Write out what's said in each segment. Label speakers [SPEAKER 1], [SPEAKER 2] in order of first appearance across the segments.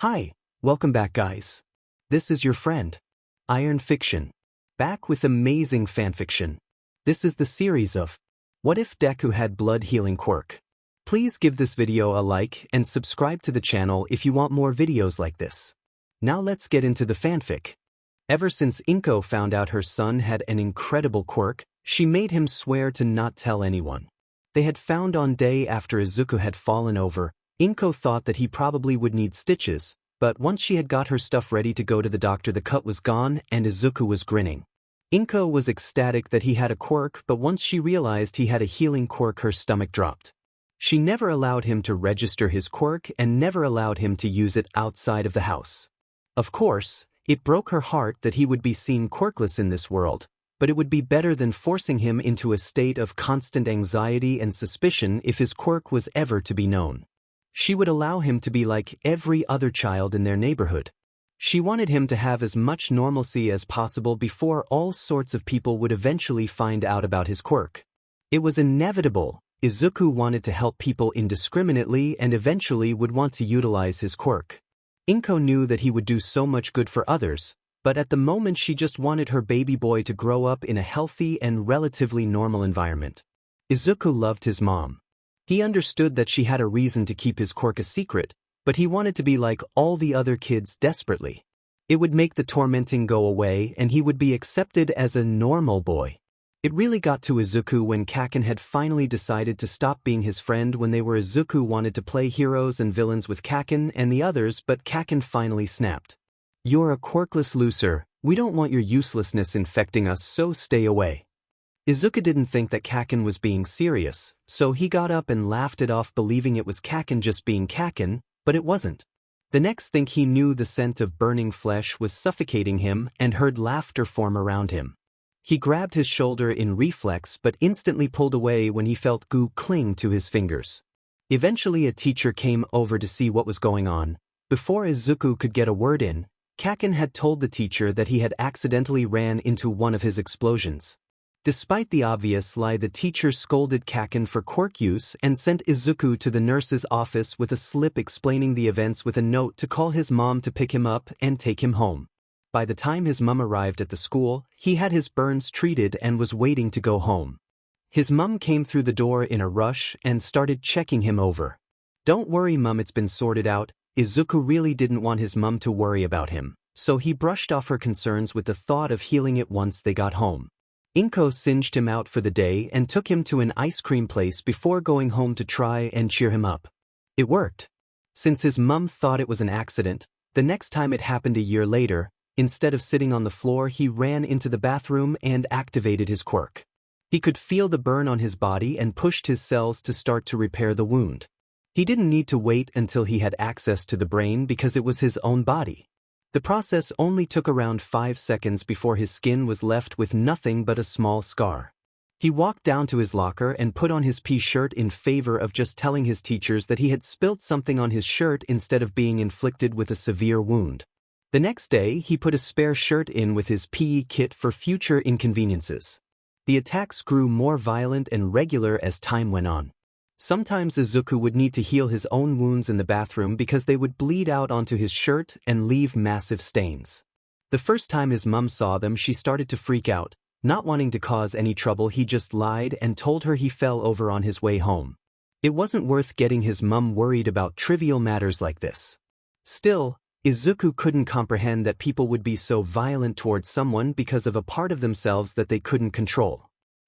[SPEAKER 1] Hi, welcome back guys. This is your friend, Iron Fiction, back with amazing fanfiction. This is the series of What If Deku Had Blood Healing Quirk. Please give this video a like and subscribe to the channel if you want more videos like this. Now let's get into the fanfic. Ever since Inko found out her son had an incredible quirk, she made him swear to not tell anyone. They had found on day after Izuku had fallen over. Inko thought that he probably would need stitches, but once she had got her stuff ready to go to the doctor, the cut was gone and Izuku was grinning. Inko was ecstatic that he had a quirk, but once she realized he had a healing quirk, her stomach dropped. She never allowed him to register his quirk and never allowed him to use it outside of the house. Of course, it broke her heart that he would be seen quirkless in this world, but it would be better than forcing him into a state of constant anxiety and suspicion if his quirk was ever to be known. She would allow him to be like every other child in their neighborhood. She wanted him to have as much normalcy as possible before all sorts of people would eventually find out about his quirk. It was inevitable. Izuku wanted to help people indiscriminately and eventually would want to utilize his quirk. Inko knew that he would do so much good for others, but at the moment she just wanted her baby boy to grow up in a healthy and relatively normal environment. Izuku loved his mom. He understood that she had a reason to keep his quirk a secret, but he wanted to be like all the other kids desperately. It would make the tormenting go away and he would be accepted as a normal boy. It really got to Izuku when Kaken had finally decided to stop being his friend when they were Izuku wanted to play heroes and villains with Kaken and the others, but Kaken finally snapped. "You're a quirkless loser, we don't want your uselessness infecting us, so stay away." Izuku didn't think that Kaken was being serious, so he got up and laughed it off, believing it was Kaken just being Kaken, but it wasn't. The next thing he knew, the scent of burning flesh was suffocating him and heard laughter form around him. He grabbed his shoulder in reflex but instantly pulled away when he felt goo cling to his fingers. Eventually a teacher came over to see what was going on. Before Izuku could get a word in, Kaken had told the teacher that he had accidentally ran into one of his explosions. Despite the obvious lie, the teacher scolded Kaken for quirk use and sent Izuku to the nurse's office with a slip explaining the events with a note to call his mom to pick him up and take him home. By the time his mom arrived at the school, he had his burns treated and was waiting to go home. His mom came through the door in a rush and started checking him over. "Don't worry mom, it's been sorted out." Izuku really didn't want his mom to worry about him, so he brushed off her concerns with the thought of healing it once they got home. Inko singed him out for the day and took him to an ice cream place before going home to try and cheer him up. It worked. Since his mum thought it was an accident, the next time it happened a year later, instead of sitting on the floor, he ran into the bathroom and activated his quirk. He could feel the burn on his body and pushed his cells to start to repair the wound. He didn't need to wait until he had access to the brain because it was his own body. The process only took around 5 seconds before his skin was left with nothing but a small scar. He walked down to his locker and put on his PE shirt in favor of just telling his teachers that he had spilt something on his shirt instead of being inflicted with a severe wound. The next day, he put a spare shirt in with his PE kit for future inconveniences. The attacks grew more violent and regular as time went on. Sometimes Izuku would need to heal his own wounds in the bathroom because they would bleed out onto his shirt and leave massive stains. The first time his mum saw them, she started to freak out. Not wanting to cause any trouble, he just lied and told her he fell over on his way home. It wasn't worth getting his mum worried about trivial matters like this. Still, Izuku couldn't comprehend that people would be so violent towards someone because of a part of themselves that they couldn't control.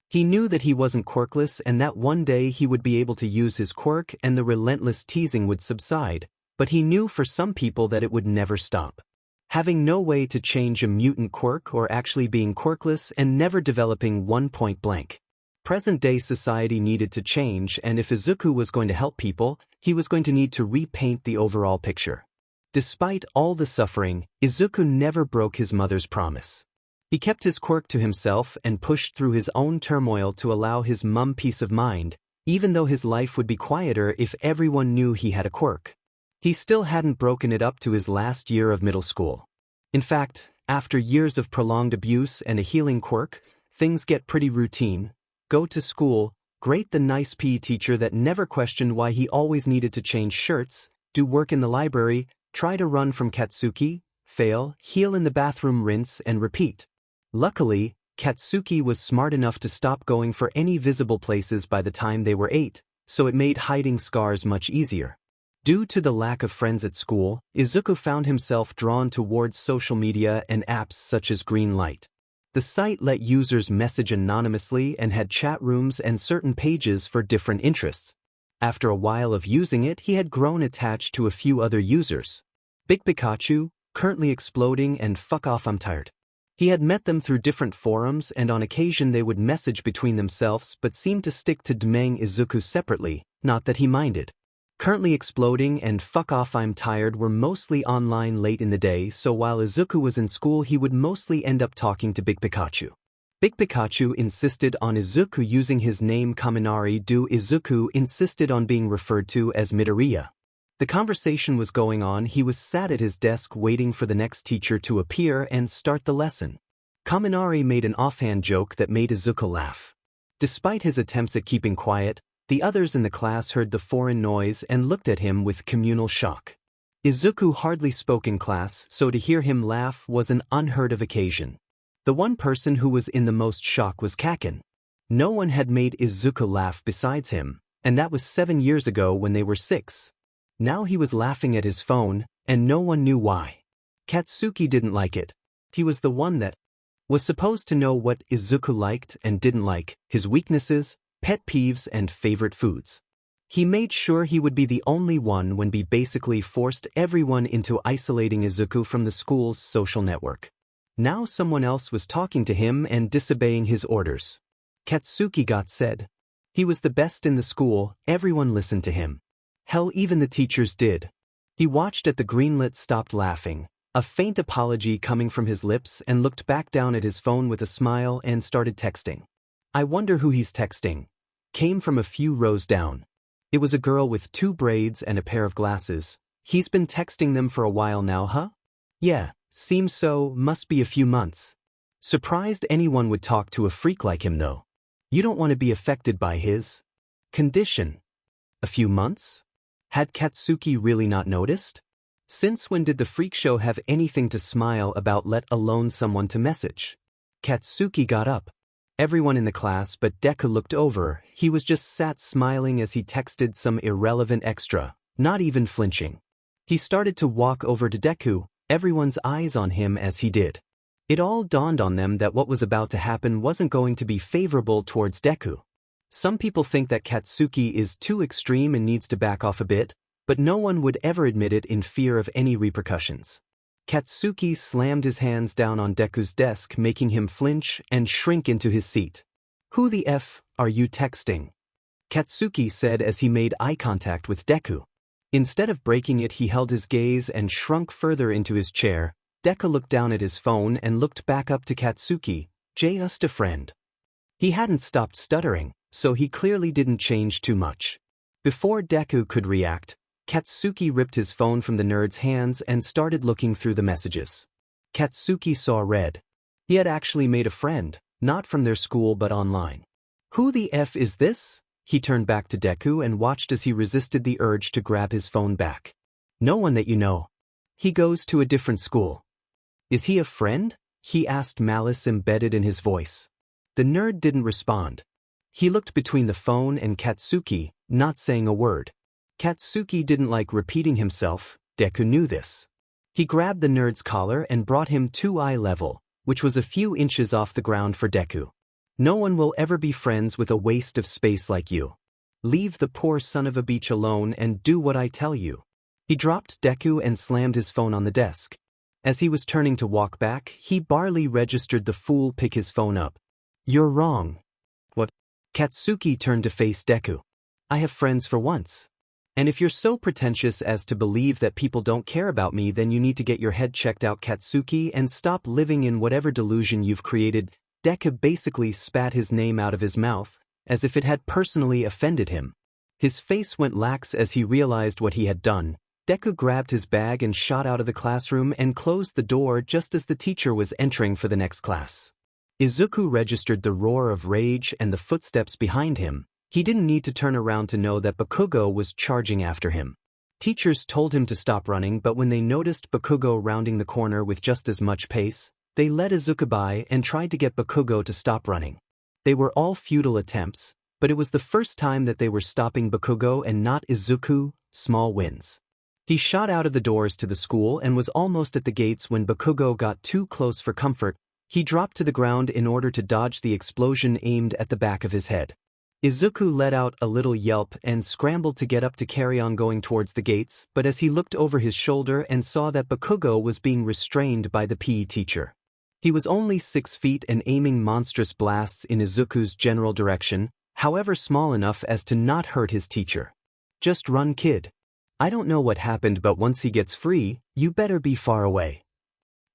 [SPEAKER 1] He knew that he wasn't quirkless and that one day he would be able to use his quirk and the relentless teasing would subside, but he knew for some people that it would never stop. Having no way to change a mutant quirk or actually being quirkless and never developing one point blank. Present-day society needed to change, and if Izuku was going to help people, he was going to need to repaint the overall picture. Despite all the suffering, Izuku never broke his mother's promise. He kept his quirk to himself and pushed through his own turmoil to allow his mum peace of mind, even though his life would be quieter if everyone knew he had a quirk. He still hadn't broken it up to his last year of middle school. In fact, after years of prolonged abuse and a healing quirk, things get pretty routine. Go to school, greet the nice PE teacher that never questioned why he always needed to change shirts, do work in the library, Try to run from Katsuki, fail, heal in the bathroom, rinse and repeat. Luckily, Katsuki was smart enough to stop going for any visible places by the time they were 8, so it made hiding scars much easier. Due to the lack of friends at school, Izuku found himself drawn towards social media and apps such as Greenlight. The site let users message anonymously and had chat rooms and certain pages for different interests. After a while of using it, he had grown attached to a few other users. Big Pikachu, currently exploding, and Fuck Off I'm Tired. He had met them through different forums, and on occasion they would message between themselves but seemed to stick to demanding Izuku separately, not that he minded. Currently Exploding and Fuck Off I'm Tired were mostly online late in the day, so while Izuku was in school he would mostly end up talking to Big Pikachu. Big Pikachu insisted on Izuku using his name Kaminari, Izuku insisted on being referred to as Midoriya. The conversation was going on. He was sat at his desk waiting for the next teacher to appear and start the lesson. Kaminari made an offhand joke that made Izuku laugh. Despite his attempts at keeping quiet, the others in the class heard the foreign noise and looked at him with communal shock. Izuku hardly spoke in class, so to hear him laugh was an unheard of occasion. The one person who was in the most shock was Kaken. No one had made Izuku laugh besides him, and that was 7 years ago when they were 6. Now he was laughing at his phone, and no one knew why. Katsuki didn't like it. He was the one that was supposed to know what Izuku liked and didn't like, his weaknesses, pet peeves and favorite foods. He made sure he would be the only one when he basically forced everyone into isolating Izuku from the school's social network. Now someone else was talking to him and disobeying his orders. Katsuki got said. He was the best in the school, everyone listened to him. Hell, even the teachers did. He watched as the greenlit stopped laughing, a faint apology coming from his lips, and looked back down at his phone with a smile and started texting. I wonder who he's texting. Came from a few rows down. It was a girl with 2 braids and a pair of glasses. He's been texting them for a while now, huh? Yeah, seems so, must be a few months. Surprised anyone would talk to a freak like him though. You don't want to be affected by his condition. A few months? Had Katsuki really not noticed? Since when did the freak show have anything to smile about, let alone someone to message? Katsuki got up. Everyone in the class but Deku looked over. He was just sat smiling as he texted some irrelevant extra, not even flinching. He started to walk over to Deku, everyone's eyes on him as he did. It all dawned on them that what was about to happen wasn't going to be favorable towards Deku. Some people think that Katsuki is too extreme and needs to back off a bit, but no one would ever admit it in fear of any repercussions. Katsuki slammed his hands down on Deku's desk, making him flinch and shrink into his seat. Who the F are you texting? Katsuki said as he made eye contact with Deku. Instead of breaking it, he held his gaze and shrunk further into his chair. Deku looked down at his phone and looked back up to Katsuki. Just a friend. He hadn't stopped stuttering, so he clearly didn't change too much. Before Deku could react, Katsuki ripped his phone from the nerd's hands and started looking through the messages. Katsuki saw red. He had actually made a friend, not from their school but online. Who the F is this? He turned back to Deku and watched as he resisted the urge to grab his phone back. No one that you know. He goes to a different school. Is he a friend? He asked, malice embedded in his voice. The nerd didn't respond. He looked between the phone and Katsuki, not saying a word. Katsuki didn't like repeating himself. Deku knew this. He grabbed the nerd's collar and brought him to eye level, which was a few inches off the ground for Deku. No one will ever be friends with a waste of space like you. Leave the poor son of a bitch alone and do what I tell you. He dropped Deku and slammed his phone on the desk. As he was turning to walk back, he barely registered the fool pick his phone up. You're wrong. What? Katsuki turned to face Deku. I have friends for once. And if you're so pretentious as to believe that people don't care about me, then you need to get your head checked out, Katsuki, and stop living in whatever delusion you've created. Deku basically spat his name out of his mouth, as if it had personally offended him. His face went lax as he realized what he had done. Deku grabbed his bag and shot out of the classroom and closed the door just as the teacher was entering for the next class. Izuku registered the roar of rage and the footsteps behind him. He didn't need to turn around to know that Bakugo was charging after him. Teachers told him to stop running, but when they noticed Bakugo rounding the corner with just as much pace, they led Izuku by and tried to get Bakugo to stop running. They were all futile attempts, but it was the first time that they were stopping Bakugo and not Izuku. Small wins. He shot out of the doors to the school and was almost at the gates when Bakugo got too close for comfort. He dropped to the ground in order to dodge the explosion aimed at the back of his head. Izuku let out a little yelp and scrambled to get up to carry on going towards the gates, but as he looked over his shoulder and saw that Bakugo was being restrained by the PE teacher. He was only 6 feet and aiming monstrous blasts in Izuku's general direction, however small enough as to not hurt his teacher. Just run, kid. I don't know what happened, but once he gets free, you better be far away.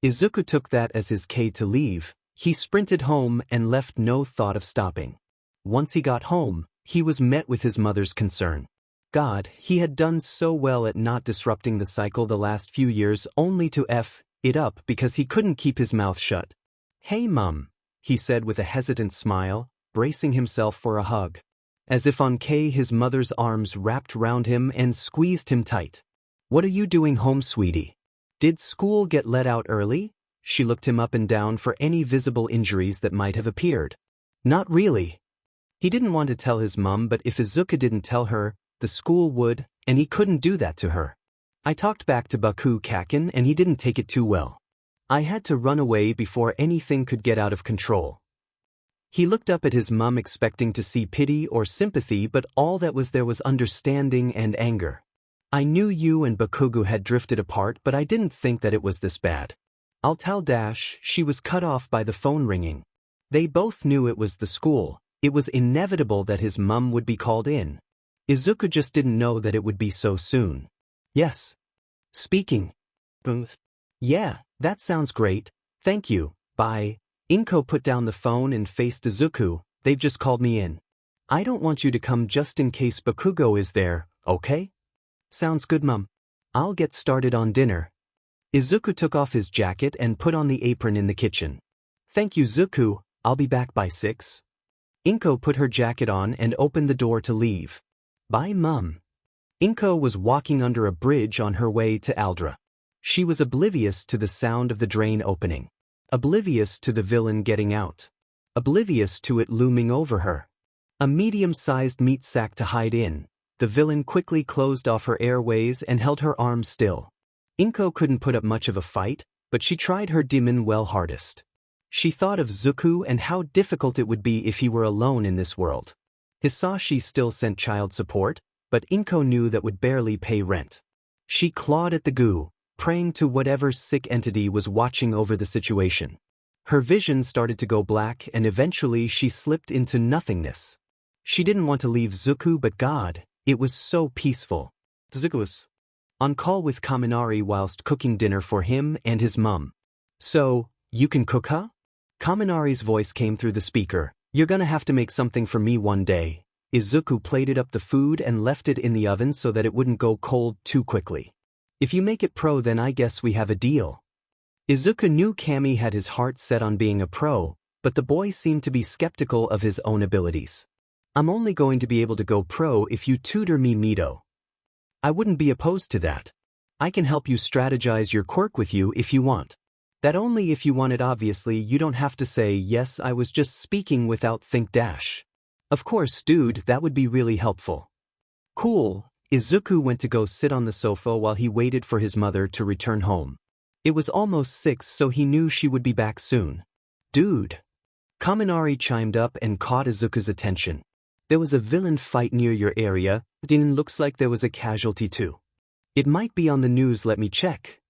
[SPEAKER 1] Izuku took that as his K to leave. He sprinted home and left no thought of stopping. Once he got home, he was met with his mother's concern. God, he had done so well at not disrupting the cycle the last few years, only to F it up because he couldn't keep his mouth shut. Hey Mum, he said with a hesitant smile, bracing himself for a hug. As if on K, his mother's arms wrapped round him and squeezed him tight. What are you doing home, sweetie? Did school get let out early? She looked him up and down for any visible injuries that might have appeared. Not really. He didn't want to tell his mum, but if Izuku didn't tell her, the school would, and he couldn't do that to her. I talked back to Baku Kaken and he didn't take it too well. I had to run away before anything could get out of control. He looked up at his mum expecting to see pity or sympathy, but all that was there was understanding and anger. I knew you and Bakugo had drifted apart, but I didn't think that it was this bad. I'll tell Dash. She was cut off by the phone ringing. They both knew it was the school. It was inevitable that his mum would be called in. Izuku just didn't know that it would be so soon. Yes. Speaking. Yeah, that sounds great. Thank you. Bye. Inko put down the phone and faced Izuku. They've just called me in. I don't want you to come just in case Bakugo is there, okay? Sounds good, Mum. I'll get started on dinner. Izuku took off his jacket and put on the apron in the kitchen. Thank you, Zuku. I'll be back by 6. Inko put her jacket on and opened the door to leave. Bye, Mum. Inko was walking under a bridge on her way to Aldra. She was oblivious to the sound of the drain opening. Oblivious to the villain getting out. Oblivious to it looming over her. A medium-sized meat sack to hide in. The villain quickly closed off her airways and held her arms still. Inko couldn't put up much of a fight, but she tried her demon well hardest. She thought of Zuku and how difficult it would be if he were alone in this world. Hisashi still sent child support, but Inko knew that would barely pay rent. She clawed at the goo, praying to whatever sick entity was watching over the situation. Her vision started to go black and eventually she slipped into nothingness. She didn't want to leave Zuku, but God, it was so peaceful. Zuku was on call with Kaminari whilst cooking dinner for him and his mum. So, you can cook, huh? Kaminari's voice came through the speaker. You're gonna have to make something for me one day. Izuku plated up the food and left it in the oven so that it wouldn't go cold too quickly. If you make it pro, then I guess we have a deal. Izuku knew Kami had his heart set on being a pro, but the boy seemed to be skeptical of his own abilities. I'm only going to be able to go pro if you tutor me, Mito. I wouldn't be opposed to that. I can help you strategize your quirk with you if you want. That only if you want it. Obviously you don't have to say yes, I was just speaking without think dash. Of course, dude, that would be really helpful. Cool. Izuku went to go sit on the sofa while he waited for his mother to return home. It was almost 6, so he knew she would be back soon. Dude. Kaminari chimed up and caught Izuku's attention. There was a villain fight near your area, and looks like there was a casualty too. It might be on the news, let me check.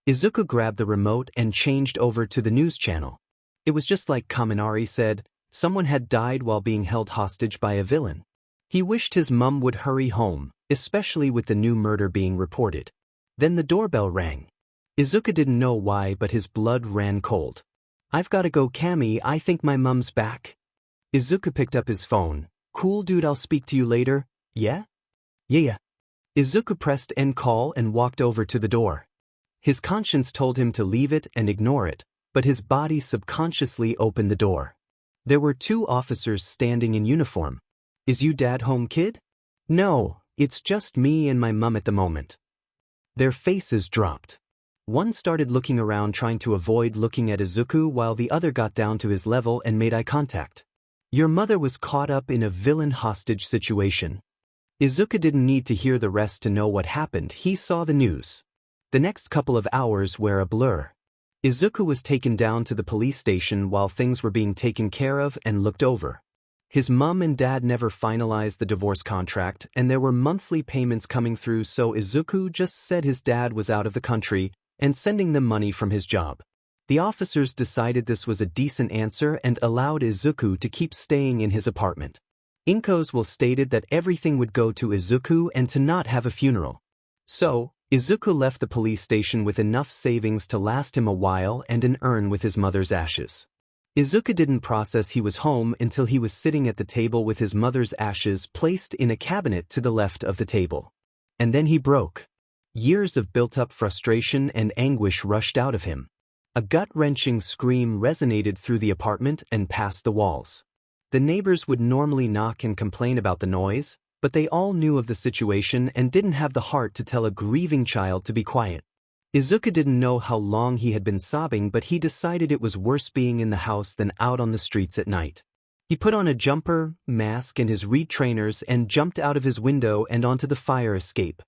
[SPEAKER 1] Izuku grabbed the remote and changed over to the news channel. It was just like Kaminari said, someone had died while being held hostage by a villain. He wished his mum would hurry home, especially with the new murder being reported. Then the doorbell rang. Izuku didn't know why, but his blood ran cold. I've gotta go, Kami, I think my mum's back. Izuku picked up his phone. Cool, dude, I'll speak to you later. Yeah? Yeah. Izuku pressed end call and walked over to the door. His conscience told him to leave it and ignore it, but his body subconsciously opened the door. There were 2 officers standing in uniform. Is you dad home, kid? No, it's just me and my mum at the moment. Their faces dropped. One started looking around trying to avoid looking at Izuku while the other got down to his level and made eye contact. Your mother was caught up in a villain hostage situation. Izuku didn't need to hear the rest to know what happened, he saw the news. The next couple of hours were a blur. Izuku was taken down to the police station while things were being taken care of and looked over. His mom and dad never finalized the divorce contract and there were monthly payments coming through, so Izuku just said his dad was out of the country and sending them money from his job. The officers decided this was a decent answer and allowed Izuku to keep staying in his apartment. Inko's will stated that everything would go to Izuku and to not have a funeral. So, Izuku left the police station with enough savings to last him a while and an urn with his mother's ashes. Izuku didn't process he was home until he was sitting at the table with his mother's ashes placed in a cabinet to the left of the table. And then he broke. Years of built-up frustration and anguish rushed out of him. A gut-wrenching scream resonated through the apartment and past the walls. The neighbors would normally knock and complain about the noise, but they all knew of the situation and didn't have the heart to tell a grieving child to be quiet. Izuku didn't know how long he had been sobbing, but he decided it was worse being in the house than out on the streets at night. He put on a jumper, mask and his reed trainers and jumped out of his window and onto the fire escape.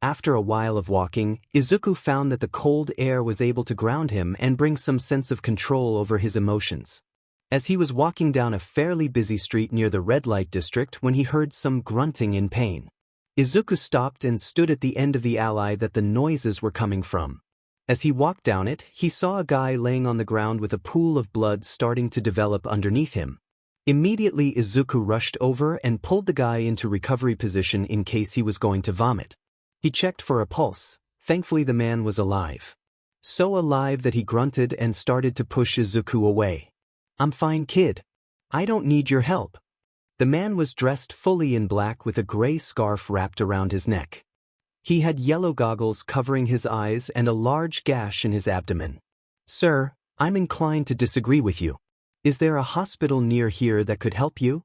[SPEAKER 1] After a while of walking, Izuku found that the cold air was able to ground him and bring some sense of control over his emotions. As he was walking down a fairly busy street near the red light district when he heard some grunting in pain. Izuku stopped and stood at the end of the alley that the noises were coming from. As he walked down it, he saw a guy laying on the ground with a pool of blood starting to develop underneath him. Immediately Izuku rushed over and pulled the guy into recovery position in case he was going to vomit. He checked for a pulse. Thankfully the man was alive. So alive that he grunted and started to push Izuku away. "I'm fine, kid. I don't need your help." The man was dressed fully in black with a gray scarf wrapped around his neck. He had yellow goggles covering his eyes and a large gash in his abdomen. "Sir, I'm inclined to disagree with you. Is there a hospital near here that could help you?"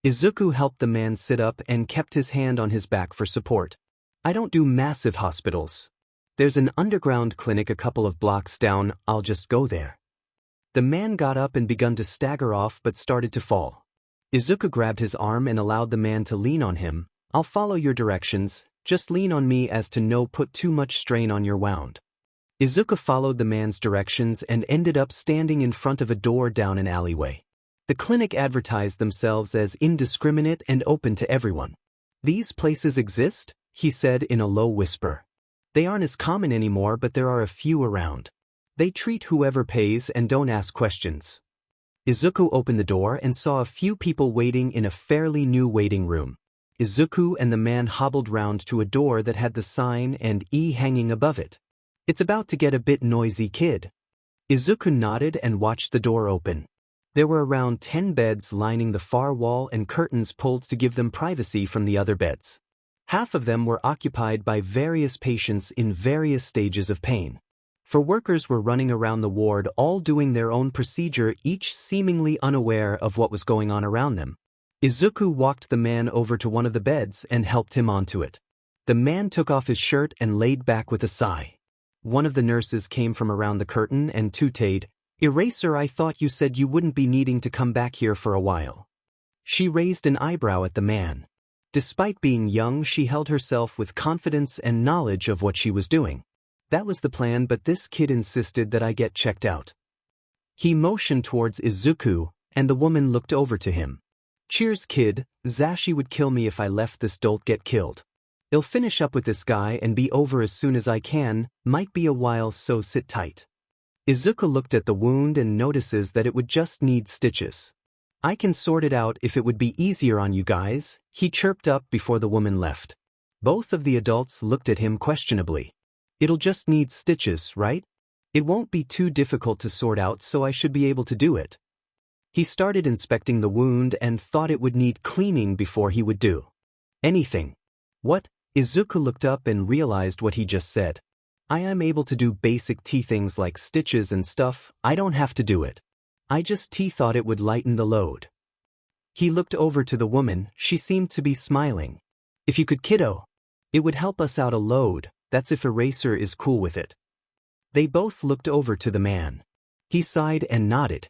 [SPEAKER 1] Izuku helped the man sit up and kept his hand on his back for support. "I don't do massive hospitals. There's an underground clinic a couple of blocks down, I'll just go there." The man got up and began to stagger off but started to fall. Izuku grabbed his arm and allowed the man to lean on him. "I'll follow your directions, just lean on me as to no put too much strain on your wound." Izuku followed the man's directions and ended up standing in front of a door down an alleyway. The clinic advertised themselves as indiscriminate and open to everyone. "These places exist?" he said in a low whisper. "They aren't as common anymore, but there are a few around. They treat whoever pays and don't ask questions." Izuku opened the door and saw a few people waiting in a fairly new waiting room. Izuku and the man hobbled round to a door that had the sign and E hanging above it. "It's about to get a bit noisy, kid." Izuku nodded and watched the door open. There were around 10 beds lining the far wall and curtains pulled to give them privacy from the other beds. Half of them were occupied by various patients in various stages of pain. For workers were running around the ward all doing their own procedure, each seemingly unaware of what was going on around them. Izuku walked the man over to one of the beds and helped him onto it. The man took off his shirt and laid back with a sigh. One of the nurses came from around the curtain and tooted, "Eraser, I thought you said you wouldn't be needing to come back here for a while." She raised an eyebrow at the man. Despite being young, she held herself with confidence and knowledge of what she was doing. "That was the plan, but this kid insisted that I get checked out." He motioned towards Izuku, and the woman looked over to him. "Cheers, kid. Zashi would kill me if I left this dolt get killed. I'll finish up with this guy and be over as soon as I can, might be a while, so sit tight." Izuku looked at the wound and notices that it would just need stitches. "I can sort it out if it would be easier on you guys," he chirped up before the woman left. Both of the adults looked at him questionably. "It'll just need stitches, right? It won't be too difficult to sort out, so I should be able to do it." He started inspecting the wound and thought it would need cleaning before he would do anything. "What?" Izuku looked up and realized what he just said. "I am able to do basic tea things like stitches and stuff, I don't have to do it. I just thought it would lighten the load." He looked over to the woman, she seemed to be smiling. "If you could, kiddo. It would help us out a load," That's if Eraser is cool with it. They both looked over to the man. He sighed and nodded.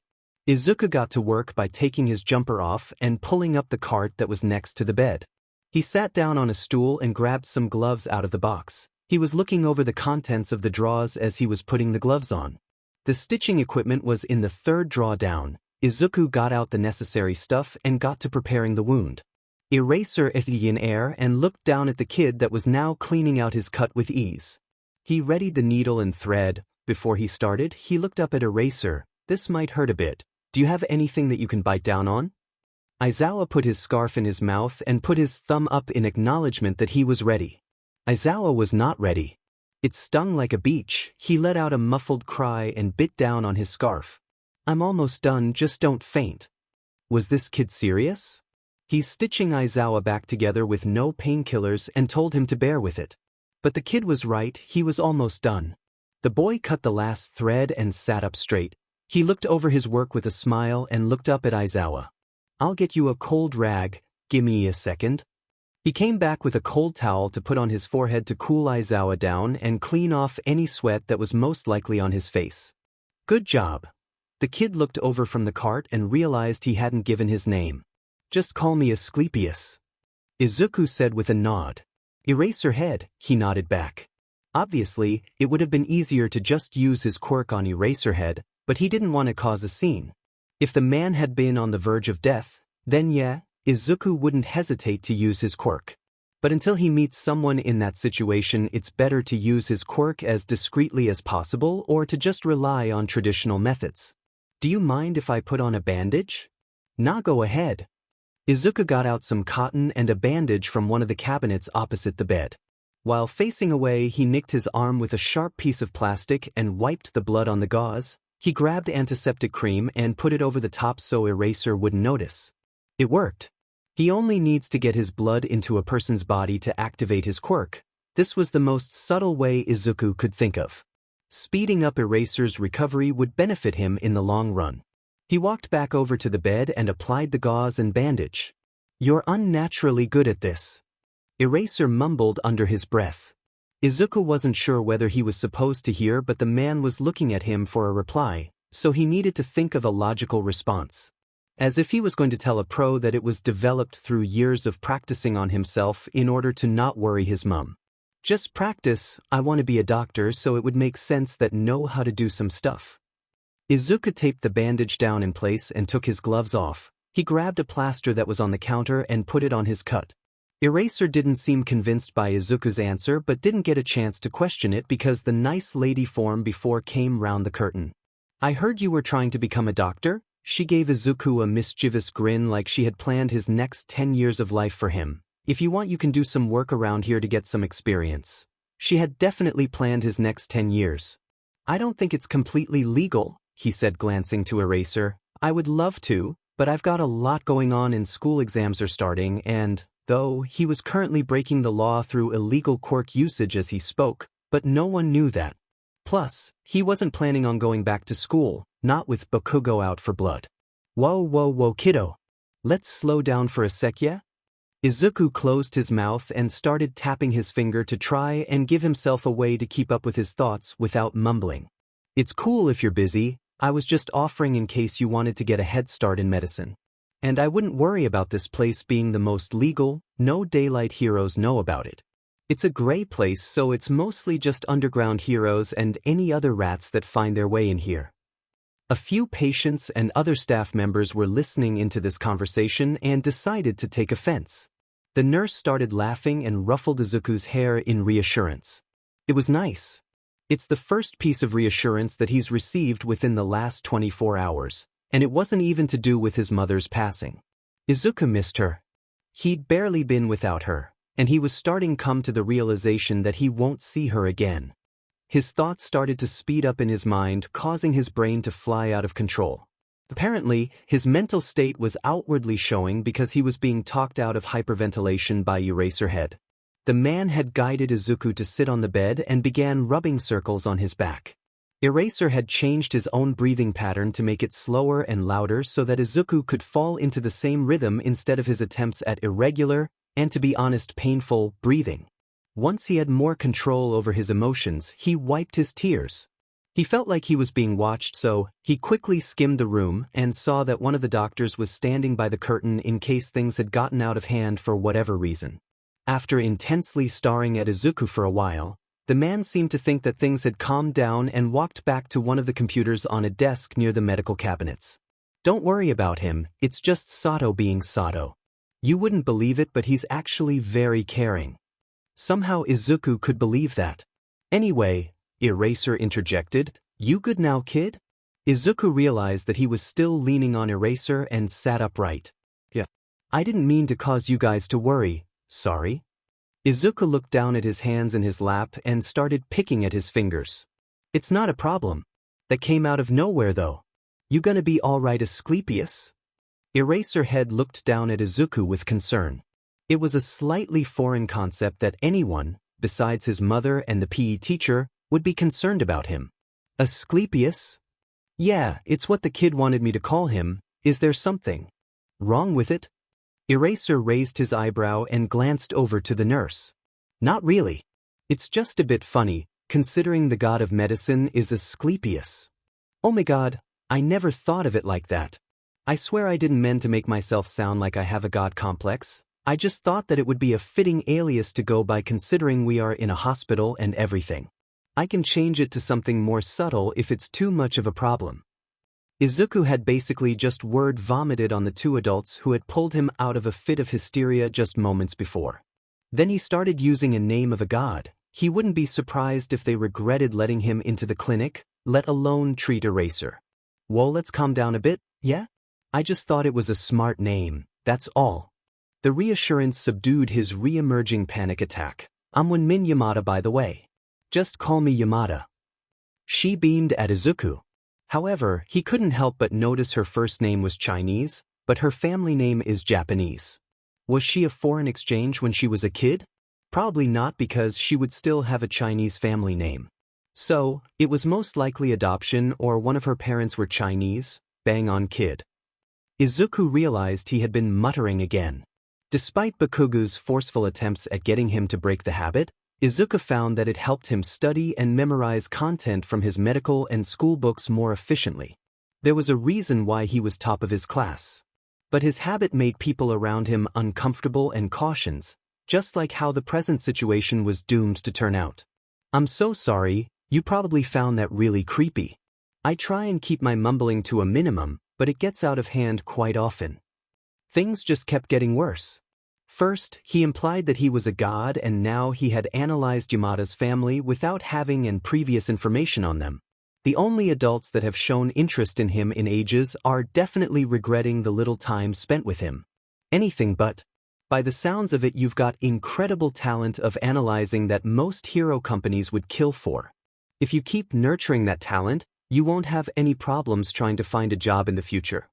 [SPEAKER 1] Izuku got to work by taking his jumper off and pulling up the cart that was next to the bed. He sat down on a stool and grabbed some gloves out of the box. He was looking over the contents of the drawers as he was putting the gloves on. The stitching equipment was in the third drawer down. Izuku got out the necessary stuff and got to preparing the wound. Eraser ethied in air and looked down at the kid that was now cleaning out his cut with ease. He readied the needle and thread. Before he started, he looked up at Eraser. This might hurt a bit. Do you have anything that you can bite down on? Aizawa put his scarf in his mouth and put his thumb up in acknowledgement that he was ready. Aizawa was not ready. It stung like a beach. He let out a muffled cry and bit down on his scarf. I'm almost done, just don't faint. Was this kid serious? He's stitching Aizawa back together with no painkillers and told him to bear with it. But the kid was right, he was almost done. The boy cut the last thread and sat up straight. He looked over his work with a smile and looked up at Aizawa. I'll get you a cold rag, gimme a second. He came back with a cold towel to put on his forehead to cool Aizawa down and clean off any sweat that was most likely on his face. Good job. The kid looked over from the cart and realized he hadn't given his name. Just call me Asclepius. Izuku said with a nod. Eraserhead, he nodded back. Obviously, it would have been easier to just use his quirk on Eraserhead, but he didn't want to cause a scene. If the man had been on the verge of death, then yeah, Izuku wouldn't hesitate to use his quirk. But until he meets someone in that situation, it's better to use his quirk as discreetly as possible or to just rely on traditional methods. Do you mind if I put on a bandage? Nah, go ahead. Izuku got out some cotton and a bandage from one of the cabinets opposite the bed. While facing away, he nicked his arm with a sharp piece of plastic and wiped the blood on the gauze. He grabbed antiseptic cream and put it over the top so Eraser wouldn't notice. It worked. He only needs to get his blood into a person's body to activate his quirk. This was the most subtle way Izuku could think of. Speeding up Eraser's recovery would benefit him in the long run. He walked back over to the bed and applied the gauze and bandage. You're unnaturally good at this. Eraser mumbled under his breath. Izuku wasn't sure whether he was supposed to hear, but the man was looking at him for a reply, so he needed to think of a logical response. As if he was going to tell a pro that it was developed through years of practicing on himself in order to not worry his mum. Just practice, I want to be a doctor, so it would make sense that know how to do some stuff. Izuku taped the bandage down in place and took his gloves off. He grabbed a plaster that was on the counter and put it on his cut. Eraser didn't seem convinced by Izuku's answer but didn't get a chance to question it because the nice lady form before came round the curtain. I heard you were trying to become a doctor? She gave Izuku a mischievous grin like she had planned his next 10 years of life for him. If you want, you can do some work around here to get some experience. She had definitely planned his next 10 years. I don't think it's completely legal, he said, glancing to Eraser. I would love to, but I've got a lot going on and school exams are starting and, though, he was currently breaking the law through illegal quirk usage as he spoke, but no one knew that. Plus, he wasn't planning on going back to school, not with Bakugo out for blood. Whoa kiddo. Let's slow down for a sec, yeah? Izuku closed his mouth and started tapping his finger to try and give himself a way to keep up with his thoughts without mumbling. It's cool if you're busy, I was just offering in case you wanted to get a head start in medicine. And I wouldn't worry about this place being the most legal, no daylight heroes know about it. It's a gray place, so it's mostly just underground heroes and any other rats that find their way in here. A few patients and other staff members were listening into this conversation and decided to take offense. The nurse started laughing and ruffled Izuku's hair in reassurance. It was nice. It's the first piece of reassurance that he's received within the last 24 hours, and it wasn't even to do with his mother's passing. Izuku missed her. He'd barely been without her, and he was starting to come to the realization that he won't see her again. His thoughts started to speed up in his mind, causing his brain to fly out of control. Apparently, his mental state was outwardly showing because he was being talked out of hyperventilation by Eraserhead. The man had guided Izuku to sit on the bed and began rubbing circles on his back. Eraser had changed his own breathing pattern to make it slower and louder so that Izuku could fall into the same rhythm instead of his attempts at irregular, and to be honest painful, breathing. Once he had more control over his emotions, he wiped his tears. He felt like he was being watched, so he quickly skimmed the room and saw that one of the doctors was standing by the curtain in case things had gotten out of hand for whatever reason. After intensely staring at Izuku for a while, the man seemed to think that things had calmed down and walked back to one of the computers on a desk near the medical cabinets. Don't worry about him, it's just Sato being Sato. You wouldn't believe it, but he's actually very caring. Somehow Izuku could believe that. Anyway, Eraser interjected, "You good now, kid?" Izuku realized that he was still leaning on Eraser and sat upright. "Yeah. I didn't mean to cause you guys to worry, sorry." Izuku looked down at his hands in his lap and started picking at his fingers. "It's not a problem. That came out of nowhere though. You gonna be alright, Asclepius?" Eraserhead looked down at Izuku with concern. It was a slightly foreign concept that anyone, besides his mother and the PE teacher, would be concerned about him. "Asclepius?" "Yeah, it's what the kid wanted me to call him. Is there something wrong with it?" Eraser raised his eyebrow and glanced over to the nurse. "Not really. It's just a bit funny, considering the god of medicine is Asclepius." "Oh my god, I never thought of it like that. I swear I didn't mean to make myself sound like I have a god complex. I just thought that it would be a fitting alias to go by considering we are in a hospital and everything. I can change it to something more subtle if it's too much of a problem." Izuku had basically just word vomited on the two adults who had pulled him out of a fit of hysteria just moments before. Then he started using a name of a god. He wouldn't be surprised if they regretted letting him into the clinic, let alone treat Eraser. "Whoa, let's calm down a bit, yeah? I just thought it was a smart name, that's all." The reassurance subdued his re-emerging panic attack. "I'm Min Yamada, by the way. Just call me Yamada." She beamed at Izuku. However, he couldn't help but notice her first name was Chinese, but her family name is Japanese. Was she a foreign exchange when she was a kid? Probably not, because she would still have a Chinese family name. So, it was most likely adoption or one of her parents were Chinese. Bang on, kid. Izuku realized he had been muttering again. Despite Bakugu's forceful attempts at getting him to break the habit, Izuku found that it helped him study and memorize content from his medical and school books more efficiently. There was a reason why he was top of his class. But his habit made people around him uncomfortable and cautious, just like how the present situation was doomed to turn out. "I'm so sorry, you probably found that really creepy. I try and keep my mumbling to a minimum, but it gets out of hand quite often." Things just kept getting worse. First, he implied that he was a god, and now he had analyzed Yamada's family without having any previous information on them. The only adults that have shown interest in him in ages are definitely regretting the little time spent with him. Anything but. By the sounds of it, you've got incredible talent of analyzing that most hero companies would kill for. If you keep nurturing that talent, you won't have any problems trying to find a job in the future.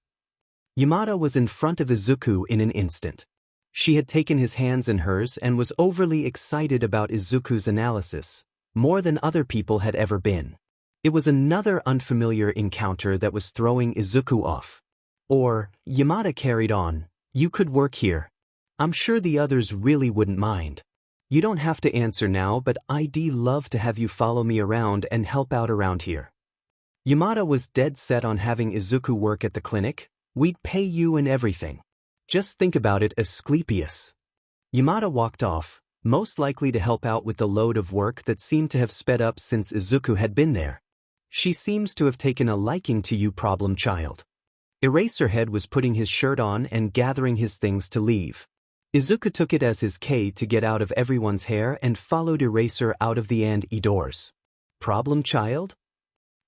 [SPEAKER 1] Yamada was in front of Izuku in an instant. She had taken his hands in hers and was overly excited about Izuku's analysis, more than other people had ever been. It was another unfamiliar encounter that was throwing Izuku off. Or, Yamada carried on, "You could work here. I'm sure the others really wouldn't mind. You don't have to answer now, but I'd love to have you follow me around and help out around here." Yamada was dead set on having Izuku work at the clinic. "We'd pay you and everything. Just think about it, Asclepius." Yamada walked off, most likely to help out with the load of work that seemed to have sped up since Izuku had been there. "She seems to have taken a liking to you, problem child." Eraserhead was putting his shirt on and gathering his things to leave. Izuku took it as his K to get out of everyone's hair and followed Eraser out of the doors. "Problem child?"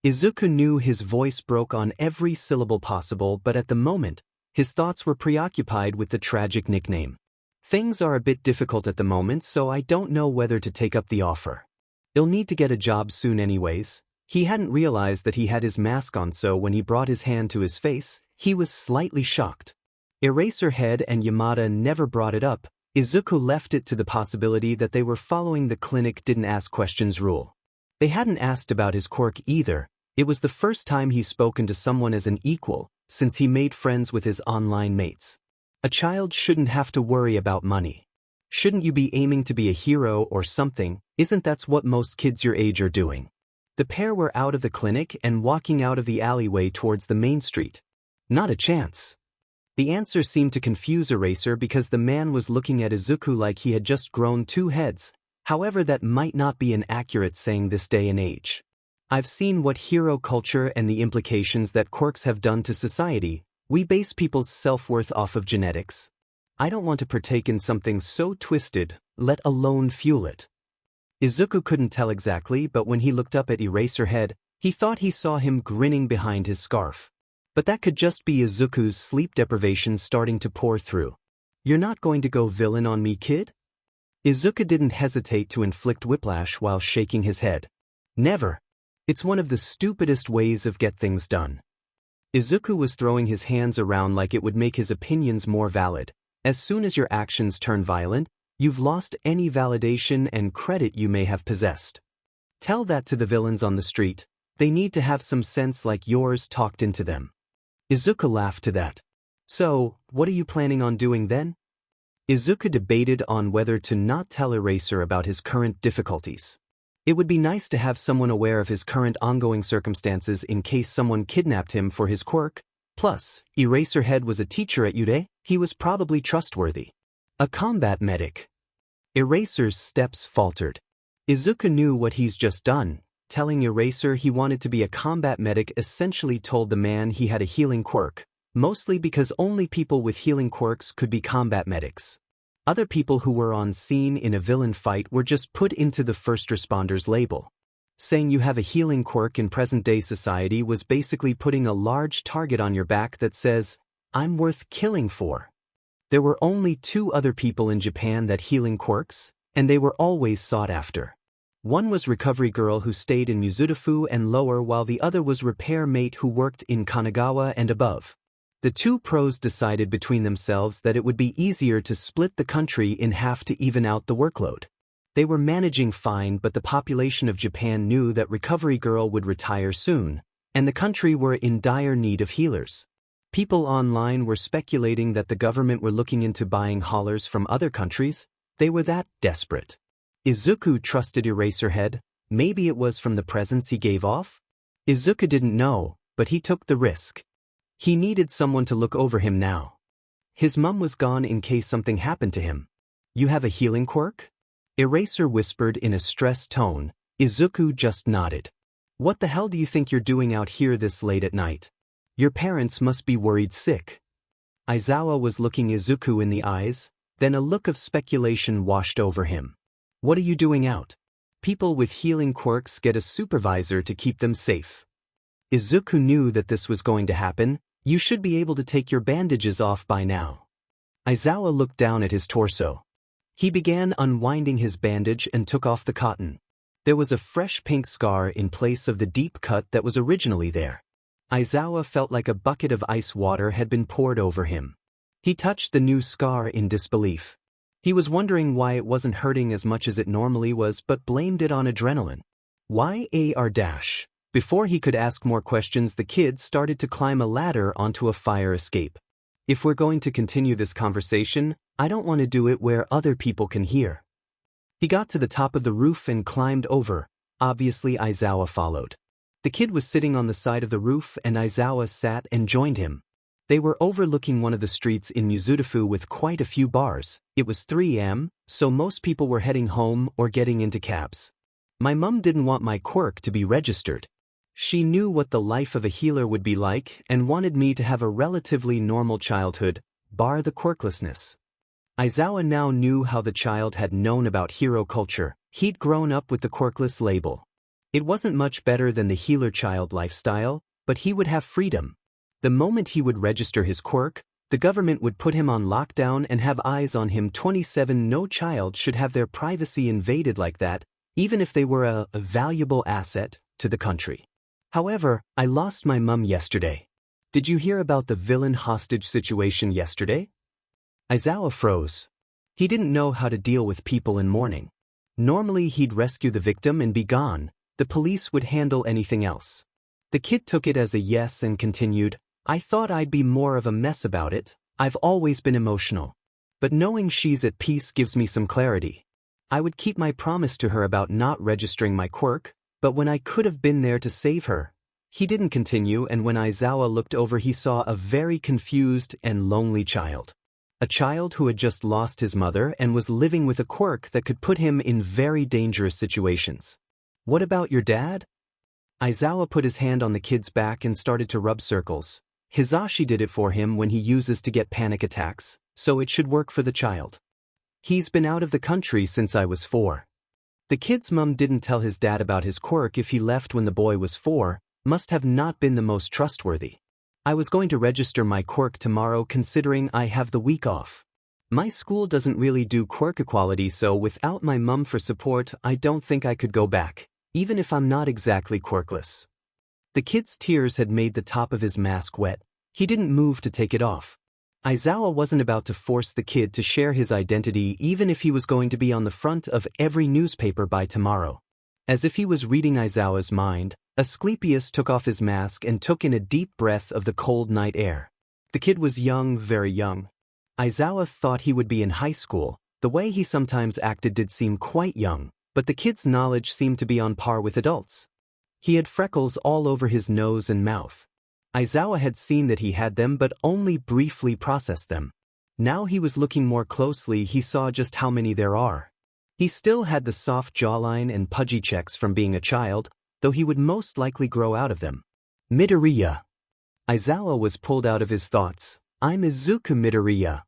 [SPEAKER 1] Izuku knew his voice broke on every syllable possible, but at the moment, his thoughts were preoccupied with the tragic nickname. "Things are a bit difficult at the moment, so I don't know whether to take up the offer. He'll need to get a job soon anyways." He hadn't realized that he had his mask on, so when he brought his hand to his face, he was slightly shocked. Eraserhead and Yamada never brought it up. Izuku left it to the possibility that they were following the clinic didn't ask questions rule. They hadn't asked about his quirk either. It was the first time he's spoken to someone as an equal since he made friends with his online mates. A child shouldn't have to worry about money. Shouldn't you be aiming to be a hero or something? Isn't that what most kids your age are doing? The pair were out of the clinic and walking out of the alleyway towards the main street. Not a chance. The answer seemed to confuse Eraser because the man was looking at Izuku like he had just grown 2 heads. However, that might not be an accurate saying this day and age. I've seen what hero culture and the implications that quirks have done to society. We base people's self-worth off of genetics. I don't want to partake in something so twisted, let alone fuel it. Izuku couldn't tell exactly, but when he looked up at Eraserhead, he thought he saw him grinning behind his scarf. But that could just be Izuku's sleep deprivation starting to pour through. You're not going to go villain on me, kid? Izuku didn't hesitate to inflict whiplash while shaking his head. Never. It's one of the stupidest ways of get things done. Izuku was throwing his hands around like it would make his opinions more valid. As soon as your actions turn violent, you've lost any validation and credit you may have possessed. Tell that to the villains on the street. They need to have some sense like yours talked into them. Izuku laughed to that. So, what are you planning on doing then? Izuku debated on whether to not tell Eraser about his current difficulties. It would be nice to have someone aware of his current ongoing circumstances in case someone kidnapped him for his quirk. Plus, Eraserhead was a teacher at Ude. He was probably trustworthy. A combat medic. Eraser's steps faltered. Izuku knew what he's just done. Telling Eraser he wanted to be a combat medic essentially told the man he had a healing quirk, mostly because only people with healing quirks could be combat medics. Other people who were on scene in a villain fight were just put into the first responders label. Saying you have a healing quirk in present-day society was basically putting a large target on your back that says, I'm worth killing for. There were only 2 other people in Japan that healing quirks, and they were always sought after. One was recovery girl who stayed in Musutafu and lower, while the other was repair mate who worked in Kanagawa and above. The 2 pros decided between themselves that it would be easier to split the country in half to even out the workload. They were managing fine, but the population of Japan knew that recovery girl would retire soon, and the country were in dire need of healers. People online were speculating that the government were looking into buying halers from other countries. They were that desperate. Izuku trusted Eraserhead. Maybe it was from the presence he gave off? Izuku didn't know, but he took the risk. He needed someone to look over him now. His mum was gone in case something happened to him. You have a healing quirk? Eraser whispered in a stressed tone. Izuku just nodded. What the hell do you think you're doing out here this late at night? Your parents must be worried sick. Aizawa was looking Izuku in the eyes, then a look of speculation washed over him. What are you doing out? People with healing quirks get a supervisor to keep them safe. Izuku knew that this was going to happen. You should be able to take your bandages off by now. Aizawa looked down at his torso. He began unwinding his bandage and took off the cotton. There was a fresh pink scar in place of the deep cut that was originally there. Aizawa felt like a bucket of ice water had been poured over him. He touched the new scar in disbelief. He was wondering why it wasn't hurting as much as it normally was, but blamed it on adrenaline. Why? Before he could ask more questions, the kid started to climb a ladder onto a fire escape. If we're going to continue this conversation, I don't want to do it where other people can hear. He got to the top of the roof and climbed over. Obviously, Aizawa followed. The kid was sitting on the side of the roof and Aizawa sat and joined him. They were overlooking one of the streets in Musutafu with quite a few bars. It was 3 a.m., so most people were heading home or getting into cabs. My mum didn't want my quirk to be registered. She knew what the life of a healer would be like and wanted me to have a relatively normal childhood, bar the quirklessness. Aizawa now knew how the child had known about hero culture. He'd grown up with the quirkless label. It wasn't much better than the healer child lifestyle, but he would have freedom. The moment he would register his quirk, the government would put him on lockdown and have eyes on him 24/7. No child should have their privacy invaded like that, even if they were a valuable asset to the country. However, I lost my mum yesterday. Did you hear about the villain hostage situation yesterday? Aizawa froze. He didn't know how to deal with people in mourning. Normally he'd rescue the victim and be gone. The police would handle anything else. The kid took it as a yes and continued, I thought I'd be more of a mess about it. I've always been emotional. but knowing she's at peace gives me some clarity. I would keep my promise to her about not registering my quirk, but when I could have been there to save her. He didn't continue, and when Aizawa looked over he saw a very confused and lonely child. A child who had just lost his mother and was living with a quirk that could put him in very dangerous situations. What about your dad? Aizawa put his hand on the kid's back and started to rub circles. Hizashi did it for him when he uses to get panic attacks, so it should work for the child. He's been out of the country since I was 4. The kid's mum didn't tell his dad about his quirk if he left when the boy was 4, must have not been the most trustworthy. I was going to register my quirk tomorrow considering I have the week off. My school doesn't really do quirk equality, so without my mum for support I don't think I could go back, even if I'm not exactly quirkless. The kid's tears had made the top of his mask wet. He didn't move to take it off. Aizawa wasn't about to force the kid to share his identity even if he was going to be on the front of every newspaper by tomorrow. As if he was reading Aizawa's mind, Asclepius took off his mask and took in a deep breath of the cold night air. The kid was young, very young. Aizawa thought he would be in high school. The way he sometimes acted did seem quite young, but the kid's knowledge seemed to be on par with adults. He had freckles all over his nose and mouth. Aizawa had seen that he had them but only briefly processed them. Now he was looking more closely, he saw just how many there are. He still had the soft jawline and pudgy cheeks from being a child, though he would most likely grow out of them. Midoriya. Aizawa was pulled out of his thoughts. I'm Izuku Midoriya.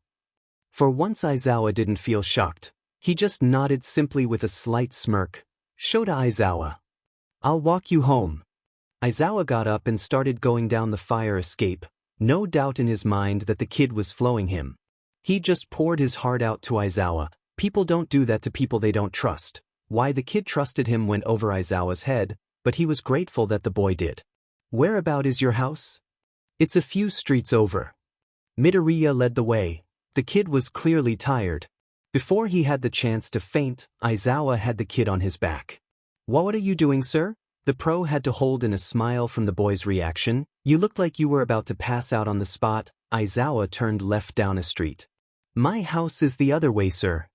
[SPEAKER 1] For once Aizawa didn't feel shocked. He just nodded simply with a slight smirk. Shota Aizawa. I'll walk you home. Aizawa got up and started going down the fire escape, no doubt in his mind that the kid was flowing him. He just poured his heart out to Aizawa. People don't do that to people they don't trust. Why the kid trusted him went over Aizawa's head, but he was grateful that the boy did. Whereabout is your house? It's a few streets over. Midoriya led the way. The kid was clearly tired. Before he had the chance to faint, Aizawa had the kid on his back. What are you doing, sir? The pro had to hold in a smile from the boy's reaction. You looked like you were about to pass out on the spot. Aizawa turned left down a street. My house is the other way, sir.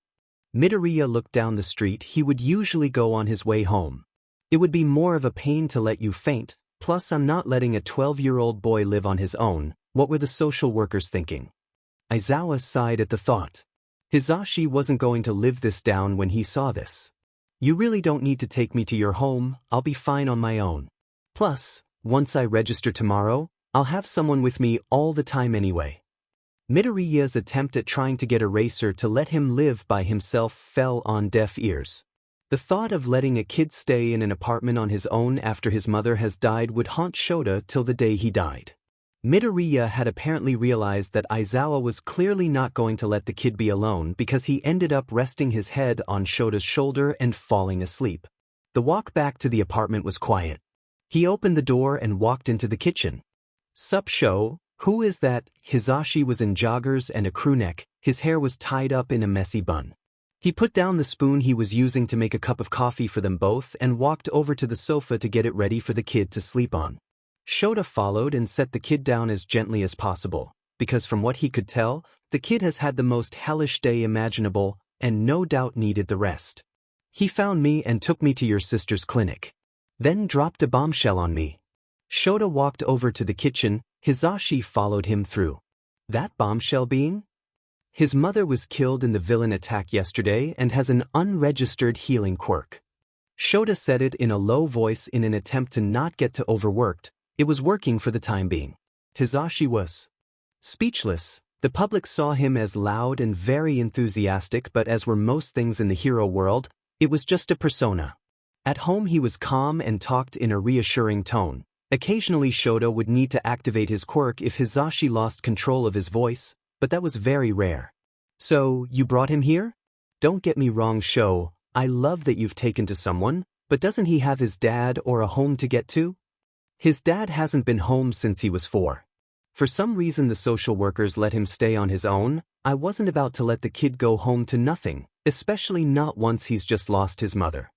[SPEAKER 1] Midoriya looked down the street he would usually go on his way home. It would be more of a pain to let you faint, plus I'm not letting a 12-year-old boy live on his own. What were the social workers thinking? Aizawa sighed at the thought. Hizashi wasn't going to live this down when he saw this. You really don't need to take me to your home, I'll be fine on my own. Plus, once I register tomorrow, I'll have someone with me all the time anyway. Midoriya's attempt at trying to get Eraser to let him live by himself fell on deaf ears. The thought of letting a kid stay in an apartment on his own after his mother has died would haunt Shota till the day he died. Midoriya had apparently realized that Aizawa was clearly not going to let the kid be alone because he ended up resting his head on Shota's shoulder and falling asleep. The walk back to the apartment was quiet. He opened the door and walked into the kitchen. Sup, Sho? Who is that? Hizashi was in joggers and a crewneck. His hair was tied up in a messy bun. He put down the spoon he was using to make a cup of coffee for them both and walked over to the sofa to get it ready for the kid to sleep on. Shota followed and set the kid down as gently as possible, because from what he could tell, the kid has had the most hellish day imaginable and no doubt needed the rest. He found me and took me to your sister's clinic. Then dropped a bombshell on me. Shota walked over to the kitchen. Hizashi followed him through. That bombshell being? His mother was killed in the villan attack yesterday and has an unregistered healing quirk. Shota said it in a low voice in an attempt to not get too overworked. It was working for the time being. Hizashi was speechless. The public saw him as loud and very enthusiastic, but as were most things in the hero world, it was just a persona. At home he was calm and talked in a reassuring tone. Occasionally Shota would need to activate his quirk if Hizashi lost control of his voice, but that was very rare. So, you brought him here? Don't get me wrong, Sho, I love that you've taken to someone, but doesn't he have his dad or a home to get to? His dad hasn't been home since he was 4. For some reason the social workers let him stay on his own. I wasn't about to let the kid go home to nothing, especially not once he's just lost his mother.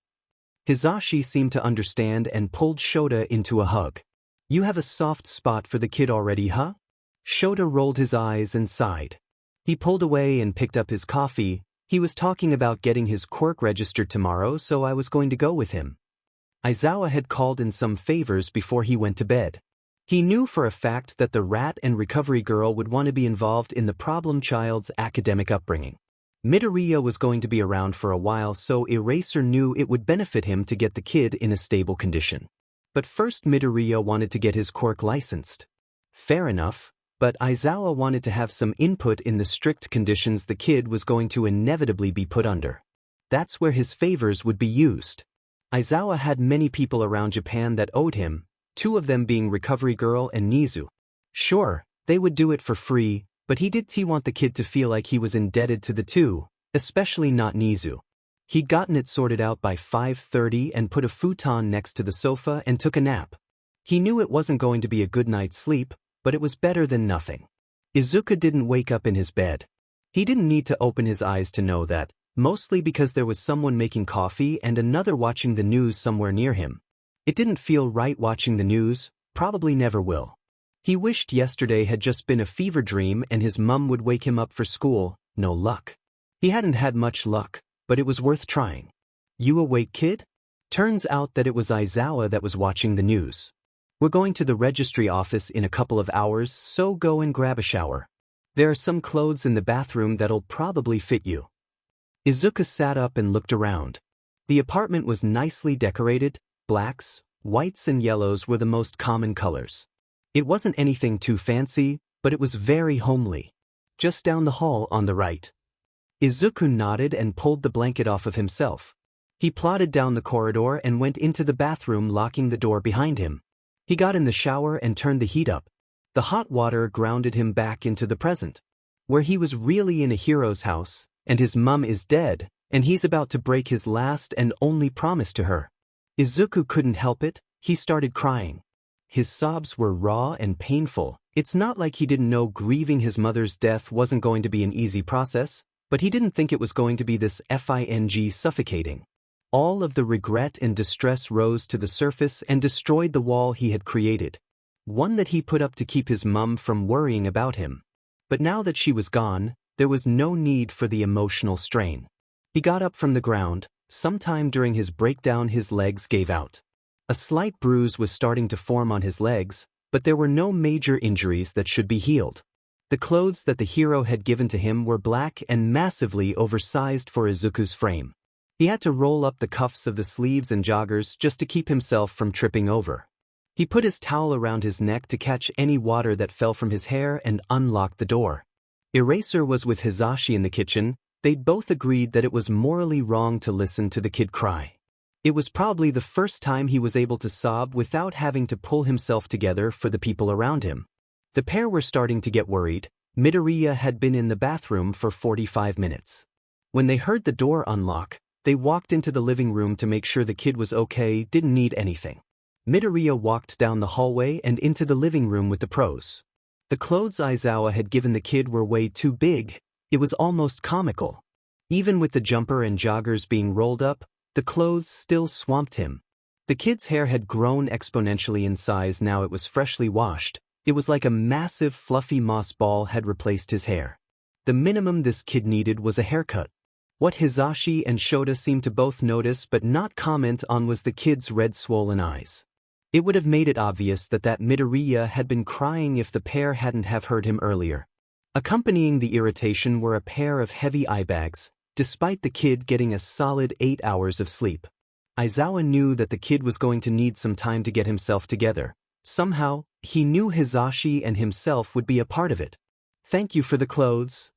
[SPEAKER 1] Hizashi seemed to understand and pulled Shota into a hug. You have a soft spot for the kid already, huh? Shota rolled his eyes and sighed. He pulled away and picked up his coffee. He was talking about getting his quirk registered tomorrow, so I was going to go with him. Aizawa had called in some favors before he went to bed. He knew for a fact that the rat and recovery girl would want to be involved in the problem child's academic upbringing. Midoriya was going to be around for a while, so Eraser knew it would benefit him to get the kid in a stable condition. But first Midoriya wanted to get his quirk licensed. Fair enough, but Aizawa wanted to have some input in the strict conditions the kid was going to inevitably be put under. That's where his favors would be used. Aizawa had many people around Japan that owed him, 2 of them being Recovery Girl and Nizu. Sure, they would do it for free, but he didn't want the kid to feel like he was indebted to the 2, especially not Nizu. He'd gotten it sorted out by 5:30 and put a futon next to the sofa and took a nap. He knew it wasn't going to be a good night's sleep, but it was better than nothing. Izuku didn't wake up in his bed. He didn't need to open his eyes to know that, mostly because there was someone making coffee and another watching the news somewhere near him. It didn't feel right watching the news, probably never will. He wished yesterday had just been a fever dream and his mum would wake him up for school. No luck. He hadn't had much luck, but it was worth trying. "You awake, kid?" Turns out that it was Aizawa that was watching the news. "We're going to the registry office in a couple of hours, so go and grab a shower. There are some clothes in the bathroom that'll probably fit you." Izuku sat up and looked around. The apartment was nicely decorated. Blacks, whites and yellows were the most common colors. It wasn't anything too fancy, but it was very homely. "Just down the hall on the right." Izuku nodded and pulled the blanket off of himself. He plodded down the corridor and went into the bathroom, locking the door behind him. He got in the shower and turned the heat up. The hot water grounded him back into the present, where he was really in a hero's house, and his mum is dead, and he's about to break his last and only promise to her. Izuku couldn't help it, he started crying. His sobs were raw and painful. It's not like he didn't know grieving his mother's death wasn't going to be an easy process, but he didn't think it was going to be this suffocating. All of the regret and distress rose to the surface and destroyed the wall he had created. One that he put up to keep his mum from worrying about him. But now that she was gone, there was no need for the emotional strain. He got up from the ground. Sometime during his breakdown his legs gave out. A slight bruise was starting to form on his legs, but there were no major injuries that should be healed. The clothes that the hero had given to him were black and massively oversized for Izuku's frame. He had to roll up the cuffs of the sleeves and joggers just to keep himself from tripping over. He put his towel around his neck to catch any water that fell from his hair and unlocked the door. Eraser was with Hizashi in the kitchen. They'd both agreed that it was morally wrong to listen to the kid cry. It was probably the first time he was able to sob without having to pull himself together for the people around him. The pair were starting to get worried. Midoriya had been in the bathroom for 45 minutes. When they heard the door unlock, they walked into the living room to make sure the kid was okay, didn't need anything. Midoriya walked down the hallway and into the living room with the pros. The clothes Aizawa had given the kid were way too big. It was almost comical. Even with the jumper and joggers being rolled up, the clothes still swamped him. The kid's hair had grown exponentially in size. Now it was freshly washed. It was like a massive fluffy moss ball had replaced his hair. The minimum this kid needed was a haircut. What Hizashi and Shota seemed to both notice but not comment on was the kid's red swollen eyes. It would have made it obvious that Midoriya had been crying if the pair hadn't have heard him earlier. Accompanying the irritation were a pair of heavy eye bags, despite the kid getting a solid 8 hours of sleep. Aizawa knew that the kid was going to need some time to get himself together. Somehow, he knew Hizashi and himself would be a part of it. "Thank you for the clothes."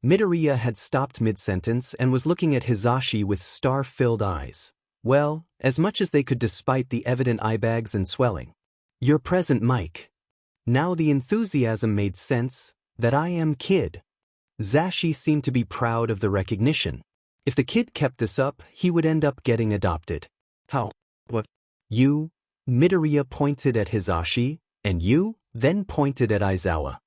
[SPEAKER 1] Midoriya had stopped mid-sentence and was looking at Hizashi with star-filled eyes. Well, as much as they could despite the evident eye bags and swelling. "Your present, Mike." Now the enthusiasm made sense. "That I am kid." Zashi seemed to be proud of the recognition. If the kid kept this up, he would end up getting adopted. "How? What? You?" Midoriya pointed at Hizashi, and "You?" then pointed at Aizawa.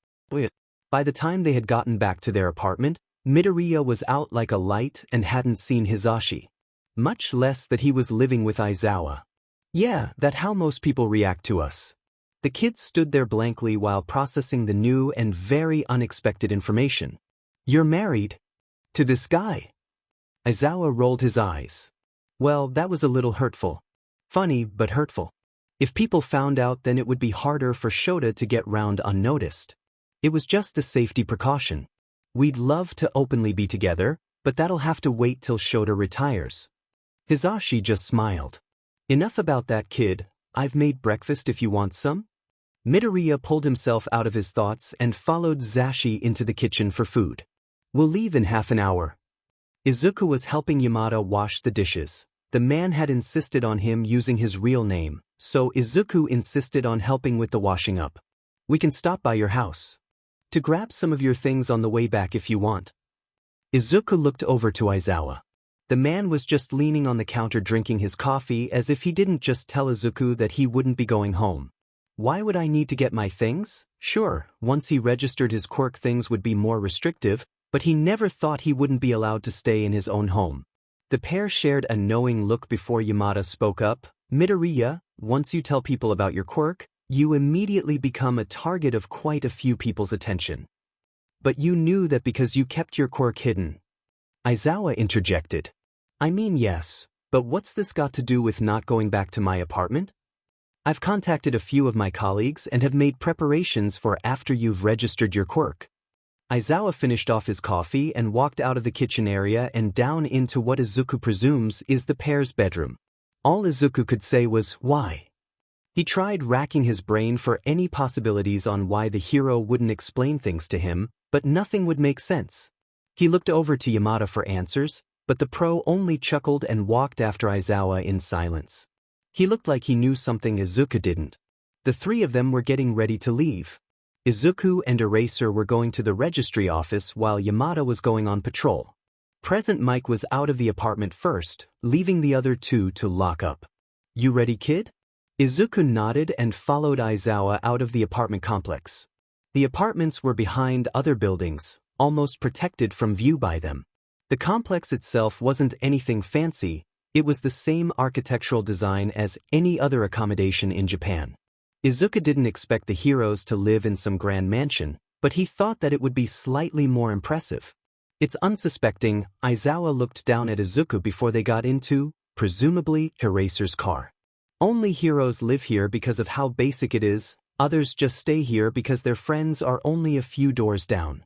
[SPEAKER 1] By the time they had gotten back to their apartment, Midoriya was out like a light and hadn't seen Hizashi. Much less that he was living with Aizawa. "Yeah, that's how most people react to us." The kid stood there blankly while processing the new and very unexpected information. You're married? To this guy? Aizawa rolled his eyes. Well, that was a little hurtful. Funny, but hurtful. If people found out, then it would be harder for Shota to get round unnoticed. It was just a safety precaution. We'd love to openly be together, but that'll have to wait till Shota retires. Hisashi just smiled. Enough about that, kid. I've made breakfast if you want some. Midoriya pulled himself out of his thoughts and followed Zashi into the kitchen for food. We'll leave in half an hour. Izuku was helping Yamada wash the dishes. The man had insisted on him using his real name, so Izuku insisted on helping with the washing up. We can stop by your house to grab some of your things on the way back if you want. Izuku looked over to Aizawa. The man was just leaning on the counter drinking his coffee as if he didn't just tell Izuku that he wouldn't be going home. Why would I need to get my things? Sure, once he registered his quirk things would be more restrictive, but he never thought he wouldn't be allowed to stay in his own home. The pair shared a knowing look before Yamada spoke up. Midoriya, once you tell people about your quirk, you immediately become a target of quite a few people's attention. But you knew that because you kept your quirk hidden. Aizawa interjected. I mean, yes, but what's this got to do with not going back to my apartment? I've contacted a few of my colleagues and have made preparations for after you've registered your quirk. Aizawa finished off his coffee and walked out of the kitchen area and down into what Izuku presumes is the pair's bedroom. All Izuku could say was, why? He tried racking his brain for any possibilities on why the hero wouldn't explain things to him, but nothing would make sense. He looked over to Yamada for answers, but the pro only chuckled and walked after Aizawa in silence. He looked like he knew something Izuku didn't. The three of them were getting ready to leave. Izuku and Eraser were going to the registry office while Yamada was going on patrol. Present Mike was out of the apartment first, leaving the other two to lock up. You ready, kid? Izuku nodded and followed Aizawa out of the apartment complex. The apartments were behind other buildings, almost protected from view by them. The complex itself wasn't anything fancy, it was the same architectural design as any other accommodation in Japan. Izuku didn't expect the heroes to live in some grand mansion, but he thought that it would be slightly more impressive. It's unsuspecting, Aizawa looked down at Izuku before they got into, presumably, Eraser's car. Only heroes live here because of how basic it is, others just stay here because their friends are only a few doors down.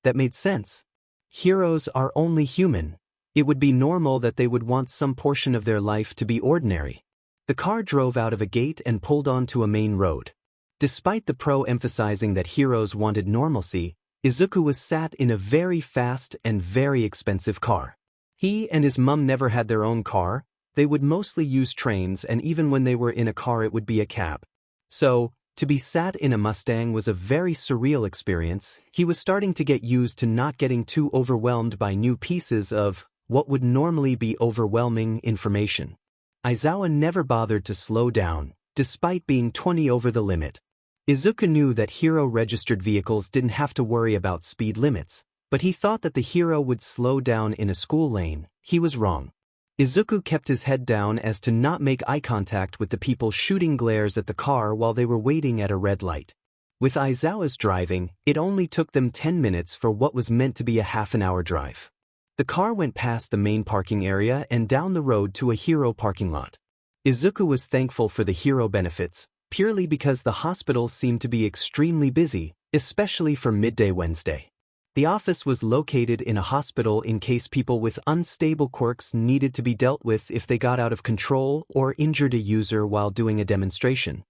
[SPEAKER 1] That made sense. Heroes are only human. It would be normal that they would want some portion of their life to be ordinary. The car drove out of a gate and pulled onto a main road. Despite the pro emphasizing that heroes wanted normalcy, Izuku was sat in a very fast and very expensive car. He and his mum never had their own car, they would mostly use trains, and even when they were in a car it would be a cab. So, to be sat in a Mustang was a very surreal experience. He was starting to get used to not getting too overwhelmed by new pieces of what would normally be overwhelming information. Aizawa never bothered to slow down, despite being 20 over the limit. Izuku knew that hero-registered vehicles didn't have to worry about speed limits, but he thought that the hero would slow down in a school lane. He was wrong. Izuku kept his head down as to not make eye contact with the people shooting glares at the car while they were waiting at a red light. With Aizawa's driving, it only took them 10 minutes for what was meant to be a half-an-hour drive. The car went past the main parking area and down the road to a hero parking lot. Izuku was thankful for the hero benefits, purely because the hospital seemed to be extremely busy, especially for midday Wednesday. The office was located in a hospital in case people with unstable quirks needed to be dealt with if they got out of control or injured a user while doing a demonstration.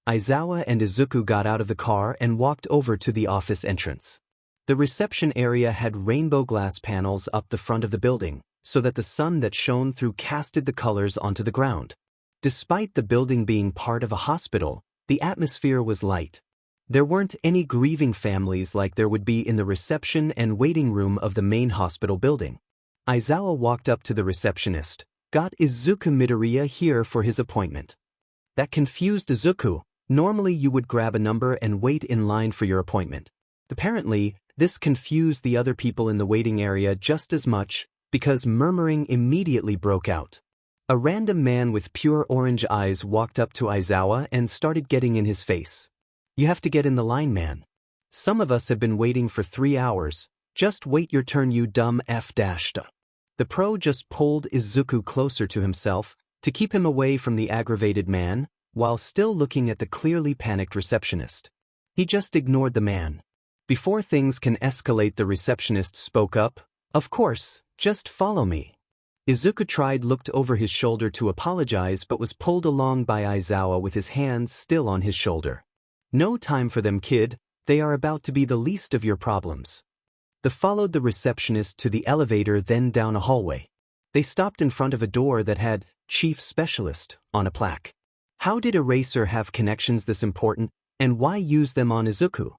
[SPEAKER 1] Aizawa and Izuku got out of the car and walked over to the office entrance. The reception area had rainbow glass panels up the front of the building, so that the sun that shone through casted the colors onto the ground. Despite the building being part of a hospital, the atmosphere was light. There weren't any grieving families like there would be in the reception and waiting room of the main hospital building. Aizawa walked up to the receptionist. Got Izuku Midoriya here for his appointment. That confused Izuku. Normally you would grab a number and wait in line for your appointment. Apparently, this confused the other people in the waiting area just as much, because murmuring immediately broke out. A random man with pure orange eyes walked up to Aizawa and started getting in his face. You have to get in the line, man. Some of us have been waiting for 3 hours. Just wait your turn, you dumb F dashed. The pro just pulled Izuku closer to himself to keep him away from the aggravated man, while still looking at the clearly panicked receptionist. He just ignored the man. Before things can escalate, the receptionist spoke up. Of course, just follow me. Izuku looked over his shoulder to apologize but was pulled along by Aizawa with his hands still on his shoulder. No time for them, kid, they are about to be the least of your problems. They followed the receptionist to the elevator, then down a hallway. They stopped in front of a door that had Chief Specialist on a plaque. How did Eraser have connections this important, and why use them on Izuku?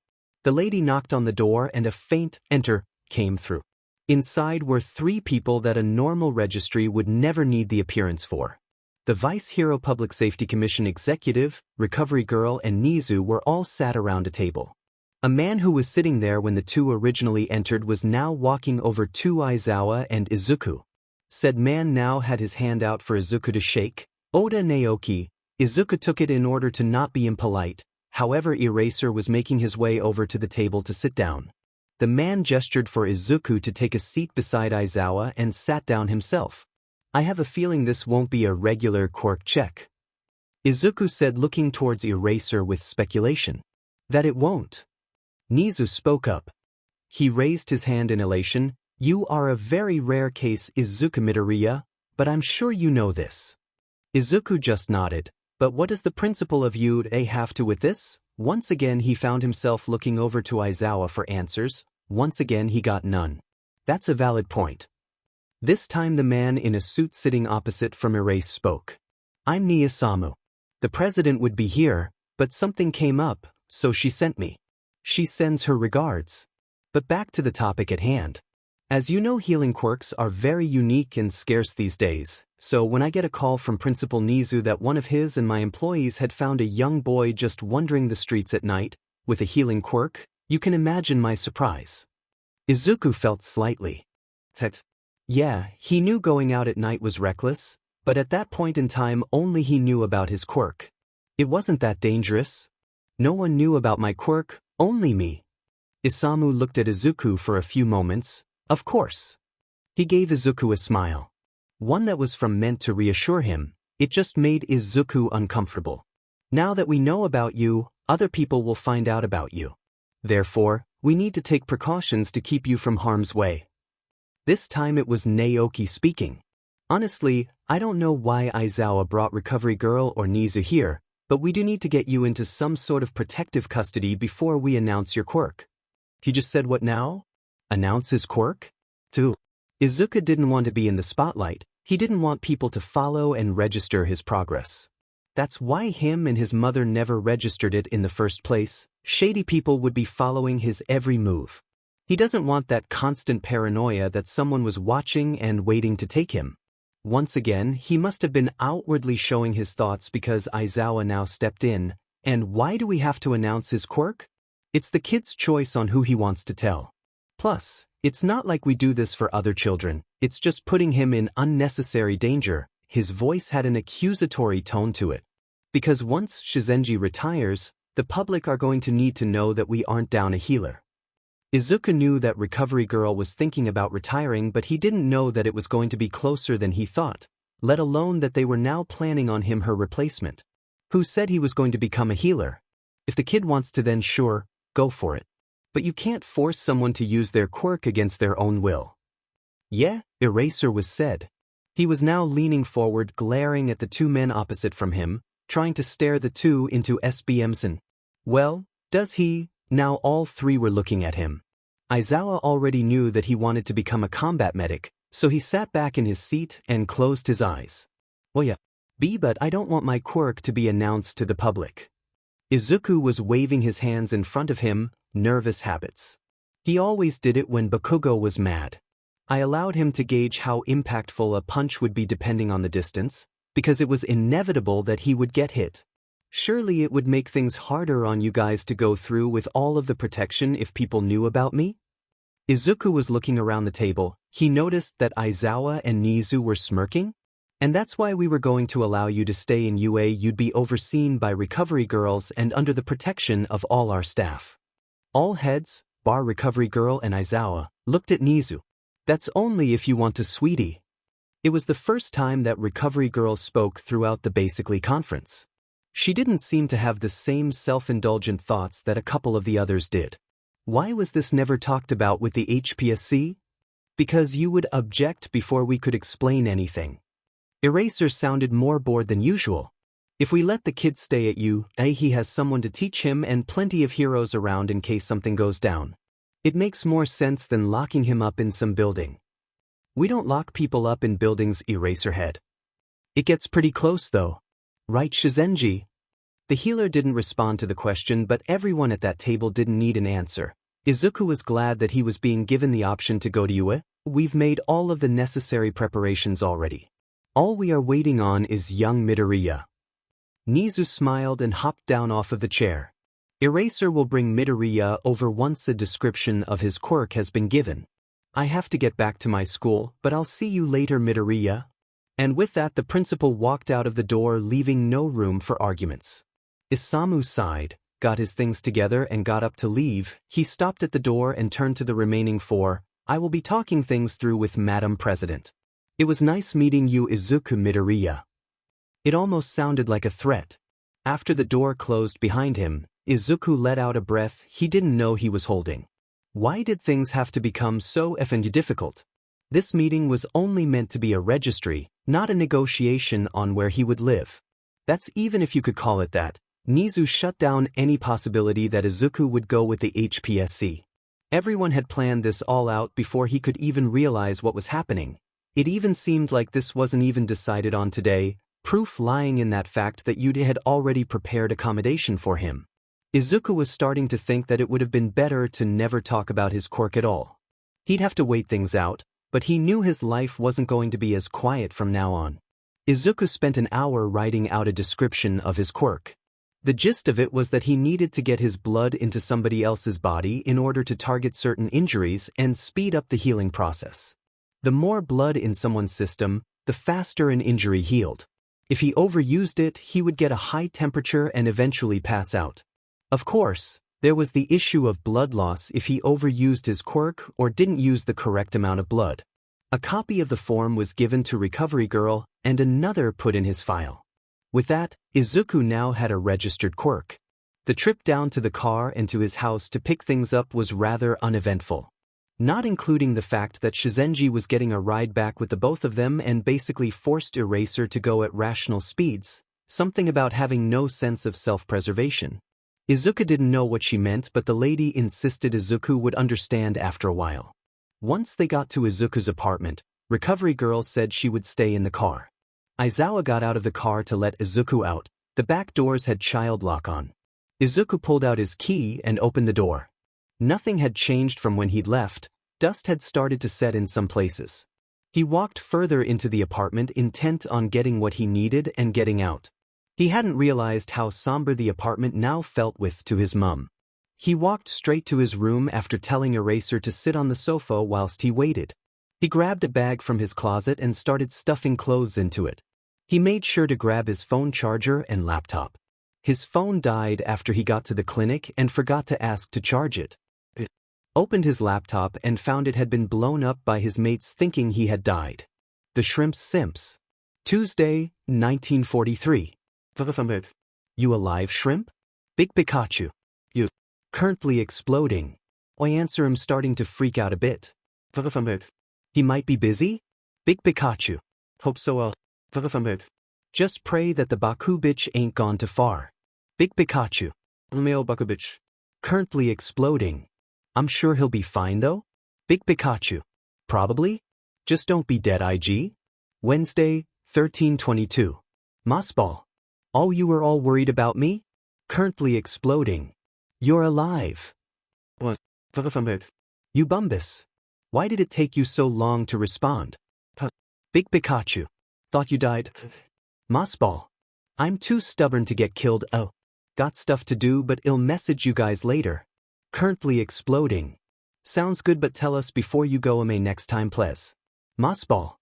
[SPEAKER 1] The lady knocked on the door and a faint enter came through. Inside were 3 people that a normal registry would never need the appearance for. The Vice Hero Public Safety Commission executive, Recovery Girl, and Nizu were all sat around a table. A man who was sitting there when the 2 originally entered was now walking over to Aizawa and Izuku. Said man now had his hand out for Izuku to shake. Oda Naoki. Izuku took it in order to not be impolite. However, Eraser was making his way over to the table to sit down. The man gestured for Izuku to take a seat beside Aizawa and sat down himself. I have a feeling this won't be a regular quirk check. Izuku said, looking towards Eraser with speculation. That it won't. Nizu spoke up. He raised his hand in elation. You are a very rare case, Izuku Midoriya, but I'm sure you know this. Izuku just nodded. But what does the principal of UA have to with this? Once again he found himself looking over to Aizawa for answers. Once again he got none. That's a valid point. This time the man in a suit sitting opposite from Erase spoke. I'm Niyasamu. The president would be here, but something came up, so she sent me. She sends her regards. But back to the topic at hand. As you know, healing quirks are very unique and scarce these days, so when I get a call from Principal Nizu that one of his and my employees had found a young boy just wandering the streets at night, with a healing quirk, you can imagine my surprise. Izuku felt slightly. Yeah, he knew going out at night was reckless, but at that point in time only he knew about his quirk. It wasn't that dangerous. No one knew about my quirk, only me. Isamu looked at Izuku for a few moments. Of course. He gave Izuku a smile. One that was meant to reassure him. It just made Izuku uncomfortable. Now that we know about you, other people will find out about you. Therefore, we need to take precautions to keep you from harm's way. This time it was Naoki speaking. Honestly, I don't know why Aizawa brought Recovery Girl or Nizu here, but we do need to get you into some sort of protective custody before we announce your quirk. He just said what now? Announce his quirk? 2. Izuku didn't want to be in the spotlight. He didn't want people to follow and register his progress. That's why him and his mother never registered it in the first place. Shady people would be following his every move. He doesn't want that constant paranoia that someone was watching and waiting to take him. Once again, he must have been outwardly showing his thoughts because Aizawa now stepped in. And why do we have to announce his quirk? It's the kid's choice on who he wants to tell. Plus, it's not like we do this for other children, it's just putting him in unnecessary danger. His voice had an accusatory tone to it. Because once Shizenji retires, the public are going to need to know that we aren't down a healer. Izuku knew that Recovery Girl was thinking about retiring, but he didn't know that it was going to be closer than he thought, let alone that they were now planning on him her replacement. Who said he was going to become a healer? If the kid wants to, then sure, go for it. But you can't force someone to use their quirk against their own will. Yeah, Eraser was said. He was now leaning forward, glaring at the 2 men opposite from him, trying to stare the 2 into SBMson. Well, does he? Now all 3 were looking at him. Aizawa already knew that he wanted to become a combat medic, so he sat back in his seat and closed his eyes. Well yeah, but I don't want my quirk to be announced to the public. Izuku was waving his hands in front of him. Nervous habits. He always did it when Bakugo was mad. I allowed him to gauge how impactful a punch would be depending on the distance, because it was inevitable that he would get hit. Surely it would make things harder on you guys to go through with all of the protection if people knew about me? Izuku was looking around the table. He noticed that Aizawa and Nizu were smirking. And that's why we were going to allow you to stay in UA. You'd be overseen by Recovery Girls and under the protection of all our staff. All heads, bar recovery girl and Izawa looked at Nizu. That's only if you want to, sweetie. It was the first time that recovery girl spoke throughout the basically conference. She didn't seem to have the same self-indulgent thoughts that a couple of the others did. Why was this never talked about with the HPSC? Because you would object before we could explain anything. Eraser sounded more bored than usual. If we let the kid stay at he has someone to teach him and plenty of heroes around in case something goes down. It makes more sense than locking him up in some building. We don't lock people up in buildings, Eraserhead. It gets pretty close though. Right, Shizenji? The healer didn't respond to the question, but everyone at that table didn't need an answer. Izuku was glad that he was being given the option to go to UA. We've made all of the necessary preparations already. All we are waiting on is young Midoriya. Nizu smiled and hopped down off of the chair. Eraser will bring Midoriya over once a description of his quirk has been given. I have to get back to my school, but I'll see you later, Midoriya. And with that the principal walked out of the door, leaving no room for arguments. Isamu sighed, got his things together and got up to leave. He stopped at the door and turned to the remaining four. I will be talking things through with Madam President. It was nice meeting you, Izuku, Midoriya. It almost sounded like a threat. After the door closed behind him, Izuku let out a breath he didn't know he was holding. Why did things have to become so effing difficult? This meeting was only meant to be a registry, not a negotiation on where he would live. That's even if you could call it that. Nizu shut down any possibility that Izuku would go with the HPSC. Everyone had planned this all out before he could even realize what was happening. It even seemed like this wasn't even decided on today, proof lying in that fact that Yuta had already prepared accommodation for him. Izuku was starting to think that it would have been better to never talk about his quirk at all. He'd have to wait things out, but he knew his life wasn't going to be as quiet from now on. Izuku spent an hour writing out a description of his quirk. The gist of it was that he needed to get his blood into somebody else's body in order to target certain injuries and speed up the healing process. The more blood in someone's system, the faster an injury healed. If he overused it, he would get a high temperature and eventually pass out. Of course, there was the issue of blood loss if he overused his quirk or didn't use the correct amount of blood. A copy of the form was given to Recovery Girl and another put in his file. With that, Izuku now had a registered quirk. The trip down to the car and to his house to pick things up was rather uneventful. Not including the fact that Shizenji was getting a ride back with the both of them and basically forced Eraser to go at rational speeds, something about having no sense of self-preservation. Izuku didn't know what she meant, but the lady insisted Izuku would understand after a while. Once they got to Izuku's apartment, Recovery Girl said she would stay in the car. Izawa got out of the car to let Izuku out. The back doors had child lock on. Izuku pulled out his key and opened the door. Nothing had changed from when he'd left. Dust had started to set in some places. He walked further into the apartment, intent on getting what he needed and getting out. He hadn't realized how somber the apartment now felt to his mum. He walked straight to his room after telling Eraser to sit on the sofa whilst he waited. He grabbed a bag from his closet and started stuffing clothes into it. He made sure to grab his phone charger and laptop. His phone died after he got to the clinic and forgot to ask to charge it. Opened his laptop and found it had been blown up by his mates, thinking he had died. The Shrimp Simps. Tuesday, 1943. You alive, Shrimp? Big Pikachu. You. Currently exploding. I answer him, starting to freak out a bit. He might be busy? Big Pikachu. Hope so. Just pray that the Baku bitch ain't gone too far. Big Pikachu. Baku bitch. Currently exploding. I'm sure he'll be fine though? Big Pikachu. Probably? Just don't be dead, IG? Wednesday, 13/22. Mossball. Oh, you were all worried about me? Currently exploding. You're alive. What? You bumbus. Why did it take you so long to respond? Big Pikachu. Thought you died. Mossball. I'm too stubborn to get killed. Oh. Got stuff to do, but I'll message you guys later. Currently exploding. Sounds good, but tell us before you go next time, please. Mossball.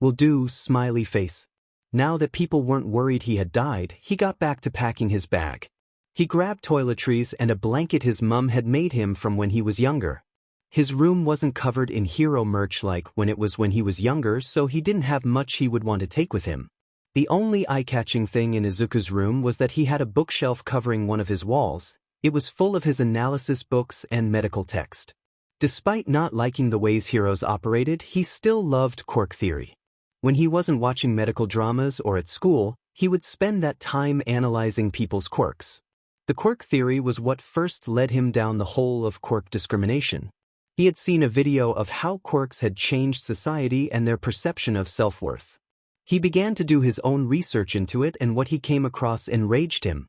[SPEAKER 1] Will do, smiley face. Now that people weren't worried he had died, he got back to packing his bag. He grabbed toiletries and a blanket his mum had made him from when he was younger. His room wasn't covered in hero merch like when he was younger, so he didn't have much he would want to take with him. The only eye-catching thing in Izuku's room was that he had a bookshelf covering one of his walls. It was full of his analysis books and medical text. Despite not liking the ways heroes operated, he still loved quirk theory. When he wasn't watching medical dramas or at school, he would spend that time analyzing people's quirks. The quirk theory was what first led him down the hole of quirk discrimination. He had seen a video of how quirks had changed society and their perception of self-worth. He began to do his own research into it, and what he came across enraged him.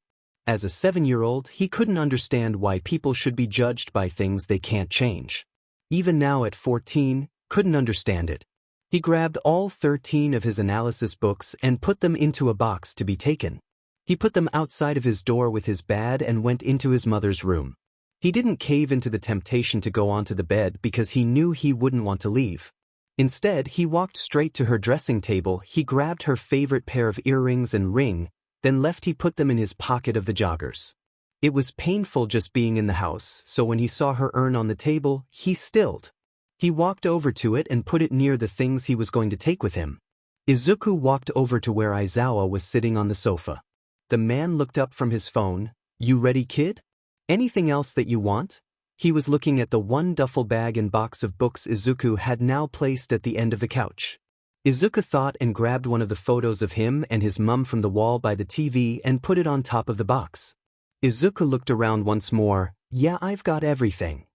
[SPEAKER 1] As a 7-year-old, he couldn't understand why people should be judged by things they can't change. Even now at 14, couldn't understand it. He grabbed all 13 of his analysis books and put them into a box to be taken. He put them outside of his door with his bed and went into his mother's room. He didn't cave into the temptation to go onto the bed because he knew he wouldn't want to leave. Instead, he walked straight to her dressing table. He grabbed her favorite pair of earrings and ring, then he put them in his pocket of the joggers. It was painful just being in the house, so when he saw her urn on the table, he stilled. He walked over to it and put it near the things he was going to take with him. Izuku walked over to where Izawa was sitting on the sofa. The man looked up from his phone. "You ready, kid? Anything else that you want?" He was looking at the one duffel bag and box of books Izuku had now placed at the end of the couch. Izuku thought and grabbed one of the photos of him and his mum from the wall by the TV and put it on top of the box. Izuku looked around once more. "Yeah, I've got everything."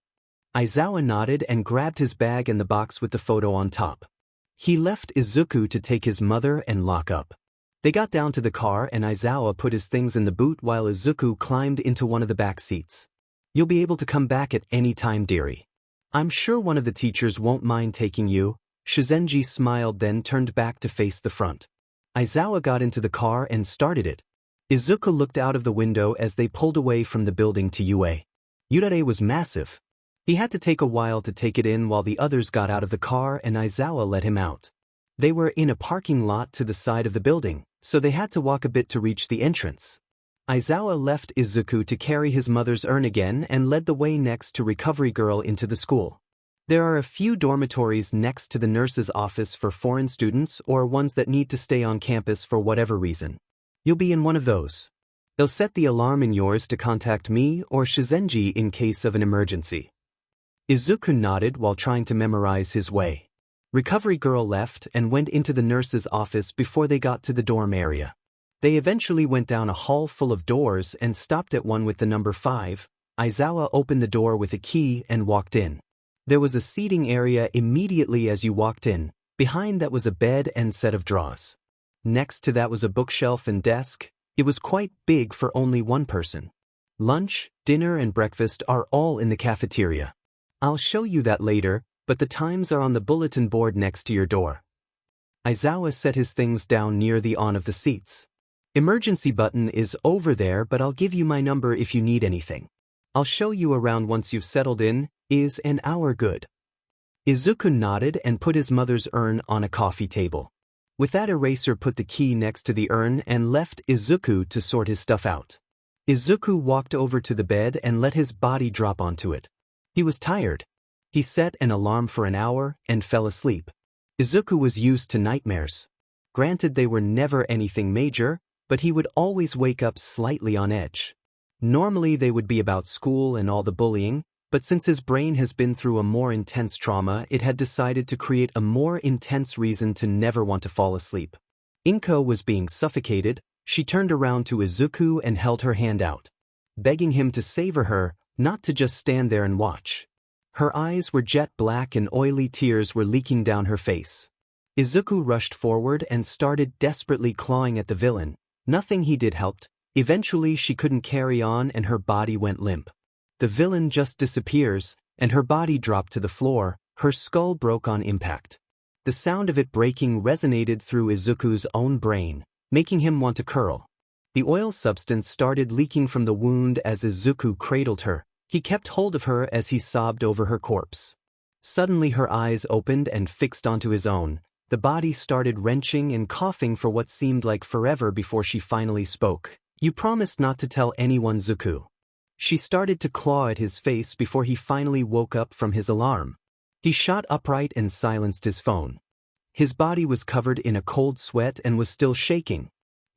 [SPEAKER 1] Izawa nodded and grabbed his bag and the box with the photo on top. He left Izuku to take his mother and lock up. They got down to the car and Izawa put his things in the boot while Izuku climbed into one of the back seats. "You'll be able to come back at any time, dearie. I'm sure one of the teachers won't mind taking you." Shizenji smiled, then turned back to face the front. Izawa got into the car and started it. Izuku looked out of the window as they pulled away from the building to UA. Urare was massive. He had to take a while to take it in while the others got out of the car and Izawa let him out. They were in a parking lot to the side of the building, so they had to walk a bit to reach the entrance. Izawa left Izuku to carry his mother's urn again and led the way next to Recovery Girl into the school. There are a few dormitories next to the nurse's office for foreign students or ones that need to stay on campus for whatever reason. You'll be in one of those. They'll set the alarm in yours to contact me or Shizenji in case of an emergency. Izuku nodded while trying to memorize his way. Recovery Girl left and went into the nurse's office before they got to the dorm area. They eventually went down a hall full of doors and stopped at one with the number 5. Izawa opened the door with a key and walked in. There was a seating area immediately as you walked in. Behind that was a bed and set of drawers. Next to that was a bookshelf and desk. It was quite big for only one person. Lunch, dinner and breakfast are all in the cafeteria. I'll show you that later, but the times are on the bulletin board next to your door. Izawa set his things down near the on of the seats. Emergency button is over there, but I'll give you my number if you need anything. I'll show you around once you've settled in. Is an hour good? Izuku nodded and put his mother's urn on a coffee table. With that, Eraser put the key next to the urn and left Izuku to sort his stuff out. Izuku walked over to the bed and let his body drop onto it. He was tired. He set an alarm for an hour and fell asleep. Izuku was used to nightmares. Granted, they were never anything major, but he would always wake up slightly on edge. Normally they would be about school and all the bullying, but since his brain has been through a more intense trauma, it had decided to create a more intense reason to never want to fall asleep. Inko was being suffocated. She turned around to Izuku and held her hand out, begging him to savor her, not to just stand there and watch. Her eyes were jet black and oily tears were leaking down her face. Izuku rushed forward and started desperately clawing at the villain. Nothing he did helped. Eventually she couldn't carry on and her body went limp. The villain just disappears, and her body dropped to the floor. Her skull broke on impact. The sound of it breaking resonated through Izuku's own brain, making him want to curl. The oil substance started leaking from the wound as Izuku cradled her. He kept hold of her as he sobbed over her corpse. Suddenly her eyes opened and fixed onto his own. The body started wrenching and coughing for what seemed like forever before she finally spoke. You promised not to tell anyone, Zuku. She started to claw at his face before he finally woke up from his alarm. He shot upright and silenced his phone. His body was covered in a cold sweat and was still shaking.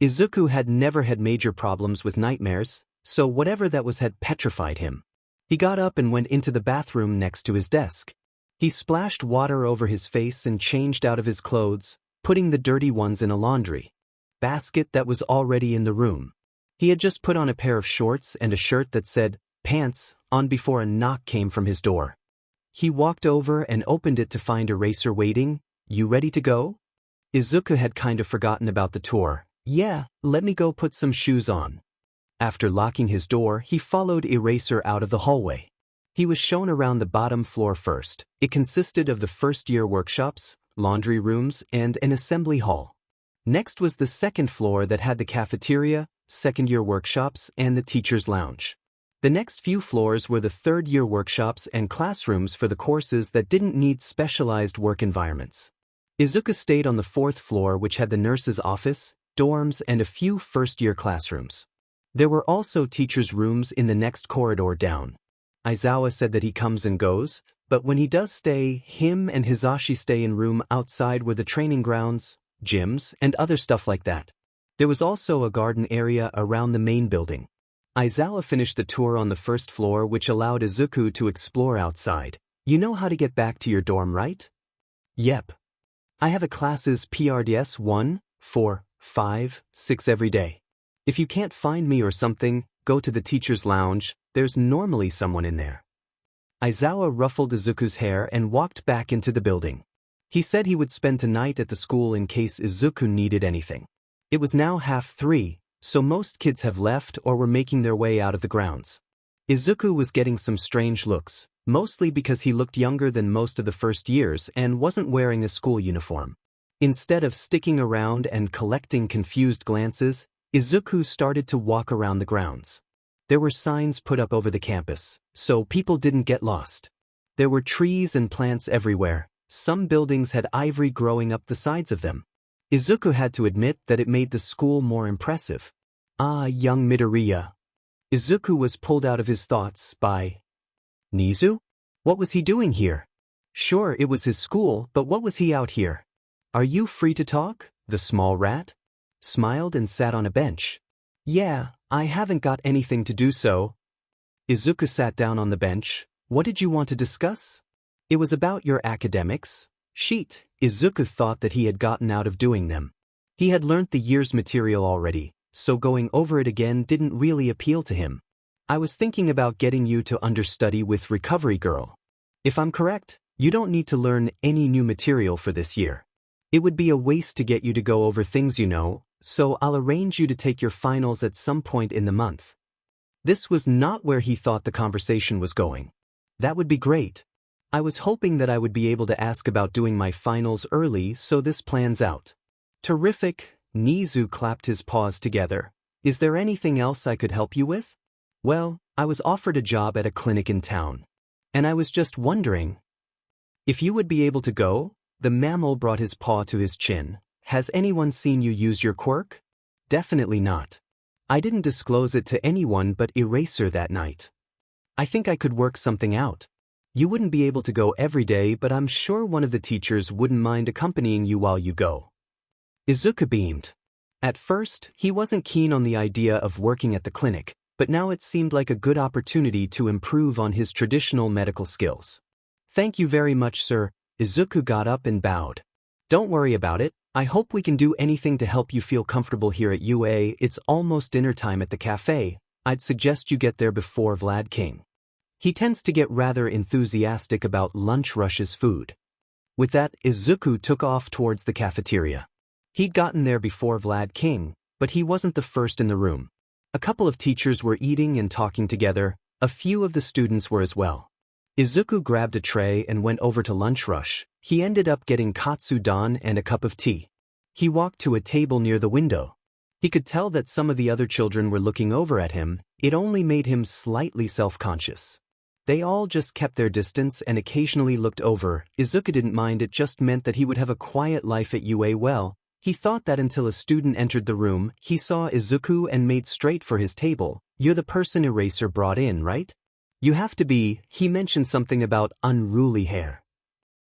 [SPEAKER 1] Izuku had never had major problems with nightmares, so whatever that was had petrified him. He got up and went into the bathroom next to his desk. He splashed water over his face and changed out of his clothes, putting the dirty ones in a laundry basket that was already in the room. He had just put on a pair of shorts and a shirt that said, "Pants," on before a knock came from his door. He walked over and opened it to find Eraser waiting. "You ready to go?" Izuku had kind of forgotten about the tour. "Yeah, let me go put some shoes on." After locking his door, he followed Eraser out of the hallway. He was shown around the bottom floor first. It consisted of the first-year workshops, laundry rooms, and an assembly hall. Next was the second floor that had the cafeteria, second-year workshops, and the teacher's lounge. The next few floors were the third-year workshops and classrooms for the courses that didn't need specialized work environments. Izuku stayed on the fourth floor, which had the nurse's office, dorms, and a few first-year classrooms. There were also teachers' rooms in the next corridor down. Aizawa said that he comes and goes, but when he does stay, him and Hisashi stay in room outside where the training grounds, gyms, and other stuff like that. There was also a garden area around the main building. Aizawa finished the tour on the first floor, which allowed Izuku to explore outside. "You know how to get back to your dorm, right?" "Yep. I have a classes PRDS 1, 4, 5, 6 every day. If you can't find me or something, go to the teacher's lounge. There's normally someone in there." Aizawa ruffled Izuku's hair and walked back into the building. He said he would spend tonight at the school in case Izuku needed anything. It was now 3:30, so most kids have left or were making their way out of the grounds. Izuku was getting some strange looks, mostly because he looked younger than most of the first years and wasn't wearing a school uniform. Instead of sticking around and collecting confused glances, Izuku started to walk around the grounds. There were signs put up over the campus, so people didn't get lost. There were trees and plants everywhere. Some buildings had ivy growing up the sides of them. Izuku had to admit that it made the school more impressive. "Ah, young Midoriya." Izuku was pulled out of his thoughts by Nizu? What was he doing here? Sure, it was his school, but what was he out here? "Are you free to talk?" the small rat smiled and sat on a bench. "Yeah, I haven't got anything to do so." Izuku sat down on the bench. "What did you want to discuss?" "It was about your academics." Sheet. Izuku thought that he had gotten out of doing them. He had learnt the year's material already, so going over it again didn't really appeal to him. "I was thinking about getting you to understudy with Recovery Girl. If I'm correct, you don't need to learn any new material for this year. It would be a waste to get you to go over things you know, so I'll arrange you to take your finals at some point in the month." This was not where he thought the conversation was going. "That would be great. I was hoping that I would be able to ask about doing my finals early, so this plans out." "Terrific." Nizu clapped his paws together. "Is there anything else I could help you with?" "Well, I was offered a job at a clinic in town. And I was just wondering if you would be able to go." The mammal brought his paw to his chin. "Has anyone seen you use your quirk?" "Definitely not. I didn't disclose it to anyone but Eraser that night. I think I could work something out. You wouldn't be able to go every day, but I'm sure one of the teachers wouldn't mind accompanying you while you go." Izuku beamed. At first, he wasn't keen on the idea of working at the clinic, but now it seemed like a good opportunity to improve on his traditional medical skills. "Thank you very much, sir." Izuku got up and bowed. "Don't worry about it. I hope we can do anything to help you feel comfortable here at UA. It's almost dinner time at the cafe. I'd suggest you get there before Vlad King. He tends to get rather enthusiastic about lunch rush's food." With that, Izuku took off towards the cafeteria. He'd gotten there before Vlad King, but he wasn't the first in the room. A couple of teachers were eating and talking together. A few of the students were as well. Izuku grabbed a tray and went over to lunch rush. He ended up getting katsudon and a cup of tea. He walked to a table near the window. He could tell that some of the other children were looking over at him. It only made him slightly self-conscious. They all just kept their distance and occasionally looked over. Izuku didn't mind. It just meant that he would have a quiet life at UA. Well, He thought that until a student entered the room, he saw Izuku and made straight for his table. You're the person Eraser brought in, right? You have to be. He mentioned something about unruly hair.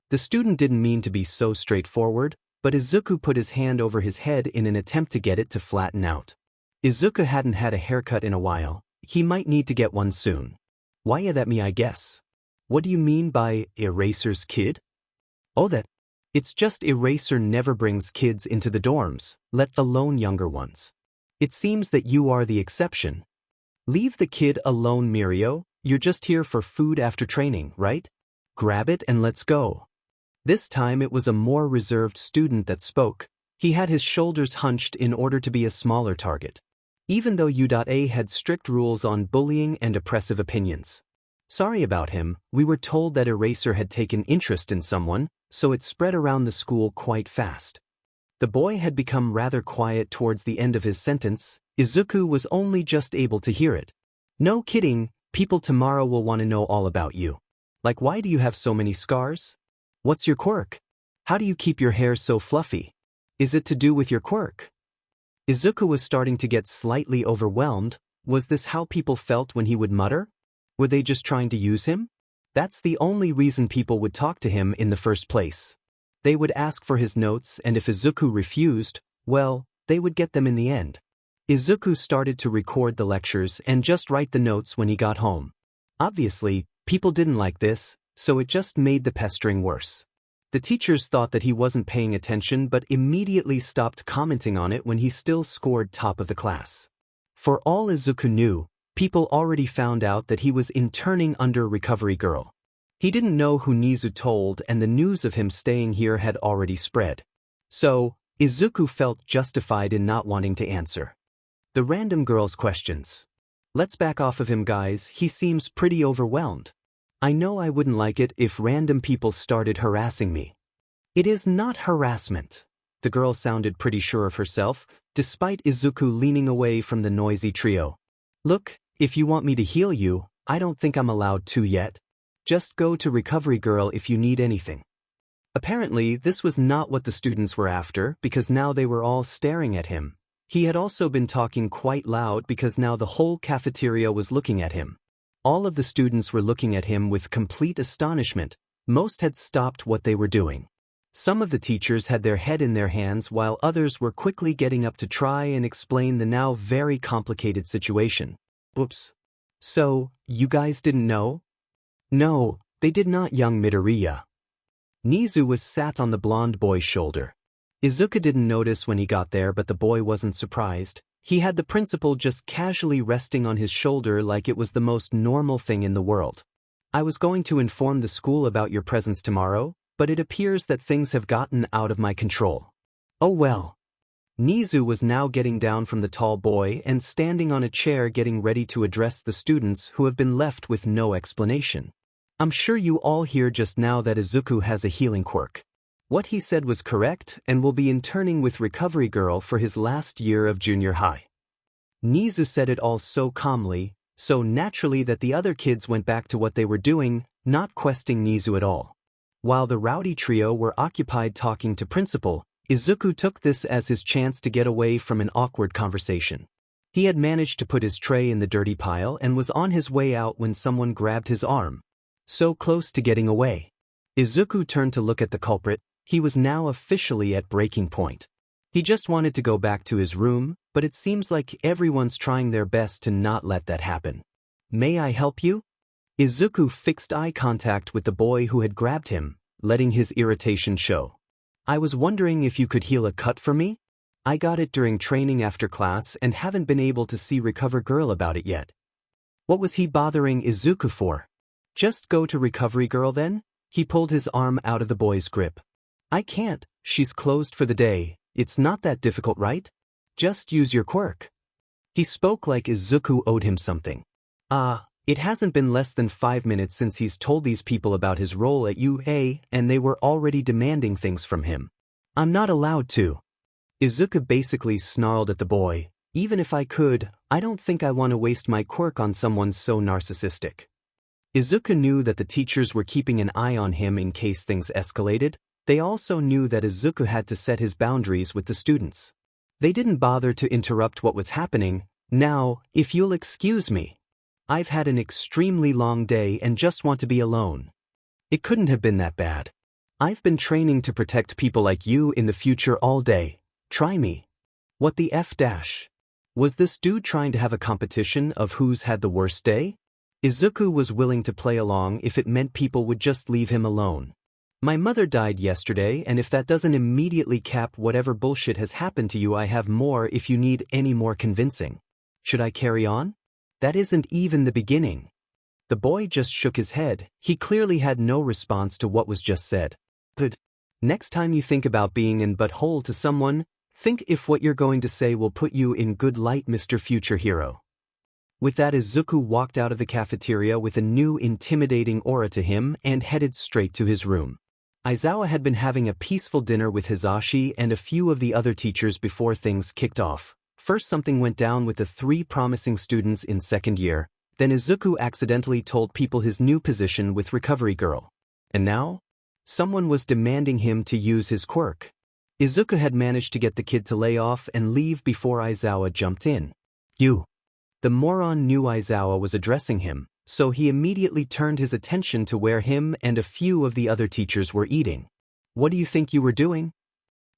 [SPEAKER 1] The student didn't mean to be so straightforward, but Izuku put his hand over his head in an attempt to get it to flatten out. Izuku hadn't had a haircut in a while. He might need to get one soon. Why is that me, I guess? What do you mean by Eraser's kid? Oh, that. It's just Eraser never brings kids into the dorms, let alone younger ones. It seems that you are the exception. Leave the kid alone, Mirio. You're just here for food after training, right? Grab it and let's go. This time it was a more reserved student that spoke. He had his shoulders hunched in order to be a smaller target. Even though U.A had strict rules on bullying and oppressive opinions. Sorry about him, we were told that Eraser had taken interest in someone, so it spread around the school quite fast. The boy had become rather quiet towards the end of his sentence. Izuku was only just able to hear it. No kidding, people tomorrow will want to know all about you. Like, why do you have so many scars? What's your quirk? How do you keep your hair so fluffy? Is it to do with your quirk? Izuku was starting to get slightly overwhelmed. Was this how people felt when he would mutter? Were they just trying to use him? That's the only reason people would talk to him in the first place. They would ask for his notes, and if Izuku refused, well, they would get them in the end. Izuku started to record the lectures and just write the notes when he got home. Obviously, people didn't like this, so it just made the pestering worse. The teachers thought that he wasn't paying attention but immediately stopped commenting on it when he still scored top of the class. For all Izuku knew, people already found out that he was interning under Recovery Girl. He didn't know who Nizu told, and the news of him staying here had already spread. So, Izuku felt justified in not wanting to answer the random girl's questions. Let's back off of him, guys, he seems pretty overwhelmed. I know I wouldn't like it if random people started harassing me. It is not harassment. The girl sounded pretty sure of herself, despite Izuku leaning away from the noisy trio. Look, if you want me to heal you, I don't think I'm allowed to yet. Just go to Recovery Girl if you need anything. Apparently, this was not what the students were after, because now they were all staring at him. He had also been talking quite loud because now the whole cafeteria was looking at him. All of the students were looking at him with complete astonishment. Most had stopped what they were doing. Some of the teachers had their head in their hands while others were quickly getting up to try and explain the now very complicated situation. Oops. So, you guys didn't know? No, they did not, young Midoriya. Nizu was sat on the blonde boy's shoulder. Izuku didn't notice when he got there, but the boy wasn't surprised. He had the principal just casually resting on his shoulder like it was the most normal thing in the world. I was going to inform the school about your presence tomorrow, but it appears that things have gotten out of my control. Oh well. Nizu was now getting down from the tall boy and standing on a chair getting ready to address the students who have been left with no explanation. I'm sure you all hear just now that Izuku has a healing quirk. What he said was correct and will be interning with Recovery Girl for his last year of junior high. Nizu said it all so calmly, so naturally that the other kids went back to what they were doing, not questioning Nizu at all. While the rowdy trio were occupied talking to Principal, Izuku took this as his chance to get away from an awkward conversation. He had managed to put his tray in the dirty pile and was on his way out when someone grabbed his arm. So close to getting away. Izuku turned to look at the culprit. He was now officially at breaking point. He just wanted to go back to his room, but it seems like everyone's trying their best to not let that happen. May I help you? Izuku fixed eye contact with the boy who had grabbed him, letting his irritation show. I was wondering if you could heal a cut for me? I got it during training after class and haven't been able to see Recover Girl about it yet. What was he bothering Izuku for? Just go to Recovery Girl then? He pulled his arm out of the boy's grip. I can't, she's closed for the day. It's not that difficult, right? Just use your quirk. He spoke like Izuku owed him something. It hasn't been less than 5 minutes since he's told these people about his role at UA, and they were already demanding things from him. I'm not allowed to. Izuku basically snarled at the boy. Even if I could, I don't think I want to waste my quirk on someone so narcissistic. Izuku knew that the teachers were keeping an eye on him in case things escalated, They also knew that Izuku had to set his boundaries with the students. They didn't bother to interrupt what was happening. Now, if you'll excuse me. I've had an extremely long day and just want to be alone. It couldn't have been that bad. I've been training to protect people like you in the future all day. Try me. What the F dash? Was this dude trying to have a competition of who's had the worst day? Izuku was willing to play along if it meant people would just leave him alone. My mother died yesterday, and if that doesn't immediately cap whatever bullshit has happened to you, I have more if you need any more convincing. Should I carry on? That isn't even the beginning. The boy just shook his head. He clearly had no response to what was just said. But next time you think about being in butthole to someone, think if what you're going to say will put you in good light, Mr. Future Hero. With that, Izuku walked out of the cafeteria with a new intimidating aura to him and headed straight to his room. Aizawa had been having a peaceful dinner with Hisashi and a few of the other teachers before things kicked off. First, something went down with the 3 promising students in second year, then Izuku accidentally told people his new position with Recovery Girl. And now? Someone was demanding him to use his quirk. Izuku had managed to get the kid to lay off and leave before Aizawa jumped in. You. The moron knew Aizawa was addressing him, so he immediately turned his attention to where him and a few of the other teachers were eating. What do you think you were doing?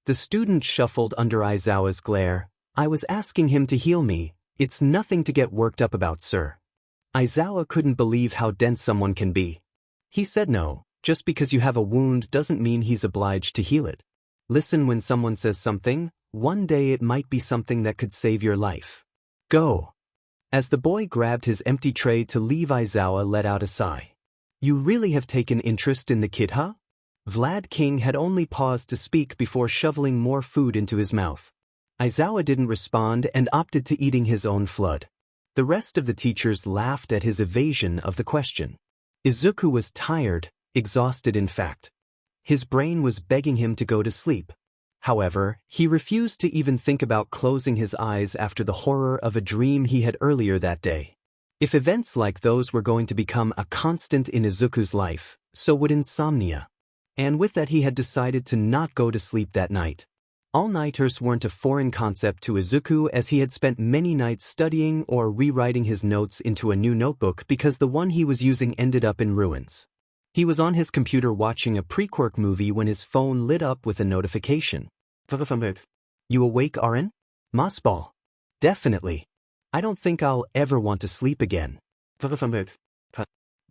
[SPEAKER 1] The student shuffled under Aizawa's glare. I was asking him to heal me. It's nothing to get worked up about, sir. Aizawa couldn't believe how dense someone can be. He said no, just because you have a wound doesn't mean he's obliged to heal it. Listen when someone says something, one day it might be something that could save your life. Go. As the boy grabbed his empty tray to leave, Aizawa let out a sigh. You really have taken interest in the kid, huh? Vlad King had only paused to speak before shoveling more food into his mouth. Aizawa didn't respond and opted to eating his own flood. The rest of the teachers laughed at his evasion of the question. Izuku was tired, exhausted in fact. His brain was begging him to go to sleep. However, he refused to even think about closing his eyes after the horror of a dream he had earlier that day. If events like those were going to become a constant in Izuku's life, so would insomnia. And with that, he had decided to not go to sleep that night. All-nighters weren't a foreign concept to Izuku, as he had spent many nights studying or rewriting his notes into a new notebook because the one he was using ended up in ruins. He was on his computer watching a pre-Quirk movie when his phone lit up with a notification. You awake, Aren? Mossball. Definitely. I don't think I'll ever want to sleep again.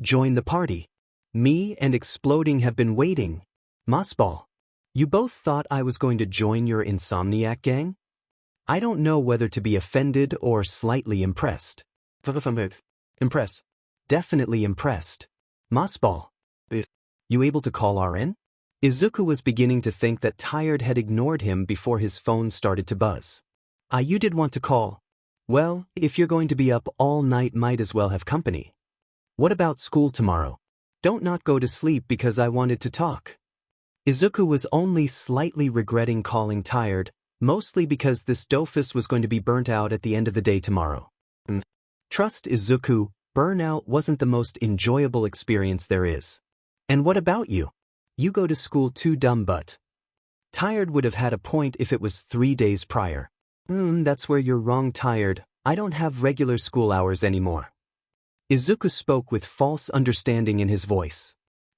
[SPEAKER 1] Join the party. Me and Exploding have been waiting. Mossball. You both thought I was going to join your insomniac gang? I don't know whether to be offended or slightly impressed. Impressed. Definitely impressed. Mossball. You able to call RN? Izuku was beginning to think that Tired had ignored him before his phone started to buzz. You did want to call. Well, if you're going to be up all night, might as well have company. What about school tomorrow? Don't not go to sleep because I wanted to talk. Izuku was only slightly regretting calling Tired, mostly because this doofus was going to be burnt out at the end of the day tomorrow. Trust Izuku, burnout wasn't the most enjoyable experience there is. And what about you? You go to school too, dumb butt. Tired would have had a point if it was 3 days prior. That's where you're wrong, Tired. I don't have regular school hours anymore. Izuku spoke with false understanding in his voice.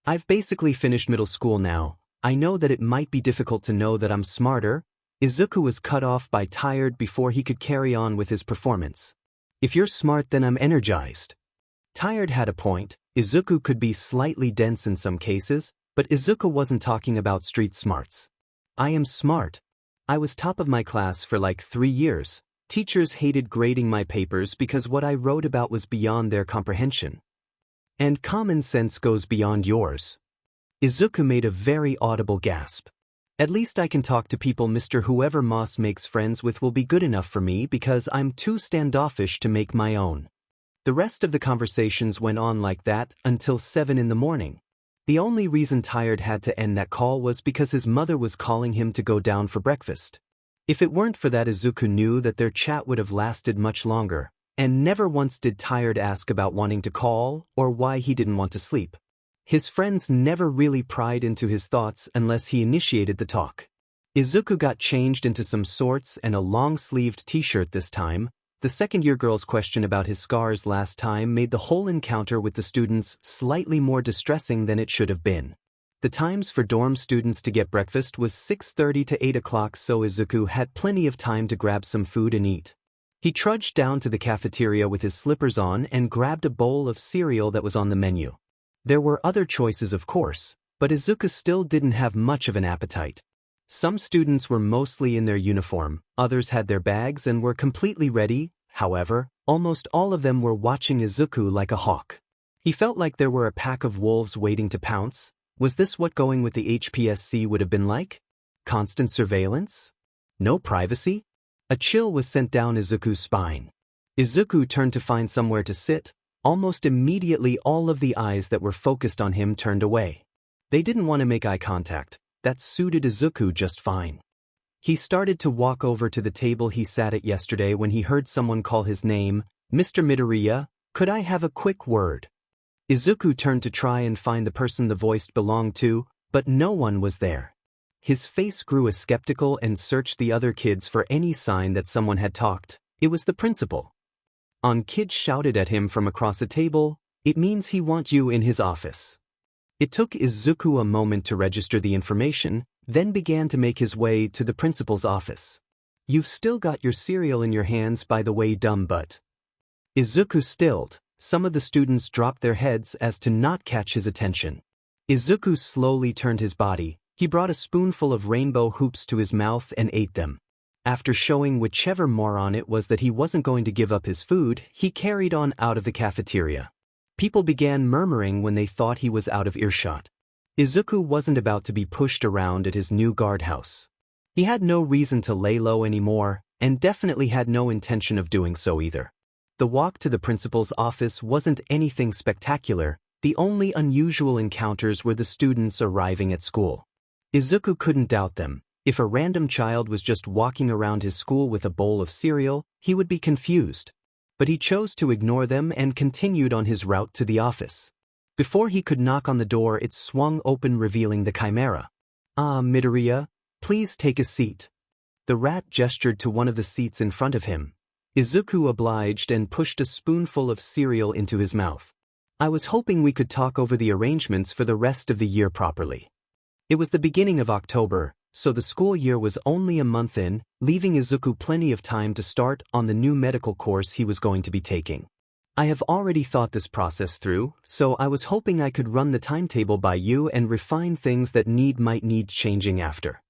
[SPEAKER 1] I've basically finished middle school now. I know that it might be difficult to know that I'm smarter. Izuku was cut off by Tired before he could carry on with his performance. If you're smart, then I'm energized. Tired had a point. Izuku could be slightly dense in some cases, but Izuku wasn't talking about street smarts. I am smart. I was top of my class for like 3 years. Teachers hated grading my papers because what I wrote about was beyond their comprehension. And common sense goes beyond yours. Izuku made a very audible gasp. At least I can talk to people. Mr. Whoever Moss makes friends with will be good enough for me because I'm too standoffish to make my own. The rest of the conversations went on like that until 7 in the morning. The only reason Tired had to end that call was because his mother was calling him to go down for breakfast. If it weren't for that, Izuku knew that their chat would have lasted much longer, and never once did Tired ask about wanting to call or why he didn't want to sleep. His friends never really pried into his thoughts unless he initiated the talk. Izuku got changed into some shorts and a long-sleeved t-shirt this time. The second-year girl's question about his scars last time made the whole encounter with the students slightly more distressing than it should have been. The times for dorm students to get breakfast was 6:30 to 8 o'clock, so Izuku had plenty of time to grab some food and eat. He trudged down to the cafeteria with his slippers on and grabbed a bowl of cereal that was on the menu. There were other choices, of course, but Izuku still didn't have much of an appetite. Some students were mostly in their uniform, others had their bags and were completely ready. However, almost all of them were watching Izuku like a hawk. He felt like there were a pack of wolves waiting to pounce. Was this what going with the HPSC would have been like? Constant surveillance? No privacy? A chill was sent down Izuku's spine. Izuku turned to find somewhere to sit. Almost immediately all of the eyes that were focused on him turned away. They didn't want to make eye contact. That suited Izuku just fine. He started to walk over to the table he sat at yesterday when he heard someone call his name. "Mr. Midoriya, could I have a quick word?" Izuku turned to try and find the person the voice belonged to, but no one was there. His face grew a skeptical and searched the other kids for any sign that someone had talked. It was the principal. Kids shouted at him from across the table, "It means he wants you in his office." It took Izuku a moment to register the information, then began to make his way to the principal's office. "You've still got your cereal in your hands, by the way, dumb butt." Izuku stilled. Some of the students dropped their heads as to not catch his attention. Izuku slowly turned his body. He brought a spoonful of rainbow hoops to his mouth and ate them. After showing whichever moron it was that he wasn't going to give up his food, he carried on out of the cafeteria. People began murmuring when they thought he was out of earshot. Izuku wasn't about to be pushed around at his new guardhouse. He had no reason to lay low anymore, and definitely had no intention of doing so either. The walk to the principal's office wasn't anything spectacular. The only unusual encounters were the students arriving at school. Izuku couldn't doubt them. If a random child was just walking around his school with a bowl of cereal, he would be confused. But he chose to ignore them and continued on his route to the office. Before he could knock on the door, it swung open, revealing the chimera. "Ah, Midoriya, please take a seat." The rat gestured to one of the seats in front of him. Izuku obliged and pushed a spoonful of cereal into his mouth. "I was hoping we could talk over the arrangements for the rest of the year properly." It was the beginning of October, so the school year was only a month in, leaving Izuku plenty of time to start on the new medical course he was going to be taking. "I have already thought this process through, so I was hoping I could run the timetable by you and refine things that might need changing after."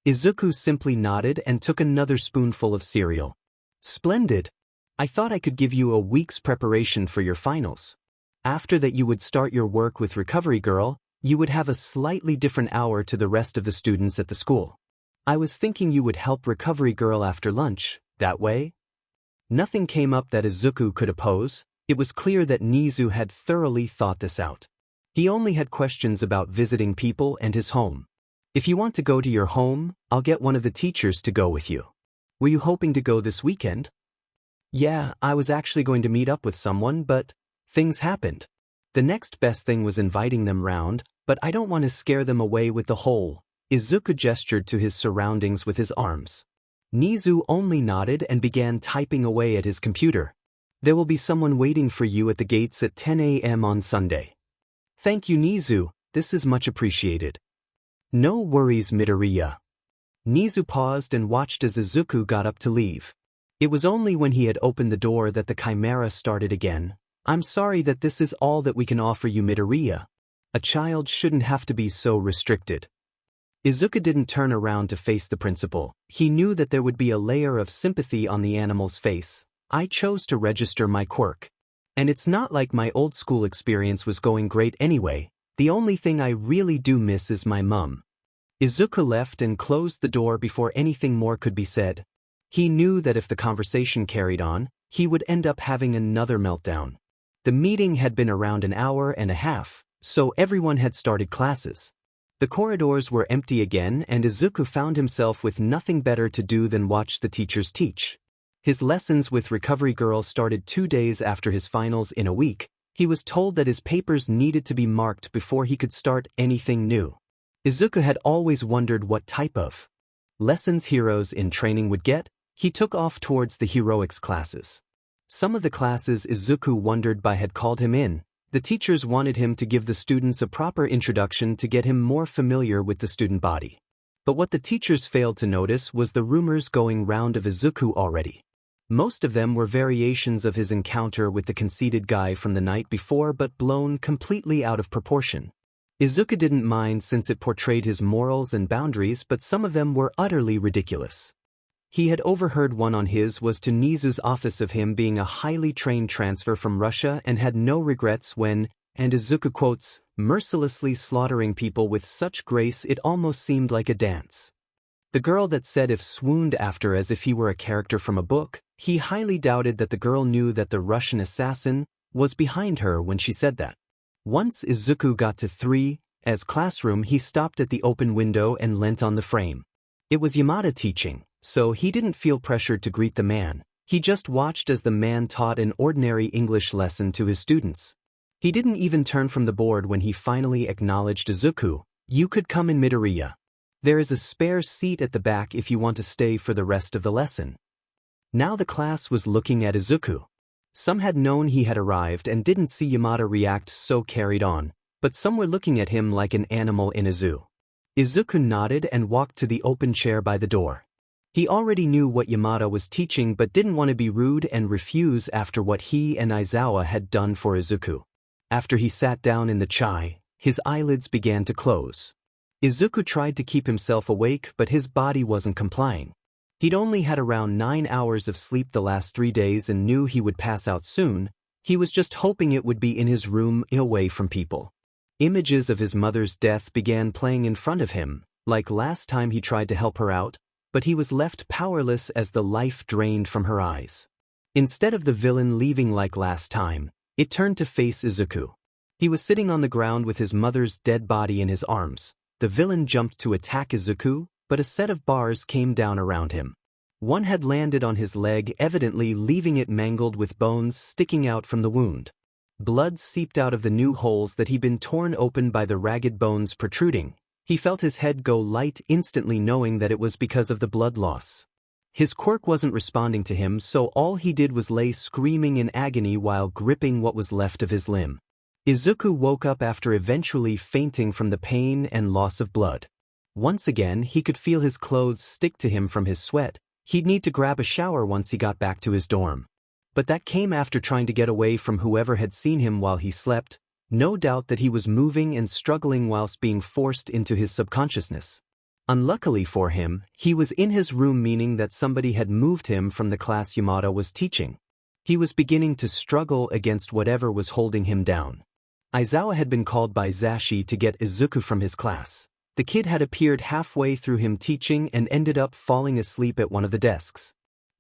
[SPEAKER 1] Izuku simply nodded and took another spoonful of cereal. "Splendid. I thought I could give you a week's preparation for your finals. After that you would start your work with Recovery Girl. You would have a slightly different hour to the rest of the students at the school. I was thinking you would help Recovery Girl after lunch, that way." Nothing came up that Izuku could oppose. It was clear that Nizu had thoroughly thought this out. He only had questions about visiting people and his home. "If you want to go to your home, I'll get one of the teachers to go with you. Were you hoping to go this weekend?" "Yeah, I was actually going to meet up with someone, but things happened. The next best thing was inviting them round, but I don't want to scare them away with the whole." Izuku gestured to his surroundings with his arms. Nizu only nodded and began typing away at his computer. "There will be someone waiting for you at the gates at 10 a.m. on Sunday." "Thank you, Nizu. This is much appreciated." "No worries, Midoriya." Nizu paused and watched as Izuku got up to leave. It was only when he had opened the door that the chimera started again. "I'm sorry that this is all that we can offer you, Midoriya. A child shouldn't have to be so restricted." Izuku didn't turn around to face the principal. He knew that there would be a layer of sympathy on the animal's face. "I chose to register my quirk. And it's not like my old school experience was going great anyway. The only thing I really do miss is my mum." Izuku left and closed the door before anything more could be said. He knew that if the conversation carried on, he would end up having another meltdown. The meeting had been around an hour and a half, so everyone had started classes. The corridors were empty again, and Izuku found himself with nothing better to do than watch the teachers teach. His lessons with Recovery Girl started 2 days after his finals in a week. He was told that his papers needed to be marked before he could start anything new. Izuku had always wondered what type of lessons heroes in training would get. He took off towards the heroics classes. Some of the classes Izuku wondered by had called him in. The teachers wanted him to give the students a proper introduction to get him more familiar with the student body. But what the teachers failed to notice was the rumors going round of Izuku already. Most of them were variations of his encounter with the conceited guy from the night before, but blown completely out of proportion. Izuku didn't mind since it portrayed his morals and boundaries, but some of them were utterly ridiculous. He had overheard one on his was to Nizu's office of him being a highly trained transfer from Russia and had no regrets when, and Izuku quotes, mercilessly slaughtering people with such grace it almost seemed like a dance. The girl that said if swooned after as if he were a character from a book. He highly doubted that the girl knew that the Russian assassin was behind her when she said that. Once Izuku got to 3's classroom, he stopped at the open window and leant on the frame. It was Yamada teaching, so he didn't feel pressured to greet the man. He just watched as the man taught an ordinary English lesson to his students. He didn't even turn from the board when he finally acknowledged Izuku. You could come in Midoriya. There is a spare seat at the back if you want to stay for the rest of the lesson. Now the class was looking at Izuku. Some had known he had arrived and didn't see Yamada react, so carried on, but some were looking at him like an animal in a zoo. Izuku nodded and walked to the open chair by the door. He already knew what Yamada was teaching but didn't want to be rude and refuse after what he and Aizawa had done for Izuku. After he sat down in the chai, his eyelids began to close. Izuku tried to keep himself awake, but his body wasn't complying. He'd only had around 9 hours of sleep the last 3 days and knew he would pass out soon. He was just hoping it would be in his room, away from people. Images of his mother's death began playing in front of him, like last time he tried to help her out, but he was left powerless as the life drained from her eyes. Instead of the villain leaving like last time, it turned to face Izuku. He was sitting on the ground with his mother's dead body in his arms. The villain jumped to attack Izuku, but a set of bars came down around him. One had landed on his leg, evidently leaving it mangled with bones sticking out from the wound. Blood seeped out of the new holes that he'd been torn open by the ragged bones protruding. He felt his head go light instantly, knowing that it was because of the blood loss. His quirk wasn't responding to him, so all he did was lay screaming in agony while gripping what was left of his limb. Izuku woke up after eventually fainting from the pain and loss of blood. Once again, he could feel his clothes stick to him from his sweat. He'd need to grab a shower once he got back to his dorm. But that came after trying to get away from whoever had seen him while he slept. No doubt that he was moving and struggling whilst being forced into his subconsciousness. Unluckily for him, he was in his room, meaning that somebody had moved him from the class Yamada was teaching. He was beginning to struggle against whatever was holding him down. Aizawa had been called by Zashi to get Izuku from his class. The kid had appeared halfway through him teaching and ended up falling asleep at one of the desks.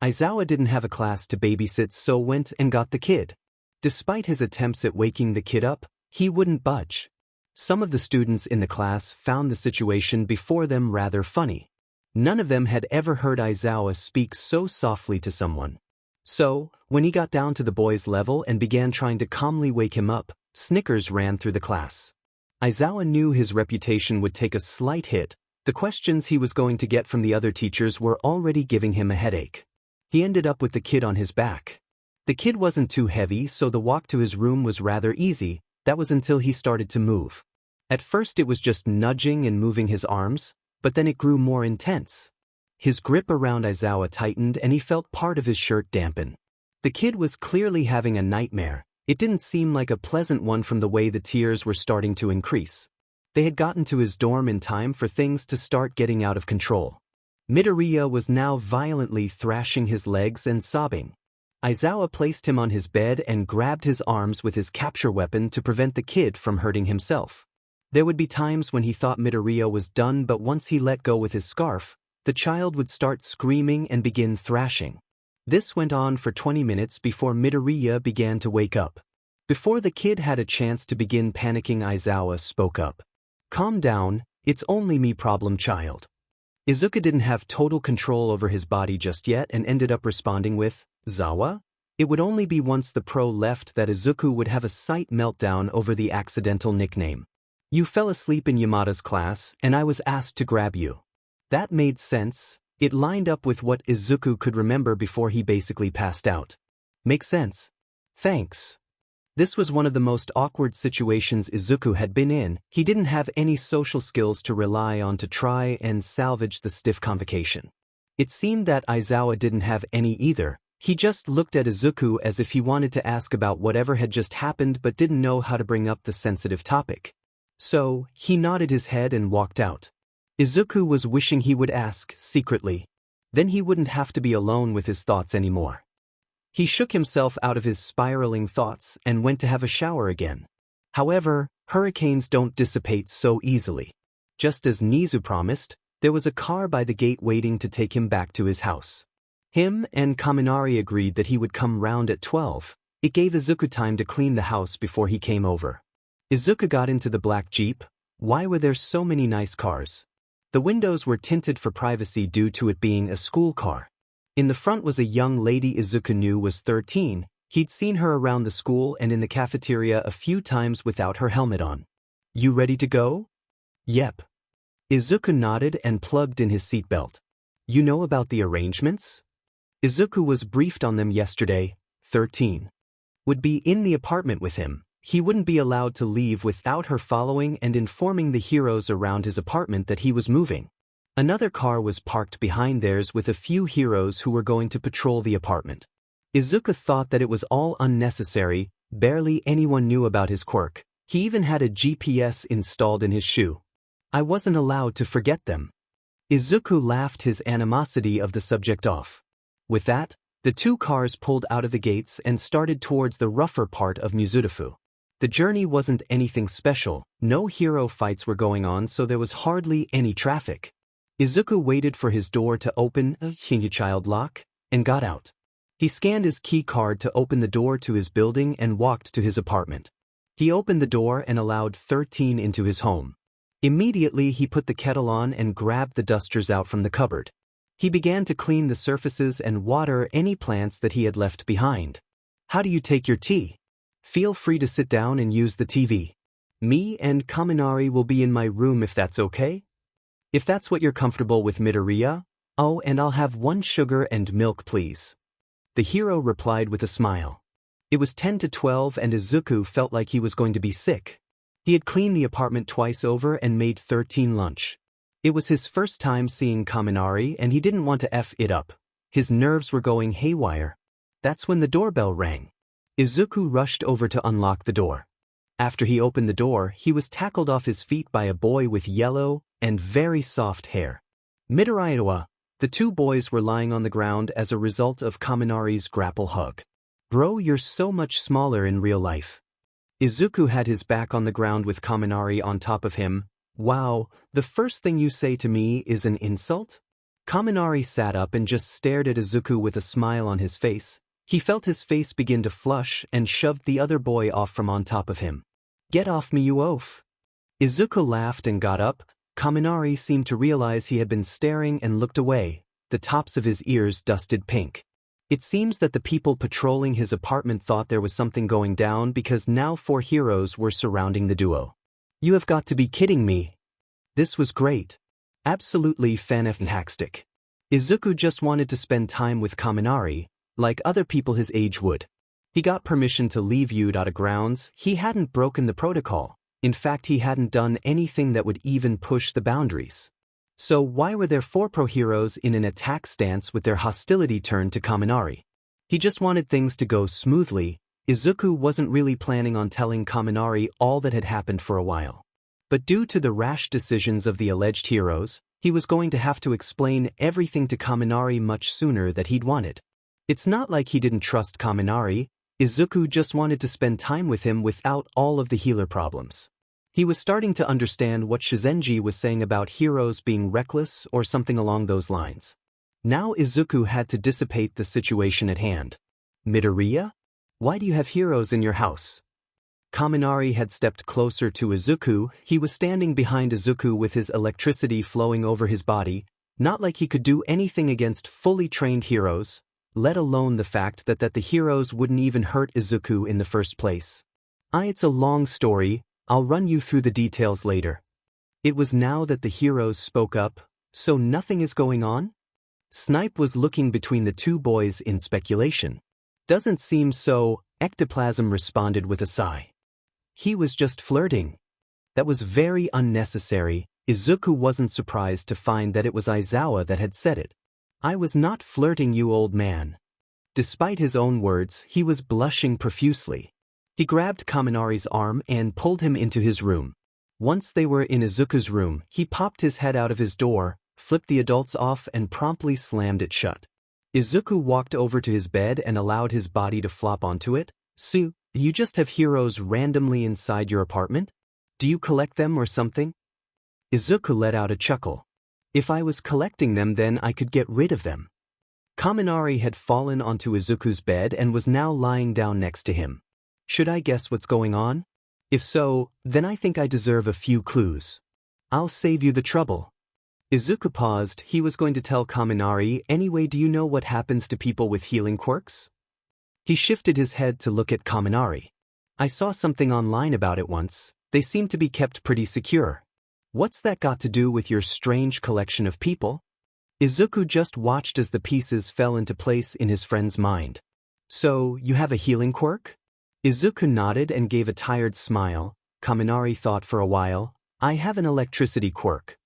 [SPEAKER 1] Aizawa didn't have a class to babysit, so went and got the kid. Despite his attempts at waking the kid up, he wouldn't budge. Some of the students in the class found the situation before them rather funny. None of them had ever heard Aizawa speak so softly to someone. So, when he got down to the boy's level and began trying to calmly wake him up, snickers ran through the class. Aizawa knew his reputation would take a slight hit. The questions he was going to get from the other teachers were already giving him a headache. He ended up with the kid on his back. The kid wasn't too heavy, so the walk to his room was rather easy. That was until he started to move. At first it was just nudging and moving his arms, but then it grew more intense. His grip around Aizawa tightened and he felt part of his shirt dampen. The kid was clearly having a nightmare. It didn't seem like a pleasant one from the way the tears were starting to increase. They had gotten to his dorm in time for things to start getting out of control. Midoriya was now violently thrashing his legs and sobbing. Aizawa placed him on his bed and grabbed his arms with his capture weapon to prevent the kid from hurting himself. There would be times when he thought Midoriya was done, but once he let go with his scarf, the child would start screaming and begin thrashing. This went on for 20 minutes before Midoriya began to wake up. Before the kid had a chance to begin panicking, Aizawa spoke up. "Calm down, it's only me, problem child." Izuku didn't have total control over his body just yet and ended up responding with, "Zawa? It would only be once the pro left that Izuku would have a sight meltdown over the accidental nickname. You fell asleep in Yamada's class, and I was asked to grab you. That made sense. It lined up with what Izuku could remember before he basically passed out. Makes sense. Thanks. This was one of the most awkward situations Izuku had been in. He didn't have any social skills to rely on to try and salvage the stiff convocation. It seemed that Aizawa didn't have any either. He just looked at Izuku as if he wanted to ask about whatever had just happened but didn't know how to bring up the sensitive topic. So, he nodded his head and walked out. Izuku was wishing he would ask, secretly. Then he wouldn't have to be alone with his thoughts anymore. He shook himself out of his spiraling thoughts and went to have a shower again. However, hurricanes don't dissipate so easily. Just as Nizu promised, there was a car by the gate waiting to take him back to his house. Him and Kaminari agreed that he would come round at 12. It gave Izuku time to clean the house before he came over. Izuku got into the black Jeep. Why were there so many nice cars? The windows were tinted for privacy due to it being a school car. In the front was a young lady Izuku knew was 13. He'd seen her around the school and in the cafeteria a few times without her helmet on. You ready to go? Yep. Izuku nodded and plugged in his seatbelt. You know about the arrangements? Izuku was briefed on them yesterday. 13. Would be in the apartment with him. He wouldn't be allowed to leave without her following and informing the heroes around his apartment that he was moving. Another car was parked behind theirs with a few heroes who were going to patrol the apartment. Izuku thought that it was all unnecessary. Barely anyone knew about his quirk. He even had a GPS installed in his shoe. I wasn't allowed to forget them. Izuku laughed his animosity of the subject off. With that, the two cars pulled out of the gates and started towards the rougher part of Musutafu. The journey wasn't anything special. No hero fights were going on, so there was hardly any traffic. Izuku waited for his door to open, child lock, and got out. He scanned his key card to open the door to his building and walked to his apartment. He opened the door and allowed 13 into his home. Immediately he put the kettle on and grabbed the dusters out from the cupboard. He began to clean the surfaces and water any plants that he had left behind. How do you take your tea? Feel free to sit down and use the TV. Me and Kaminari will be in my room if that's okay? If that's what you're comfortable with, Midoriya. Oh, and I'll have 1 sugar and milk, please. The hero replied with a smile. It was 10 to 12 and Izuku felt like he was going to be sick. He had cleaned the apartment twice over and made 13 lunch. It was his first time seeing Kaminari and he didn't want to F it up. His nerves were going haywire. That's when the doorbell rang. Izuku rushed over to unlock the door. After he opened the door, he was tackled off his feet by a boy with yellow and very soft hair. Midoriya. The two boys were lying on the ground as a result of Kaminari's grapple hug. Bro, you're so much smaller in real life. Izuku had his back on the ground with Kaminari on top of him. Wow, the first thing you say to me is an insult? Kaminari sat up and just stared at Izuku with a smile on his face. He felt his face begin to flush and shoved the other boy off from on top of him. Get off me, you oaf. Izuku laughed and got up. Kaminari seemed to realize he had been staring and looked away. The tops of his ears dusted pink. It seems that the people patrolling his apartment thought there was something going down because now 4 heroes were surrounding the duo. You have got to be kidding me. This was great. Absolutely fantastic. Izuku just wanted to spend time with Kaminari, like other people his age would. He got permission to leave Yudata grounds. He hadn't broken the protocol. In fact, he hadn't done anything that would even push the boundaries. So why were there 4 pro heroes in an attack stance with their hostility turned to Kaminari? He just wanted things to go smoothly. Izuku wasn't really planning on telling Kaminari all that had happened for a while. But due to the rash decisions of the alleged heroes, he was going to have to explain everything to Kaminari much sooner than he'd wanted. It's not like he didn't trust Kaminari. Izuku just wanted to spend time with him without all of the healer problems. He was starting to understand what Shizenji was saying about heroes being reckless or something along those lines. Now Izuku had to dissipate the situation at hand. Midoriya? Why do you have heroes in your house? Kaminari had stepped closer to Izuku. He was standing behind Izuku with his electricity flowing over his body, not like he could do anything against fully trained heroes. let alone the fact that the heroes wouldn't even hurt Izuku in the first place. It's a long story, I'll run you through the details later. It was now that the heroes spoke up. So nothing is going on? Snipe was looking between the two boys in speculation. Doesn't seem so, Ectoplasm responded with a sigh. He was just flirting. That was very unnecessary. Izuku wasn't surprised to find that it was Aizawa that had said it. I was not flirting, you old man. Despite his own words, he was blushing profusely. He grabbed Kaminari's arm and pulled him into his room. Once they were in Izuku's room, he popped his head out of his door, flipped the adults off and promptly slammed it shut. Izuku walked over to his bed and allowed his body to flop onto it. So, you just have heroes randomly inside your apartment? Do you collect them or something? Izuku let out a chuckle. If I was collecting them, then I could get rid of them. Kaminari had fallen onto Izuku's bed and was now lying down next to him. Should I guess what's going on? If so, then I think I deserve a few clues. I'll save you the trouble. Izuku paused. He was going to tell Kaminari, anyway, do you know what happens to people with healing quirks? He shifted his head to look at Kaminari. I saw something online about it once. They seem to be kept pretty secure. What's that got to do with your strange collection of people? Izuku just watched as the pieces fell into place in his friend's mind. So, you have a healing quirk? Izuku nodded and gave a tired smile. Kaminari thought for a while. I have an electricity quirk.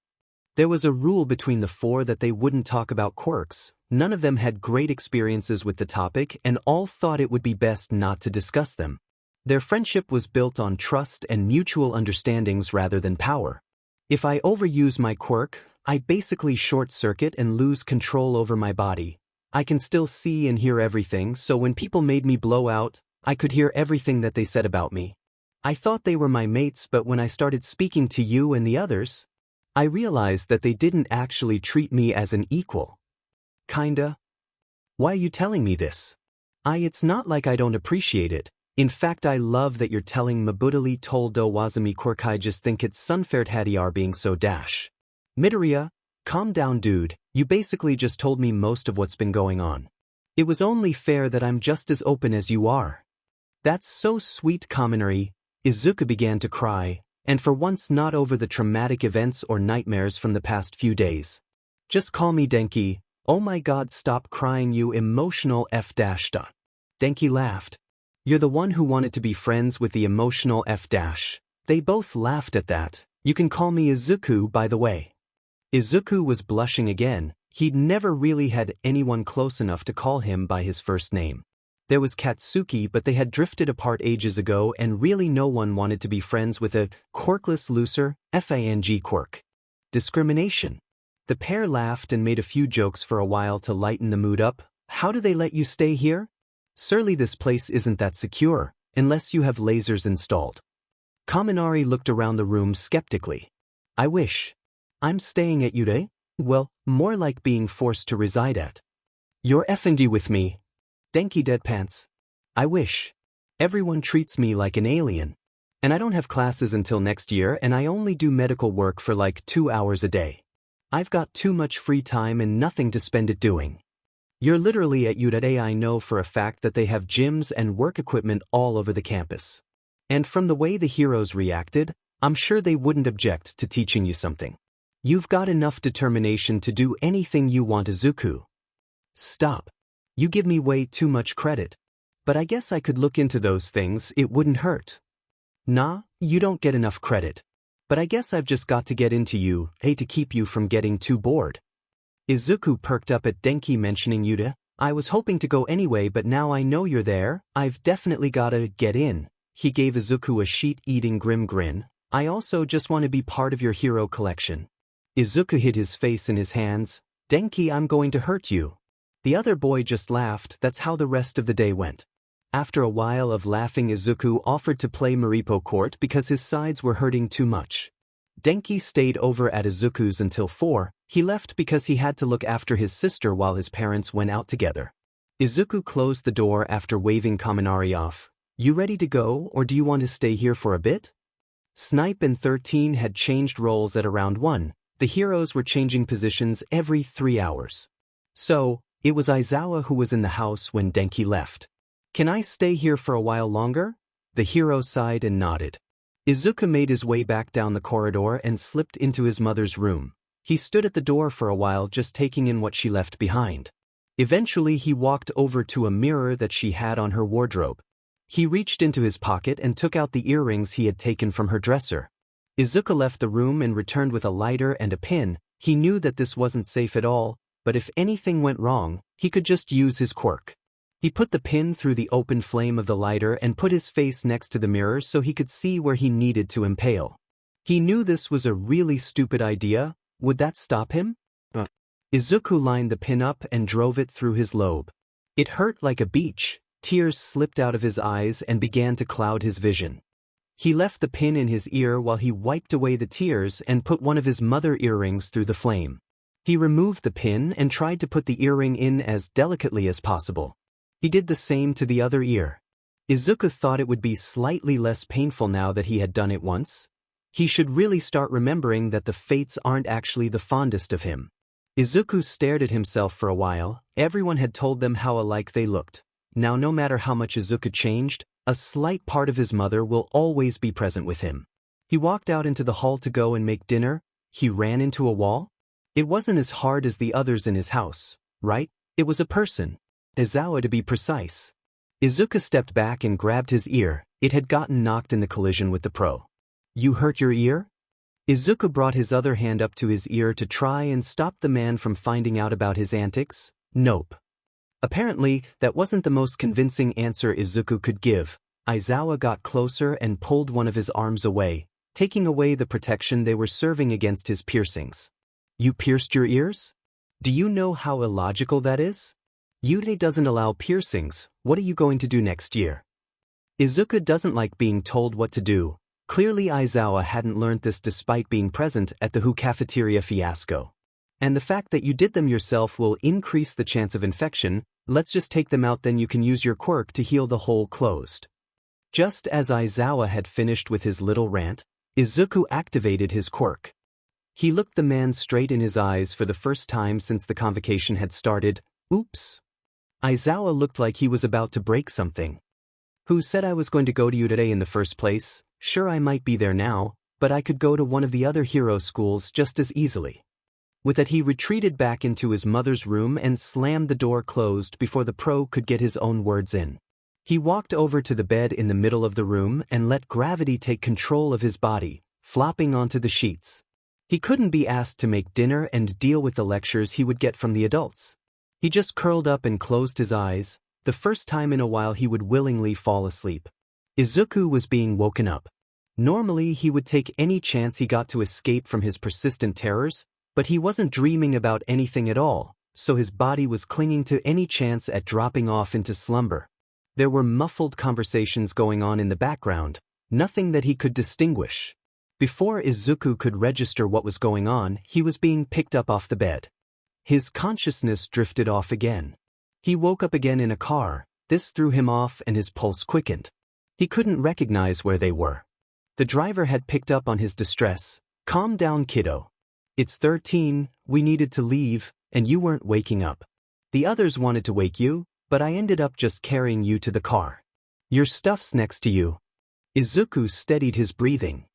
[SPEAKER 1] There was a rule between the four that they wouldn't talk about quirks. None of them had great experiences with the topic and all thought it would be best not to discuss them. Their friendship was built on trust and mutual understandings rather than power. If I overuse my quirk, I basically short-circuit and lose control over my body. I can still see and hear everything, so when people made me blow out, I could hear everything that they said about me. I thought they were my mates, but when I started speaking to you and the others, I realized that they didn't actually treat me as an equal. Kinda. Why are you telling me this? It's not like I don't appreciate it. In fact, I love that you're telling Mabutali told do Wazami quirk. I just think it's unfair Hadiar being so dash. Midoriya, calm down dude, you basically just told me most of what's been going on. It was only fair that I'm just as open as you are. That's so sweet Kaminari. Izuku began to cry, and for once not over the traumatic events or nightmares from the past few days. Just call me Denki. Oh my god, stop crying you emotional f-. Denki laughed. You're the one who wanted to be friends with the emotional f-. They both laughed at that. You can call me Izuku, by the way. Izuku was blushing again. He'd never really had anyone close enough to call him by his first name. There was Katsuki, but they had drifted apart ages ago and really no one wanted to be friends with a quirkless loser, FANG quirk. Discrimination. The pair laughed and made a few jokes for a while to lighten the mood up. How do they let you stay here? Surely this place isn't that secure, unless you have lasers installed. Kaminari looked around the room skeptically. I wish. I'm staying at Yude? Well, more like being forced to reside at. You're effing with me. Denki deadpants. I wish. Everyone treats me like an alien. And I don't have classes until next year and I only do medical work for like 2 hours a day. I've got too much free time and nothing to spend it doing. You're literally at Yude. I know for a fact that they have gyms and work equipment all over the campus. And from the way the heroes reacted, I'm sure they wouldn't object to teaching you something. You've got enough determination to do anything you want, Izuku. Stop. You give me way too much credit. But I guess I could look into those things, it wouldn't hurt. Nah, you don't get enough credit. But I guess I've just got to get into you, to keep you from getting too bored. Izuku perked up at Denki mentioning Yuta. I was hoping to go anyway, but now I know you're there, I've definitely gotta get in. He gave Izuku a sheet-eating grim grin. I also just want to be part of your hero collection. Izuku hid his face in his hands. Denki, I'm going to hurt you. The other boy just laughed. That's how the rest of the day went. After a while of laughing, Izuku offered to play Maripo Court because his sides were hurting too much. Denki stayed over at Izuku's until 4. He left because he had to look after his sister while his parents went out together. Izuku closed the door after waving Kaminari off. You ready to go, or do you want to stay here for a bit? Snipe and 13 had changed roles at around 1. The heroes were changing positions every 3 hours. So, It was Izawa who was in the house when Denki left. "Can I stay here for a while longer?" The hero sighed and nodded. Izuku made his way back down the corridor and slipped into his mother's room. He stood at the door for a while just taking in what she left behind. Eventually he walked over to a mirror that she had on her wardrobe. He reached into his pocket and took out the earrings he had taken from her dresser. Izuku left the room and returned with a lighter and a pin. He knew that this wasn't safe at all, but if anything went wrong, he could just use his quirk. He put the pin through the open flame of the lighter and put his face next to the mirror so he could see where he needed to impale. He knew this was a really stupid idea. Would that stop him? Izuku lined the pin up and drove it through his lobe. It hurt like a beach. Tears slipped out of his eyes and began to cloud his vision. He left the pin in his ear while he wiped away the tears and put one of his mother earrings through the flame. He removed the pin and tried to put the earring in as delicately as possible. He did the same to the other ear. Izuku thought it would be slightly less painful now that he had done it once. He should really start remembering that the fates aren't actually the fondest of him. Izuku stared at himself for a while. Everyone had told them how alike they looked. Now no matter how much Izuku changed, a slight part of his mother will always be present with him. He walked out into the hall to go and make dinner. He ran into a wall. It wasn't as hard as the others in his house, right? It was a person. Izawa to be precise. Izuku stepped back and grabbed his ear. It had gotten knocked in the collision with the pro. "You hurt your ear?" Izuku brought his other hand up to his ear to try and stop the man from finding out about his antics. "Nope." Apparently, that wasn't the most convincing answer Izuku could give. Izawa got closer and pulled one of his arms away, taking away the protection they were serving against his piercings. "You pierced your ears? Do you know how illogical that is? Yude doesn't allow piercings. What are you going to do next year?" Izuku doesn't like being told what to do. Clearly Izawa hadn't learned this despite being present at the Who cafeteria fiasco. "And the fact that you did them yourself will increase the chance of infection. Let's just take them out, then you can use your quirk to heal the hole closed." Just as Izawa had finished with his little rant, Izuku activated his quirk. He looked the man straight in his eyes for the first time since the convocation had started. "Oops." Izawa looked like he was about to break something. "Who said I was going to go to you today in the first place? Sure, I might be there now, but I could go to one of the other hero schools just as easily." With that he retreated back into his mother's room and slammed the door closed before the pro could get his own words in. He walked over to the bed in the middle of the room and let gravity take control of his body, flopping onto the sheets. He couldn't be asked to make dinner and deal with the lectures he would get from the adults. He just curled up and closed his eyes. The first time in a while he would willingly fall asleep. Izuku was being woken up. Normally he would take any chance he got to escape from his persistent terrors, but he wasn't dreaming about anything at all, so his body was clinging to any chance at dropping off into slumber. There were muffled conversations going on in the background, nothing that he could distinguish. Before Izuku could register what was going on, he was being picked up off the bed. His consciousness drifted off again. He woke up again in a car. This threw him off and his pulse quickened. He couldn't recognize where they were. The driver had picked up on his distress. "Calm down, kiddo. It's 13, we needed to leave, and you weren't waking up. The others wanted to wake you, but I ended up just carrying you to the car. Your stuff's next to you." Izuku steadied his breathing.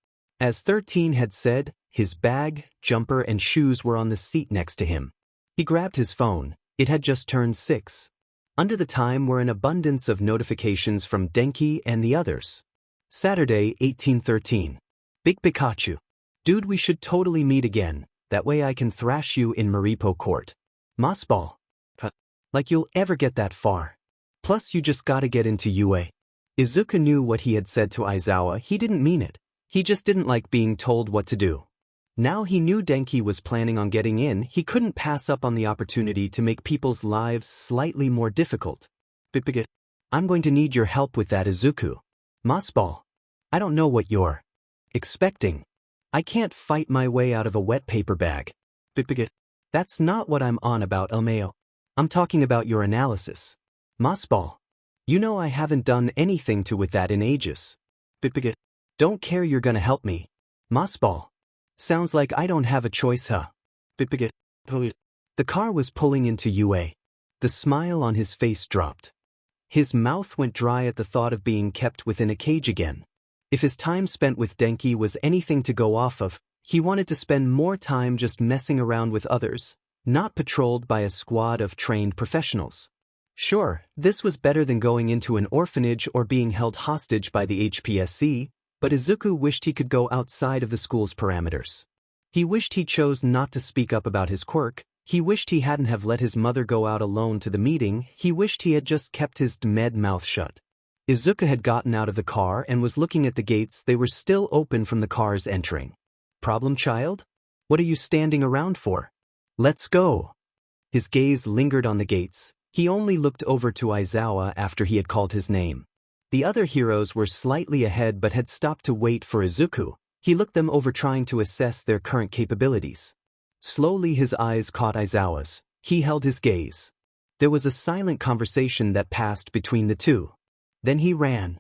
[SPEAKER 1] As 13 had said, his bag, jumper and shoes were on the seat next to him. He grabbed his phone. It had just turned 6. Under the time were an abundance of notifications from Denki and the others. Saturday, 1813. Big Pikachu. Dude, we should totally meet again. That way I can thrash you in Maripo Court. Mossball. Like you'll ever get that far. Plus you just gotta get into UA. Izuku knew what he had said to Izawa. He didn't mean it. He just didn't like being told what to do. Now he knew Denki was planning on getting in. He couldn't pass up on the opportunity to make people's lives slightly more difficult. "I'm going to need your help with that, Izuku." Mossball. "I don't know what you're expecting. I can't fight my way out of a wet paper bag." "That's not what I'm on about, Elmeo. I'm talking about your analysis." Mossball. "You know I haven't done anything with that in ages." "Don't care, you're gonna help me." Mossball. "Sounds like I don't have a choice, huh?" The car was pulling into UA. The smile on his face dropped. His mouth went dry at the thought of being kept within a cage again. If his time spent with Denki was anything to go off of, he wanted to spend more time just messing around with others, not patrolled by a squad of trained professionals. Sure, this was better than going into an orphanage or being held hostage by the HPSC, but Izuku wished he could go outside of the school's parameters. He wished he chose not to speak up about his quirk, he wished he hadn't have let his mother go out alone to the meeting, he wished he had just kept his dead mouth shut. Izuku had gotten out of the car and was looking at the gates. They were still open from the cars entering. Problem, child? What are you standing around for? Let's go. His gaze lingered on the gates. He only looked over to Aizawa after he had called his name. The other heroes were slightly ahead but had stopped to wait for Izuku. He looked them over trying to assess their current capabilities. Slowly his eyes caught Aizawa's. He held his gaze. There was a silent conversation that passed between the two. Then he ran.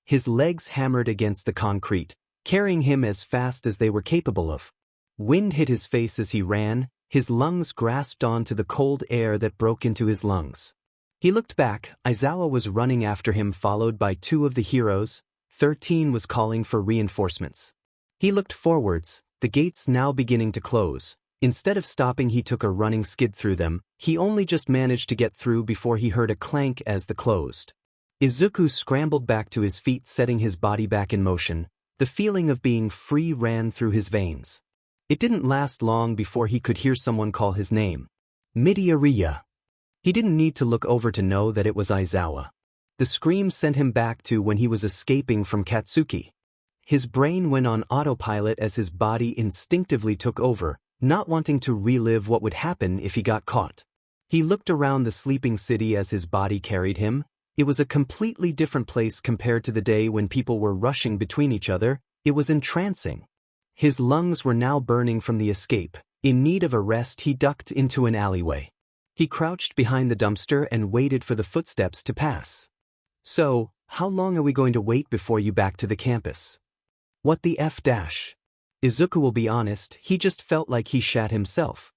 [SPEAKER 1] His legs hammered against the concrete, carrying him as fast as they were capable of. Wind hit his face as he ran, his lungs grasped onto the cold air that broke into his lungs. He looked back. Aizawa was running after him, followed by two of the heroes. 13 was calling for reinforcements. He looked forwards, the gates now beginning to close. Instead of stopping, he took a running skid through them. He only just managed to get through before he heard a clank as the closed. Izuku scrambled back to his feet, setting his body back in motion. The feeling of being free ran through his veins. It didn't last long before he could hear someone call his name. Midoriya. He didn't need to look over to know that it was Aizawa. The scream sent him back to when he was escaping from Katsuki. His brain went on autopilot as his body instinctively took over, not wanting to relive what would happen if he got caught. He looked around the sleeping city as his body carried him. It was a completely different place compared to the day when people were rushing between each other. It was entrancing. His lungs were now burning from the escape. In need of a rest, he ducked into an alleyway. He crouched behind the dumpster and waited for the footsteps to pass. So, how long are we going to wait before you back to the campus? What the F dash? Izuku will be honest, he just felt like he shat himself.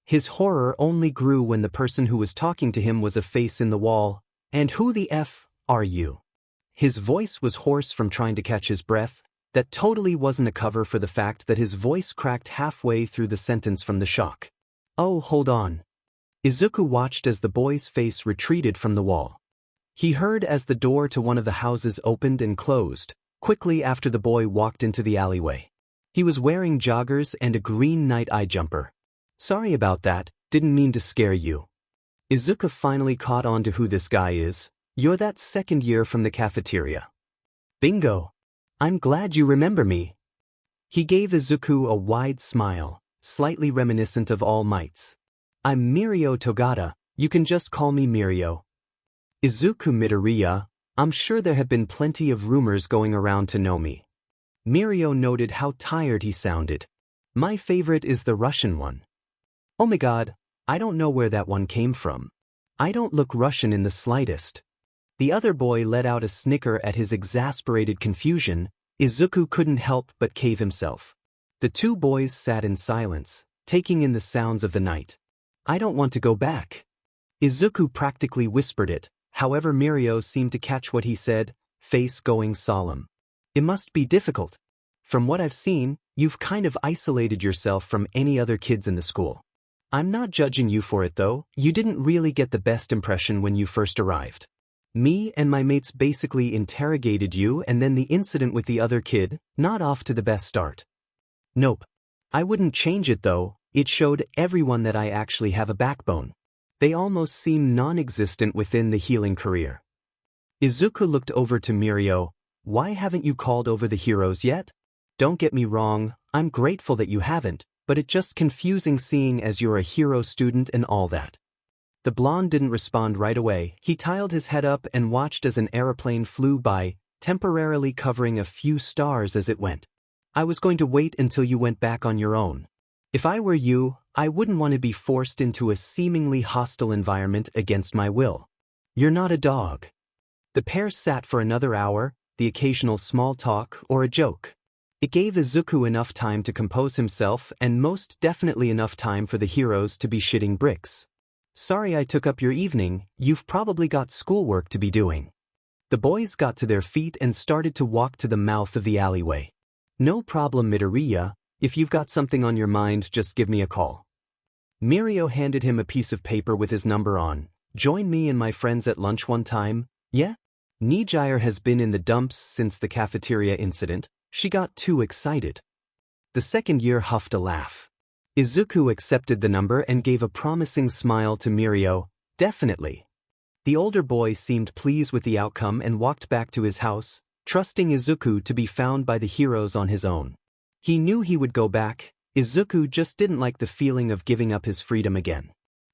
[SPEAKER 1] His horror only grew when the person who was talking to him was a face in the wall. And who the F are you? His voice was hoarse from trying to catch his breath. That totally wasn't a cover for the fact that his voice cracked halfway through the sentence from the shock. Oh, hold on. Izuku watched as the boy's face retreated from the wall. He heard as the door to one of the houses opened and closed, quickly after the boy walked into the alleyway. He was wearing joggers and a green night eye jumper. Sorry about that, didn't mean to scare you. Izuku finally caught on to who this guy is. You're that second year from the cafeteria. Bingo. I'm glad you remember me. He gave Izuku a wide smile, slightly reminiscent of All Might's. I'm Mirio Togata, you can just call me Mirio. Izuku Midoriya, I'm sure there have been plenty of rumors going around to know me. Mirio noted how tired he sounded. My favorite is the Russian one. Oh my god. I don't know where that one came from. I don't look Russian in the slightest. The other boy let out a snicker at his exasperated confusion. Izuku couldn't help but cave himself. The two boys sat in silence, taking in the sounds of the night. I don't want to go back. Izuku practically whispered it, however Mirio seemed to catch what he said, face going solemn. It must be difficult. From what I've seen, you've kind of isolated yourself from any other kids in the school. I'm not judging you for it though, you didn't really get the best impression when you first arrived. Me and my mates basically interrogated you, and then the incident with the other kid, not off to the best start. Nope. I wouldn't change it though, it showed everyone that I actually have a backbone. They almost seem non-existent within the healing career. Izuku looked over to Mirio. Why haven't you called over the heroes yet? Don't get me wrong, I'm grateful that you haven't. But it's just confusing seeing as you're a hero student and all that. The blonde didn't respond right away. He tiled his head up and watched as an aeroplane flew by, temporarily covering a few stars as it went. I was going to wait until you went back on your own. If I were you, I wouldn't want to be forced into a seemingly hostile environment against my will. You're not a dog. The pair sat for another hour, the occasional small talk or a joke. It gave Izuku enough time to compose himself and most definitely enough time for the heroes to be shitting bricks. Sorry I took up your evening, you've probably got schoolwork to be doing. The boys got to their feet and started to walk to the mouth of the alleyway. No problem, Midoriya, if you've got something on your mind just give me a call. Mirio handed him a piece of paper with his number on. Join me and my friends at lunch one time, yeah? Nijire has been in the dumps since the cafeteria incident. She got too excited. The second year huffed a laugh. Izuku accepted the number and gave a promising smile to Mirio. Definitely. The older boy seemed pleased with the outcome and walked back to his house, trusting Izuku to be found by the heroes on his own. He knew he would go back. Izuku just didn't like the feeling of giving up his freedom again.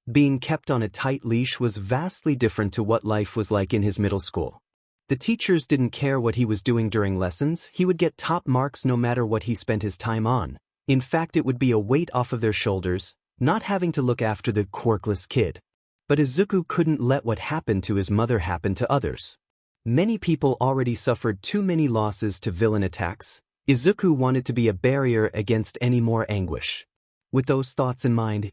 [SPEAKER 1] Being kept on a tight leash was vastly different to what life was like in his middle school. The teachers didn't care what he was doing during lessons, he would get top marks no matter what he spent his time on. In fact, it would be a weight off of their shoulders, not having to look after the quirkless kid. But Izuku couldn't let what happened to his mother happen to others. Many people already suffered too many losses to villain attacks. Izuku wanted to be a barrier against any more anguish. With those thoughts in mind,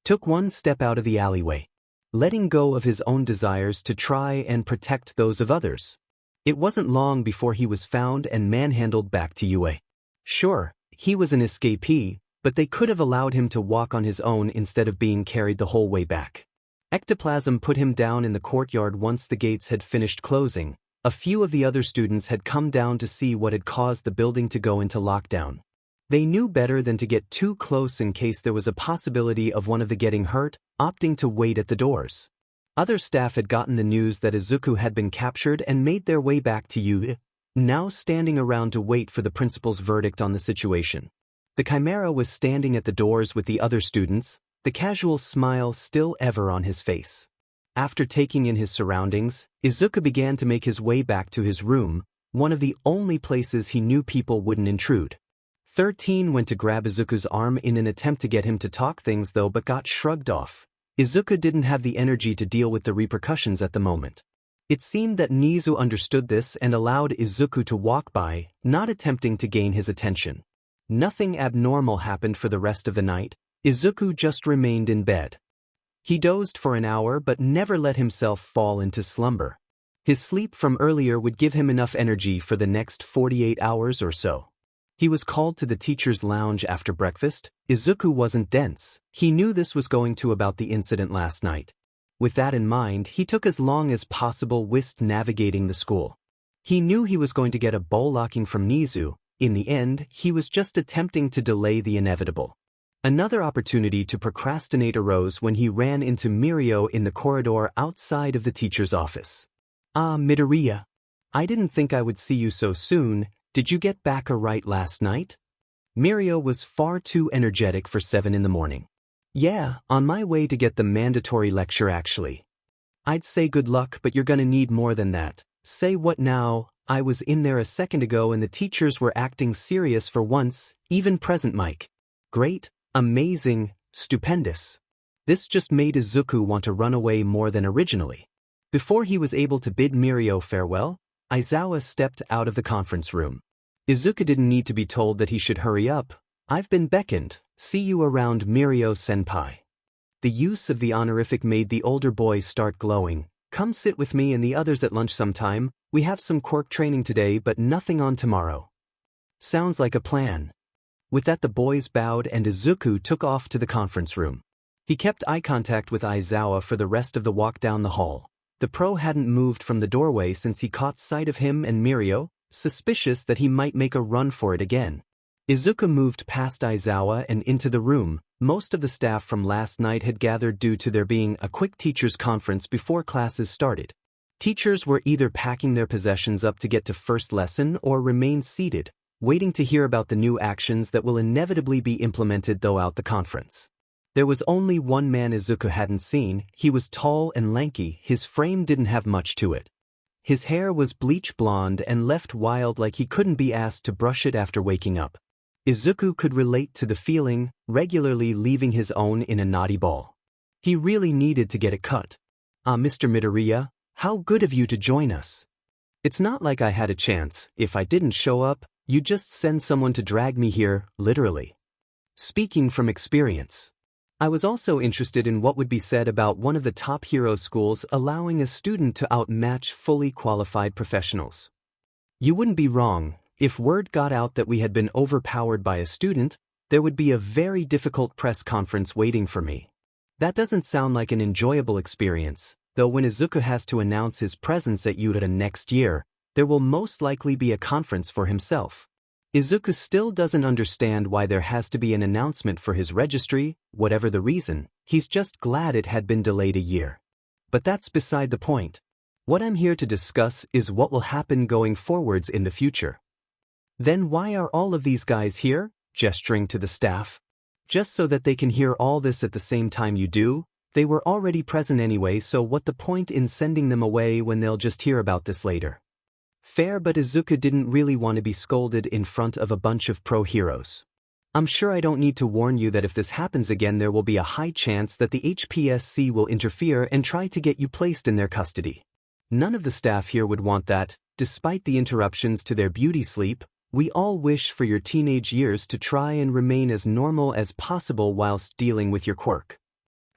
[SPEAKER 1] took one step out of the alleyway, letting go of his own desires to try and protect those of others. It wasn't long before he was found and manhandled back to UA. Sure, he was an escapee, but they could have allowed him to walk on his own instead of being carried the whole way back. Ectoplasm put him down in the courtyard once the gates had finished closing. A few of the other students had come down to see what had caused the building to go into lockdown. They knew better than to get too close in case there was a possibility of one of them getting hurt, opting to wait at the doors. Other staff had gotten the news that Izuku had been captured and made their way back to UA, now standing around to wait for the principal's verdict on the situation. The Chimera was standing at the doors with the other students, the casual smile still ever on his face. After taking in his surroundings, Izuku began to make his way back to his room, one of the only places he knew people wouldn't intrude. 13 went to grab Izuku's arm in an attempt to get him to talk things though but got shrugged off. Izuku didn't have the energy to deal with the repercussions at the moment. It seemed that Nizu understood this and allowed Izuku to walk by, not attempting to gain his attention. Nothing abnormal happened for the rest of the night. Izuku just remained in bed. He dozed for an hour but never let himself fall into slumber. His sleep from earlier would give him enough energy for the next 48 hours or so. He was called to the teacher's lounge after breakfast. Izuku wasn't dense. He knew this was going to about the incident last night. With that in mind, he took as long as possible whist navigating the school. He knew he was going to get a bollocking from Nizu. In the end, he was just attempting to delay the inevitable. Another opportunity to procrastinate arose when he ran into Mirio in the corridor outside of the teacher's office. Ah, Midoriya. I didn't think I would see you so soon. Did you get back right last night? Mirio was far too energetic for 7 in the morning. Yeah, on my way to get the mandatory lecture actually. I'd say good luck, but you're gonna need more than that. Say what now? I was in there a second ago and the teachers were acting serious for once, even present Mike. Great, amazing, stupendous. This just made Izuku want to run away more than originally. Before he was able to bid Mirio farewell, Aizawa stepped out of the conference room. Izuku didn't need to be told that he should hurry up. I've been beckoned. See you around, Mirio-senpai. The use of the honorific made the older boys start glowing. Come sit with me and the others at lunch sometime. We have some quirk training today but nothing on tomorrow. Sounds like a plan. With that the boys bowed and Izuku took off to the conference room. He kept eye contact with Aizawa for the rest of the walk down the hall. The pro hadn't moved from the doorway since he caught sight of him and Mirio, suspicious that he might make a run for it again. Izuku moved past Aizawa and into the room. Most of the staff from last night had gathered due to there being a quick teachers' conference before classes started. Teachers were either packing their possessions up to get to first lesson or remain seated, waiting to hear about the new actions that will inevitably be implemented throughout the conference. There was only one man Izuku hadn't seen. He was tall and lanky, his frame didn't have much to it. His hair was bleach blonde and left wild like he couldn't be asked to brush it after waking up. Izuku could relate to the feeling, regularly leaving his own in a naughty ball. He really needed to get it cut. Ah, Mr. Midoriya, how good of you to join us. It's not like I had a chance. If I didn't show up, you just send someone to drag me here, literally. Speaking from experience. I was also interested in what would be said about one of the top hero schools allowing a student to outmatch fully qualified professionals. You wouldn't be wrong. If word got out that we had been overpowered by a student, there would be a very difficult press conference waiting for me. That doesn't sound like an enjoyable experience, though when Izuku has to announce his presence at Yurata next year, there will most likely be a conference for himself. Izuku still doesn't understand why there has to be an announcement for his registry. Whatever the reason, he's just glad it had been delayed a year. But that's beside the point. What I'm here to discuss is what will happen going forwards in the future. Then why are all of these guys here? Gesturing to the staff. Just so that they can hear all this at the same time you do? They were already present anyway, so what the point in sending them away when they'll just hear about this later? Fair, but Izuku didn't really want to be scolded in front of a bunch of pro heroes. I'm sure I don't need to warn you that if this happens again there will be a high chance that the HPSC will interfere and try to get you placed in their custody. None of the staff here would want that. Despite the interruptions to their beauty sleep, we all wish for your teenage years to try and remain as normal as possible whilst dealing with your quirk.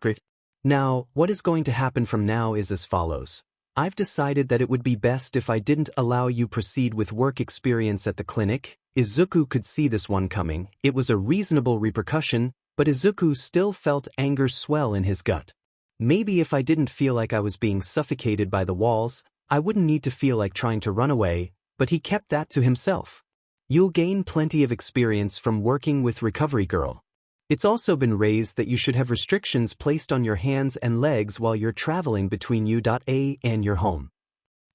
[SPEAKER 1] Great. Now, what is going to happen from now is as follows. I've decided that it would be best if I didn't allow you proceed with work experience at the clinic. Izuku could see this one coming. It was a reasonable repercussion, but Izuku still felt anger swell in his gut. Maybe if I didn't feel like I was being suffocated by the walls, I wouldn't need to feel like trying to run away, but he kept that to himself. You'll gain plenty of experience from working with Recovery Girl. It's also been raised that you should have restrictions placed on your hands and legs while you're traveling between U.A and your home.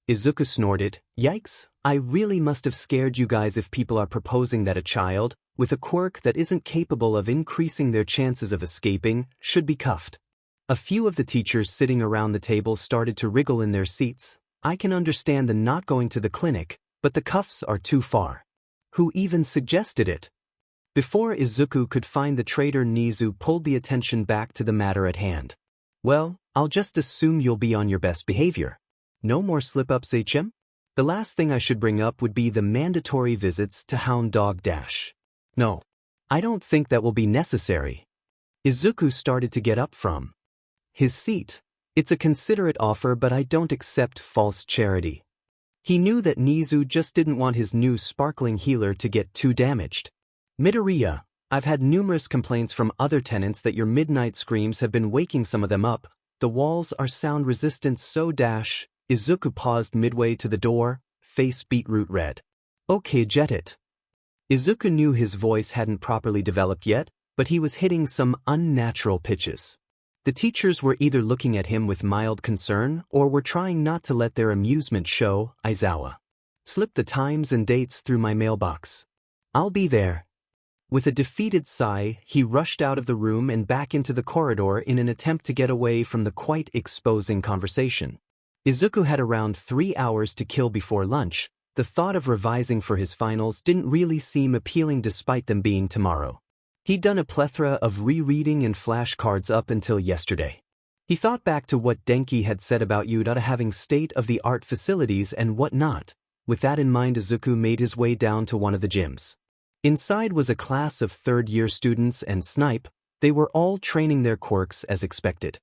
[SPEAKER 1] Izuku snorted. Yikes, I really must have scared you guys if people are proposing that a child, with a quirk that isn't capable of increasing their chances of escaping, should be cuffed. A few of the teachers sitting around the table started to wriggle in their seats. I can understand the not going to the clinic, but the cuffs are too far. Who even suggested it? Before Izuku could find the traitor, Nizu pulled the attention back to the matter at hand. Well, I'll just assume you'll be on your best behavior. No more slip-ups, HM? The last thing I should bring up would be the mandatory visits to Hound Dog Dash. No, I don't think that will be necessary. Izuku started to get up from his seat. It's a considerate offer, but I don't accept false charity. He knew that Nizu just didn't want his new sparkling healer to get too damaged. Midoriya, I've had numerous complaints from other tenants that your midnight screams have been waking some of them up. The walls are sound resistant, so dash. Izuku paused midway to the door, face beetroot red. Okay, jet it. Izuku knew his voice hadn't properly developed yet, but he was hitting some unnatural pitches. The teachers were either looking at him with mild concern or were trying not to let their amusement show. Aizawa. Slip the times and dates through my mailbox. I'll be there. With a defeated sigh, he rushed out of the room and back into the corridor in an attempt to get away from the quite exposing conversation. Izuku had around 3 hours to kill before lunch. The thought of revising for his finals didn't really seem appealing despite them being tomorrow. He'd done a plethora of rereading and flashcards up until yesterday. He thought back to what Denki had said about Yurata having state-of-the-art facilities and whatnot. With that in mind, Izuku made his way down to one of the gyms. Inside was a class of third-year students and Snipe. They were all training their quirks as expected.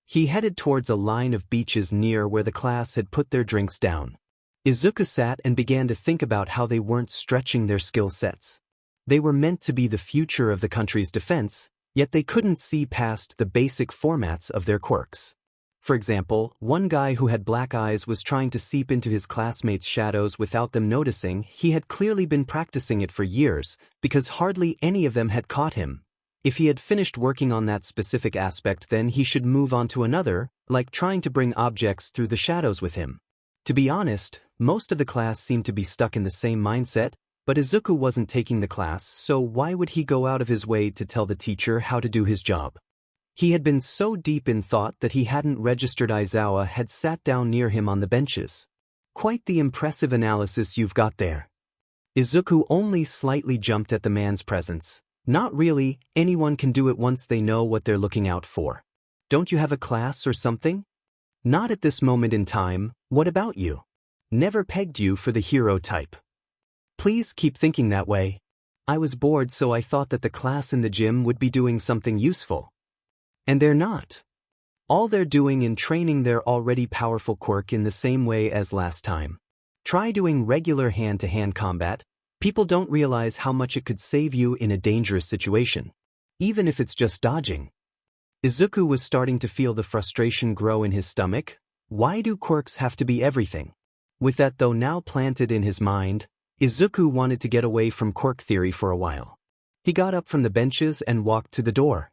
[SPEAKER 1] He headed towards a line of benches near where the class had put their drinks down. Izuku sat and began to think about how they weren't stretching their skill sets. They were meant to be the future of the country's defense, yet they couldn't see past the basic formats of their quirks. For example, one guy who had black eyes was trying to seep into his classmates' shadows without them noticing. He had clearly been practicing it for years, because hardly any of them had caught him. If he had finished working on that specific aspect, then he should move on to another, like trying to bring objects through the shadows with him. To be honest, most of the class seemed to be stuck in the same mindset, but Izuku wasn't taking the class, so why would he go out of his way to tell the teacher how to do his job? He had been so deep in thought that he hadn't registered Aizawa had sat down near him on the benches. Quite the impressive analysis you've got there. Izuku only slightly jumped at the man's presence. Not really, anyone can do it once they know what they're looking out for. Don't you have a class or something? Not at this moment in time. What about you? Never pegged you for the hero type. Please keep thinking that way. I was bored, so I thought that the class in the gym would be doing something useful. And they're not. All they're doing in training their already powerful quirk in the same way as last time. Try doing regular hand-to-hand combat. People don't realize how much it could save you in a dangerous situation. Even if it's just dodging. Izuku was starting to feel the frustration grow in his stomach. Why do quirks have to be everything? With that though now planted in his mind, Izuku wanted to get away from quirk theory for a while. He got up from the benches and walked to the door.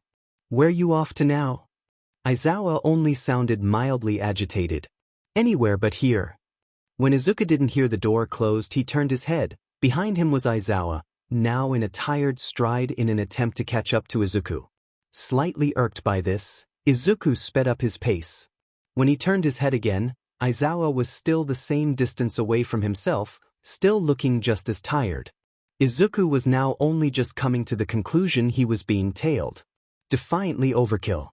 [SPEAKER 1] Where you off to now? Aizawa only sounded mildly agitated. Anywhere but here. When Izuku didn't hear the door closed, he turned his head. Behind him was Aizawa, now in a tired stride in an attempt to catch up to Izuku. Slightly irked by this, Izuku sped up his pace. When he turned his head again, Aizawa was still the same distance away from himself, still looking just as tired. Izuku was now only just coming to the conclusion he was being tailed. Defiantly overkill.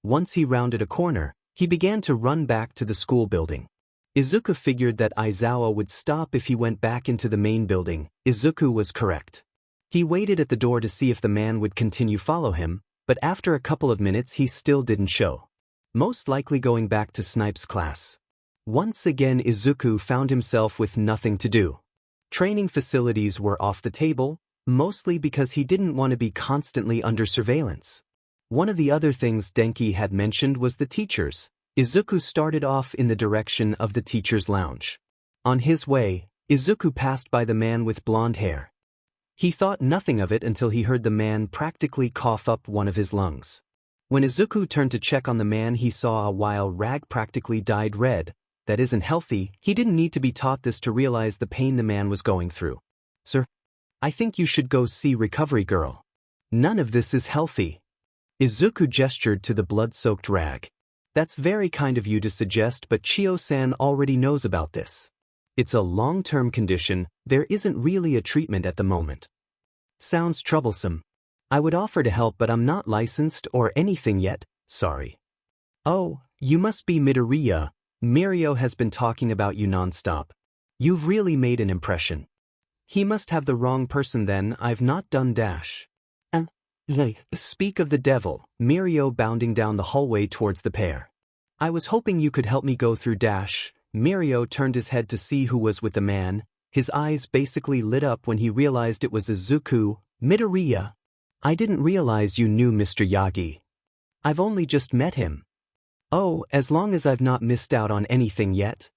[SPEAKER 1] Once he rounded a corner, he began to run back to the school building. Izuku figured that Aizawa would stop if he went back into the main building. Izuku was correct. He waited at the door to see if the man would continue follow him, but after a couple of minutes he still didn't show. Most likely going back to Snipe's class. Once again Izuku found himself with nothing to do. Training facilities were off the table, mostly because he didn't want to be constantly under surveillance. One of the other things Denki had mentioned was the teachers. Izuku started off in the direction of the teacher's lounge. On his way, Izuku passed by the man with blonde hair. He thought nothing of it until he heard the man practically cough up one of his lungs. When Izuku turned to check on the man, he saw a while rag practically dyed red. That isn't healthy. He didn't need to be taught this to realize the pain the man was going through. Sir, I think you should go see recovery girl. None of this is healthy. Izuku gestured to the blood-soaked rag. That's very kind of you to suggest, but Chio-san already knows about this. It's a long-term condition. There isn't really a treatment at the moment. Sounds troublesome. I would offer to help, but I'm not licensed or anything yet, sorry. Oh, you must be Midoriya. Mirio has been talking about you non-stop. You've really made an impression. He must have the wrong person then. I've not done dash. Speak of the devil, Mirio bounding down the hallway towards the pair. I was hoping you could help me go through dash. Mirio turned his head to see who was with the man. His eyes basically lit up when he realized it was Izuku. Midoriya. I didn't realize you knew Mr. Yagi. I've only just met him. Oh, as long as I've not missed out on anything yet.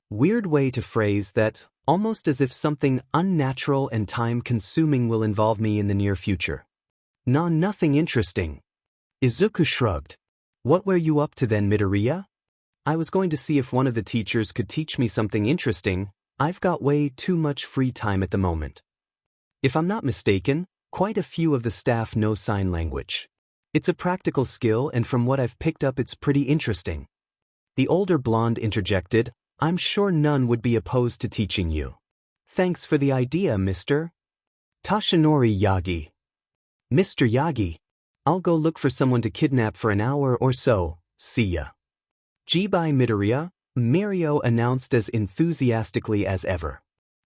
[SPEAKER 1] Weird way to phrase that, almost as if something unnatural and time-consuming will involve me in the near future. Nothing interesting. Izuku shrugged. What were you up to then, Midoriya? I was going to see if one of the teachers could teach me something interesting. I've got way too much free time at the moment. If I'm not mistaken, quite a few of the staff know sign language. It's a practical skill, and from what I've picked up it's pretty interesting. The older blonde interjected, I'm sure none would be opposed to teaching you. Thanks for the idea, Mr. Toshinori Yagi. Mr. Yagi. I'll go look for someone to kidnap for an hour or so, see ya. Jibai Midoriya, Mirio announced as enthusiastically as ever.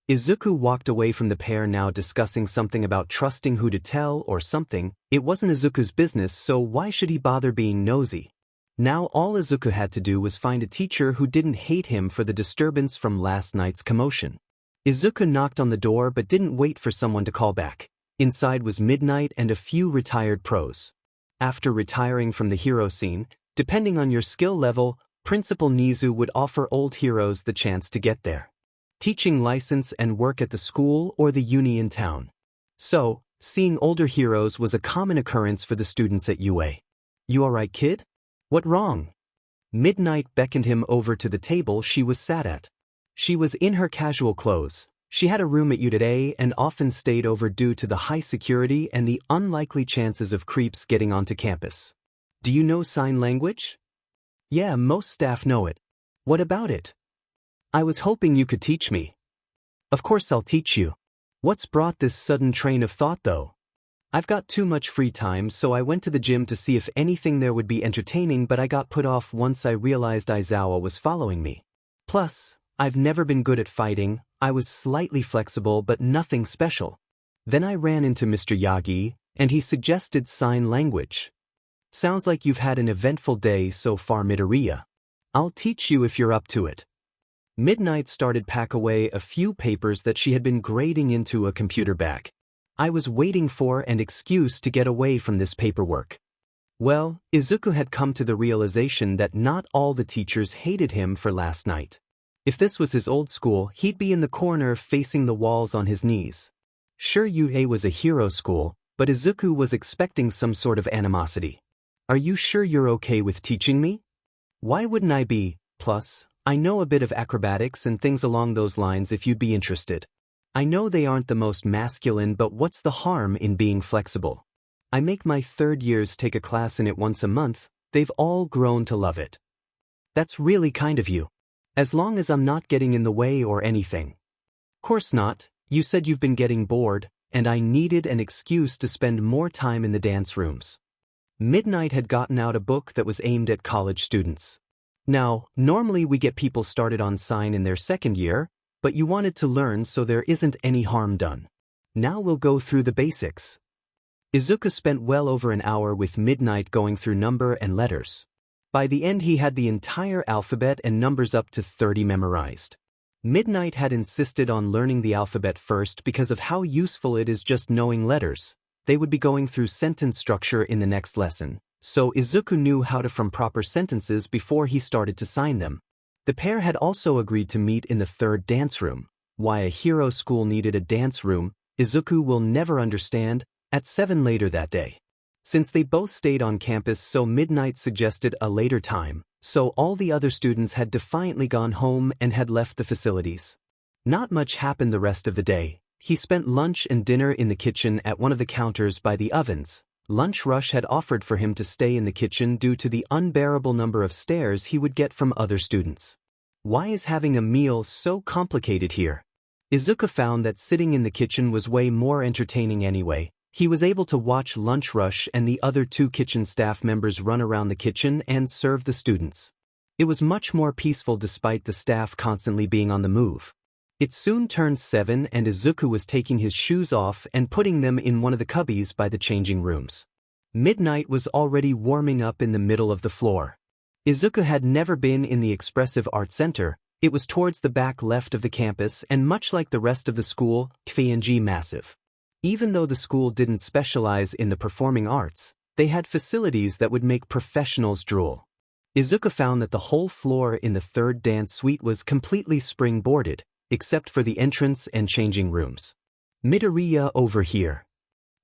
[SPEAKER 1] Izuku walked away from the pair, now discussing something about trusting who to tell or something. It wasn't Izuku's business, so why should he bother being nosy? Now all Izuku had to do was find a teacher who didn't hate him for the disturbance from last night's commotion. Izuku knocked on the door but didn't wait for someone to call back. Inside was midnight and a few retired pros. After retiring from the hero scene, depending on your skill level, Principal Nizu would offer old heroes the chance to get there. Teaching license and work at the school or the uni in town. So, seeing older heroes was a common occurrence for the students at UA. You alright, kid? What wrong? Midnight beckoned him over to the table she was sat at. She was in her casual clothes. She had a room at UA and often stayed over due to the high security and the unlikely chances of creeps getting onto campus. Do you know sign language? Yeah, most staff know it. What about it? I was hoping you could teach me. Of course I'll teach you. What's brought this sudden train of thought though? I've got too much free time, so I went to the gym to see if anything there would be entertaining, but I got put off once I realized Aizawa was following me. Plus, I've never been good at fighting. I was slightly flexible but nothing special. Then I ran into Mr. Yagi, and he suggested sign language. Sounds like you've had an eventful day so far, Midoriya. I'll teach you if you're up to it. Midnight started pack away a few papers that she had been grading into a computer bag. I was waiting for an excuse to get away from this paperwork. Well, Izuku had come to the realization that not all the teachers hated him for last night. If this was his old school, he'd be in the corner facing the walls on his knees. Sure, UA was a hero school, but Izuku was expecting some sort of animosity. Are you sure you're okay with teaching me? Why wouldn't I be? Plus, I know a bit of acrobatics and things along those lines if you'd be interested. I know they aren't the most masculine, but what's the harm in being flexible? I make my third years take a class in it once a month. They've all grown to love it. That's really kind of you. As long as I'm not getting in the way or anything. Course not, you said you've been getting bored, and I needed an excuse to spend more time in the dance rooms. Midnight had gotten out a book that was aimed at college students. Now, normally we get people started on sign in their second year, but you wanted to learn so there isn't any harm done. Now we'll go through the basics. Izuku spent well over an hour with Midnight going through number and letters. By the end he had the entire alphabet and numbers up to 30 memorized. Midnight had insisted on learning the alphabet first because of how useful it is just knowing letters. They would be going through sentence structure in the next lesson, so Izuku knew how to form proper sentences before he started to sign them. The pair had also agreed to meet in the third dance room. Why a hero school needed a dance room, Izuku will never understand. At 7 later that day. Since they both stayed on campus, so Midnight suggested a later time, so all the other students had defiantly gone home and had left the facilities. Not much happened the rest of the day. He spent lunch and dinner in the kitchen at one of the counters by the ovens. Lunch Rush had offered for him to stay in the kitchen due to the unbearable number of stares he would get from other students. Why is having a meal so complicated here? Izuku found that sitting in the kitchen was way more entertaining anyway. He was able to watch Lunch Rush and the other 2 kitchen staff members run around the kitchen and serve the students. It was much more peaceful despite the staff constantly being on the move. It soon turned 7 and Izuku was taking his shoes off and putting them in one of the cubbies by the changing rooms. Midnight was already warming up in the middle of the floor. Izuku had never been in the Expressive Art Center. It was towards the back left of the campus and much like the rest of the school, KNG massive. Even though the school didn't specialize in the performing arts, they had facilities that would make professionals drool. Izuku found that the whole floor in the third dance suite was completely spring-boarded, except for the entrance and changing rooms. Midoriya over here.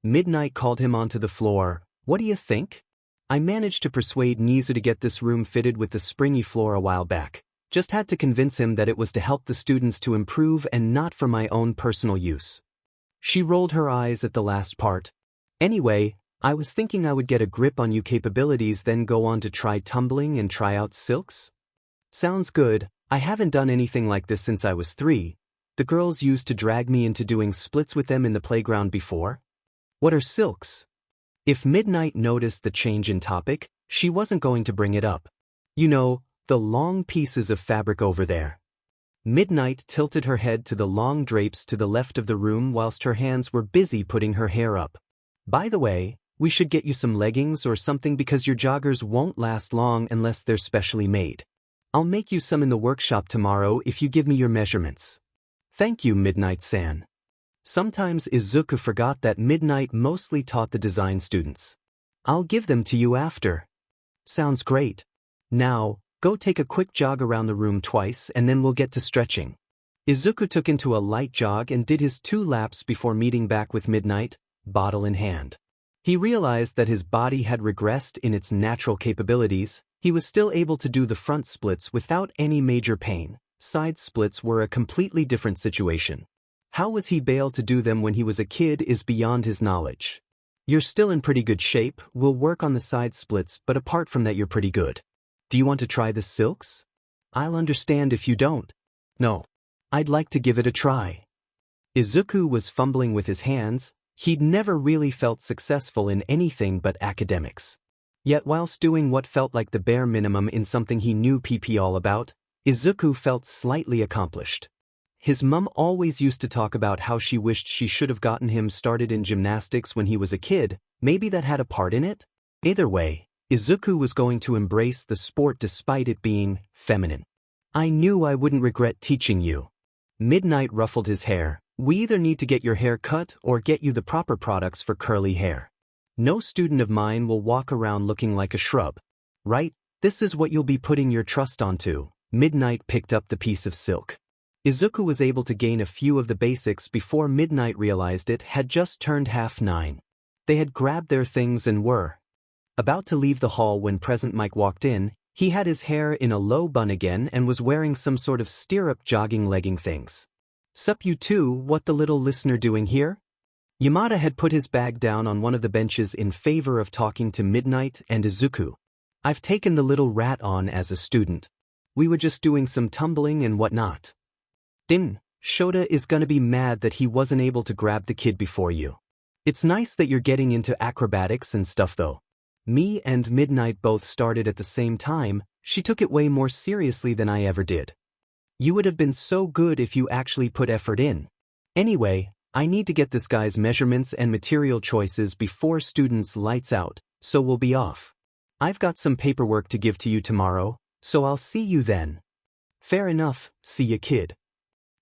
[SPEAKER 1] Midnight called him onto the floor. What do you think? I managed to persuade Nizu to get this room fitted with the springy floor a while back. Just had to convince him that it was to help the students to improve and not for my own personal use. She rolled her eyes at the last part. Anyway, I was thinking I would get a grip on you capabilities then go on to try tumbling and try out silks. Sounds good. I haven't done anything like this since I was 3. The girls used to drag me into doing splits with them in the playground before. What are silks? If Midnight noticed the change in topic, she wasn't going to bring it up. You know, the long pieces of fabric over there. Midnight tilted her head to the long drapes to the left of the room whilst her hands were busy putting her hair up. By the way, we should get you some leggings or something because your joggers won't last long unless they're specially made. I'll make you some in the workshop tomorrow if you give me your measurements. Thank you, Midnight-san. Sometimes Izuku forgot that Midnight mostly taught the design students. I'll give them to you after. Sounds great. Now, go take a quick jog around the room twice and then we'll get to stretching. Izuku took into a light jog and did his 2 laps before meeting back with Midnight, bottle in hand. He realized that his body had regressed in its natural capabilities. He was still able to do the front splits without any major pain. Side splits were a completely different situation. How was he able to do them when he was a kid is beyond his knowledge. You're still in pretty good shape. We'll work on the side splits, but apart from that you're pretty good. Do you want to try the silks? I'll understand if you don't. No. I'd like to give it a try. Izuku was fumbling with his hands. He'd never really felt successful in anything but academics. Yet whilst doing what felt like the bare minimum in something he knew PP all about, Izuku felt slightly accomplished. His mum always used to talk about how she wished she should have gotten him started in gymnastics when he was a kid. Maybe that had a part in it? Either way, Izuku was going to embrace the sport despite it being feminine. I knew I wouldn't regret teaching you. Midnight ruffled his hair. We either need to get your hair cut or get you the proper products for curly hair. No student of mine will walk around looking like a shrub. Right? This is what you'll be putting your trust onto. Midnight picked up the piece of silk. Izuku was able to gain a few of the basics before Midnight realized it had just turned 9:30. They had grabbed their things and were about to leave the hall when Present Mike walked in. He had his hair in a low bun again and was wearing some sort of stirrup jogging legging things. Sup you two, what the little listener doing here? Yamada had put his bag down on one of the benches in favor of talking to Midnight and Izuku. I've taken the little rat on as a student. We were just doing some tumbling and whatnot. Shota is gonna be mad that he wasn't able to grab the kid before you. It's nice that you're getting into acrobatics and stuff though. Me and Midnight both started at the same time. She took it way more seriously than I ever did. You would have been so good if you actually put effort in. Anyway, I need to get this guy's measurements and material choices before students lights out, so we'll be off. I've got some paperwork to give to you tomorrow, so I'll see you then. Fair enough, see ya kid.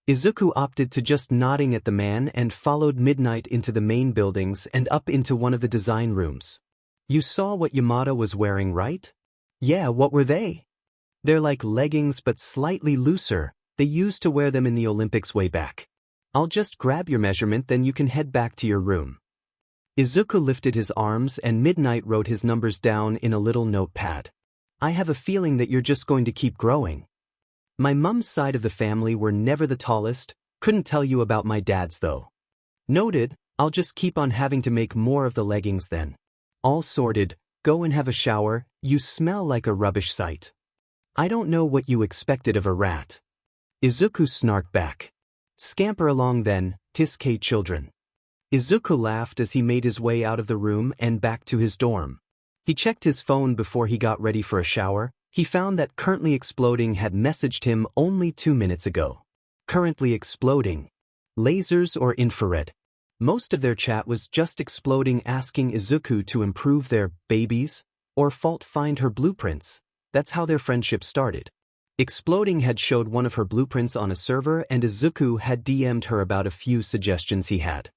[SPEAKER 1] Izuku opted to just nodding at the man and followed Midnight into the main buildings and up into one of the design rooms. You saw what Yamada was wearing, right? Yeah, what were they? They're like leggings but slightly looser. They used to wear them in the Olympics way back. I'll just grab your measurement, then you can head back to your room. Izuku lifted his arms and Midnight wrote his numbers down in a little notepad. I have a feeling that you're just going to keep growing. My mum's side of the family were never the tallest, couldn't tell you about my dad's though. Noted, I'll just keep on having to make more of the leggings then. All sorted, go and have a shower, you smell like a rubbish site. I don't know what you expected of a rat. Izuku snarked back. Scamper along then, Tiske children. Izuku laughed as he made his way out of the room and back to his dorm. He checked his phone before he got ready for a shower. He found that Currently Exploding had messaged him only 2 minutes ago. Currently Exploding. Lasers or infrared? Most of their chat was just Exploding asking Izuku to improve their babies or find her blueprints. That's how their friendship started. Exploding had showed one of her blueprints on a server and Izuku had DM'd her about a few suggestions he had.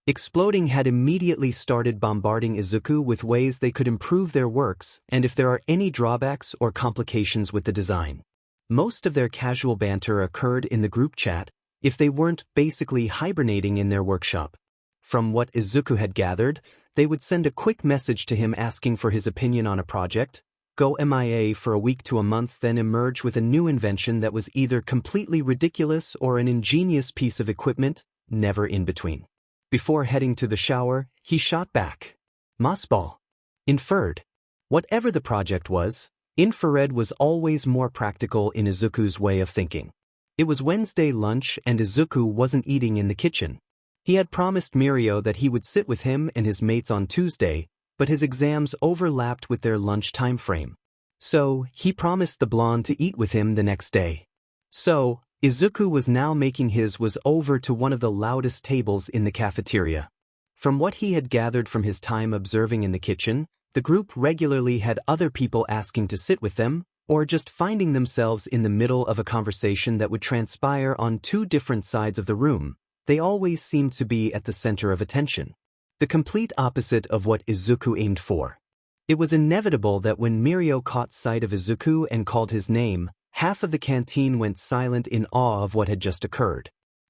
[SPEAKER 1] Exploding had immediately started bombarding Izuku with ways they could improve their works and if there are any drawbacks or complications with the design. Most of their casual banter occurred in the group chat, if they weren't basically hibernating in their workshop. From what Izuku had gathered, they would send a quick message to him asking for his opinion on a project, go MIA for a week to a month, then emerge with a new invention that was either completely ridiculous or an ingenious piece of equipment, never in between. Before heading to the shower, he shot back. Mossball. Inferred. Whatever the project was, infrared was always more practical in Izuku's way of thinking. It was Wednesday lunch and Izuku wasn't eating in the kitchen. He had promised Mirio that he would sit with him and his mates on Tuesday, but his exams overlapped with their lunch time frame. So, he promised the blonde to eat with him the next day. So, Izuku was now making his was over to one of the loudest tables in the cafeteria. From what he had gathered from his time observing in the kitchen, the group regularly had other people asking to sit with them, or just finding themselves in the middle of a conversation that would transpire on 2 different sides of the room. They always seemed to be at the center of attention. The complete opposite of what Izuku aimed for. It was inevitable that when Mirio caught sight of Izuku and called his name, half of the canteen went silent in awe of what had just occurred.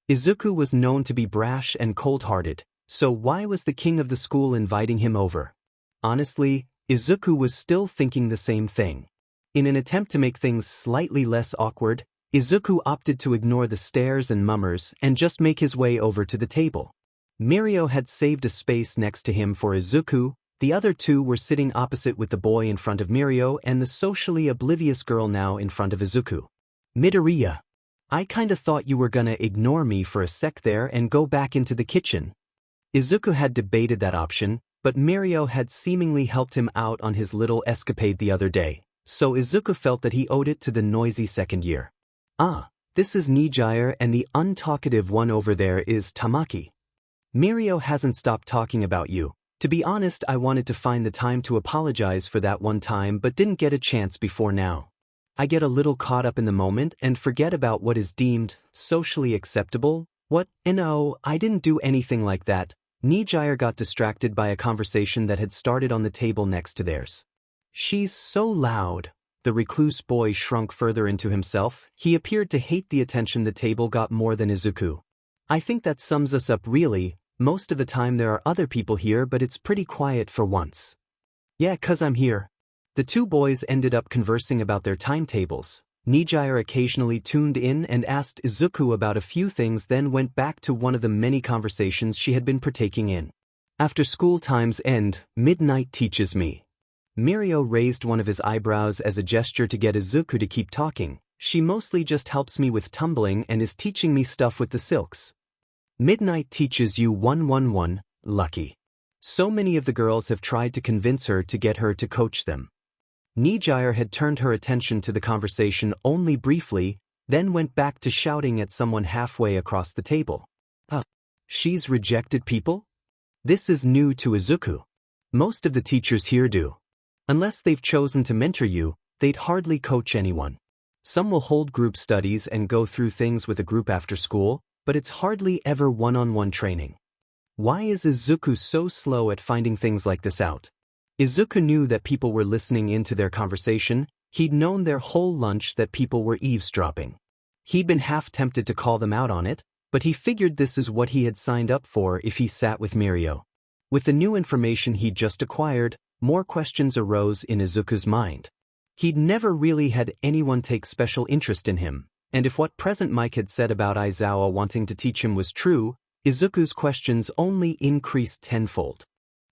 [SPEAKER 1] Izuku was known to be brash and cold-hearted, so why was the king of the school inviting him over? Honestly, Izuku was still thinking the same thing. In an attempt to make things slightly less awkward, Izuku opted to ignore the stares and mummers and just make his way over to the table. Mirio had saved a space next to him for Izuku. The other 2 were sitting opposite with the boy in front of Mirio and the socially oblivious girl now in front of Izuku. Midoriya. I kinda thought you were gonna ignore me for a sec there and go back into the kitchen. Izuku had debated that option, but Mirio had seemingly helped him out on his little escapade the other day, so Izuku felt that he owed it to the noisy second year. Ah, this is Nijire and the untalkative one over there is Tamaki. Mirio hasn't stopped talking about you. To be honest, I wanted to find the time to apologize for that one time but didn't get a chance before now. I get a little caught up in the moment and forget about what is deemed socially acceptable. What? No, I didn't do anything like that. Nijire got distracted by a conversation that had started on the table next to theirs. She's so loud. The recluse boy shrunk further into himself. He appeared to hate the attention the table got more than Izuku. I think that sums us up really. Most of the time there are other people here but it's pretty quiet for once. Yeah, 'cause I'm here. The two boys ended up conversing about their timetables. Nijire occasionally tuned in and asked Izuku about a few things, then went back to one of the many conversations she had been partaking in. After school time's end, midnight teaches me. Mirio raised one of his eyebrows as a gesture to get Izuku to keep talking. She mostly just helps me with tumbling and is teaching me stuff with the silks. Midnight teaches you 111, lucky. So many of the girls have tried to convince her to get her to coach them. Nijire had turned her attention to the conversation only briefly, then went back to shouting at someone halfway across the table. She's rejected people? This is new to Izuku. Most of the teachers here do. Unless they've chosen to mentor you, they'd hardly coach anyone. Some will hold group studies and go through things with a group after school, but it's hardly ever one-on-one training. Why is Izuku so slow at finding things like this out? Izuku knew that people were listening into their conversation. He'd known their whole lunch that people were eavesdropping. He'd been half tempted to call them out on it, but he figured this is what he had signed up for if he sat with Mirio. With the new information he'd just acquired, more questions arose in Izuku's mind. He'd never really had anyone take special interest in him, and if what Present Mike had said about Aizawa wanting to teach him was true, Izuku's questions only increased tenfold.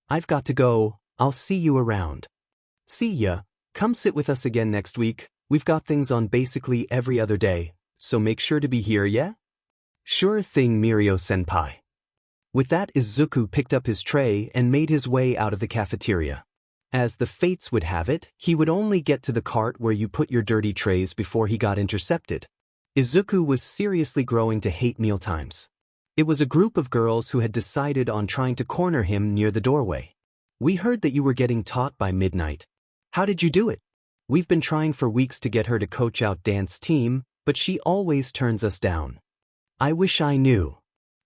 [SPEAKER 1] I've got to go. I'll see you around. See ya. Come sit with us again next week. We've got things on basically every other day, so make sure to be here, yeah? Sure thing, Mirio-senpai. With that, Izuku picked up his tray and made his way out of the cafeteria. As the fates would have it, he would only get to the cart where you put your dirty trays before he got intercepted. Izuku was seriously growing to hate mealtimes. It was a group of girls who had decided on trying to corner him near the doorway. We heard that you were getting taught by Midnight. How did you do it? We've been trying for weeks to get her to coach our dance team, but she always turns us down. I wish I knew.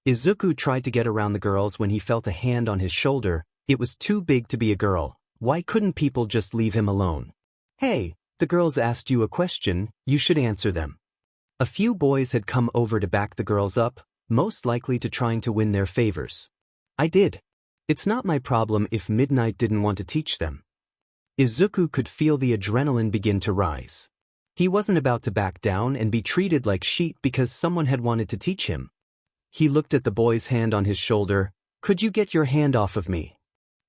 [SPEAKER 1] Izuku tried to get around the girls when he felt a hand on his shoulder. It was too big to be a girl. Why couldn't people just leave him alone? Hey, the girls asked you a question, you should answer them. A few boys had come over to back the girls up, most likely to trying to win their favors. I did. It's not my problem if Midnight didn't want to teach them. Izuku could feel the adrenaline begin to rise. He wasn't about to back down and be treated like shit because someone had wanted to teach him. He looked at the boy's hand on his shoulder. Could you get your hand off of me?